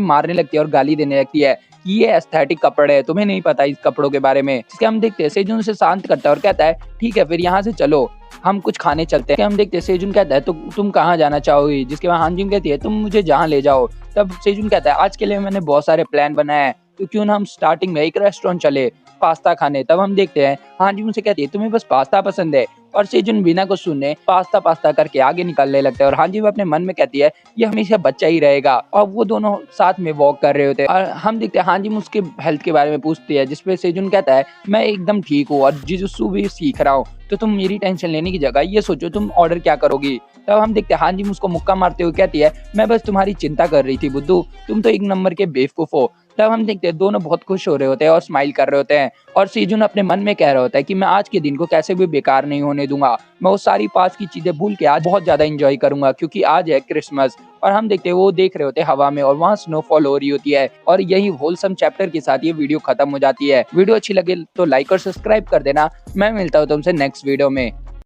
मारने लगती है और गाली देने लगती है कि ये एस्थेटिक कपड़े है, तुम्हें नहीं पता इस कपड़ों के बारे में। जिसके हम देखते हैं सेजुन उसे शांत करता है और कहता है ठीक है फिर यहाँ से चलो हम कुछ खाने चलते हैं। हम देखते हैं सेजुन कहता है तो तुम कहाँ जाना चाहोगी। जिसके बाद हानजिन कहती है तुम मुझे जहाँ ले जाओ। तब सेजुन कहता है आज के लिए मैंने बहुत सारे प्लान बनाए हैं तो क्यों ना हम स्टार्टिंग में एक रेस्टोरेंट चले पास्ता खाने। तब हम देखते हैं हानजिन उनसे कहती है तुम्हें बस पास्ता पसंद है और सेजुन बिना कुछ सुने पास्ता पास्ता करके आगे निकलने लगता है और हानजिन अपने मन में कहती है ये हमेशा बच्चा ही रहेगा। और वो दोनों साथ में वॉक कर रहे होते हैं और हम देखते हैं हानजिन उसके हेल्थ के बारे में पूछती है। जिसपे सेजुन कहता है मैं एकदम ठीक हूँ और जिजुत्सु भी सीख रहा हूँ तो तुम मेरी टेंशन लेने की जगह ये सोचो तुम ऑर्डर क्या करोगी। तब हम देखते हैं हानजिन उसको मुक्का मारते हुए कहती है मैं बस तुम्हारी चिंता कर रही थी बुद्धू, तुम तो एक नंबर के बेवकूफ हो। तब हम देखते हैं दोनों बहुत खुश हो रहे होते हैं और स्माइल कर रहे होते हैं और सेजुन अपने मन में कह रहा होता है कि मैं आज के दिन को कैसे भी बेकार नहीं होने दूंगा, मैं वो सारी पास की चीजें भूल के आज बहुत ज्यादा एंजॉय करूंगा क्योंकि आज है क्रिसमस। और हम देखते हैं वो देख रहे होते हैं हवा में और वहाँ स्नोफॉल हो रही होती है। और यही होलसम चैप्टर के साथ ये वीडियो खत्म हो जाती है। वीडियो अच्छी लगे तो लाइक और सब्सक्राइब कर देना। मैं मिलता हूँ तुमसे नेक्स्ट वीडियो में।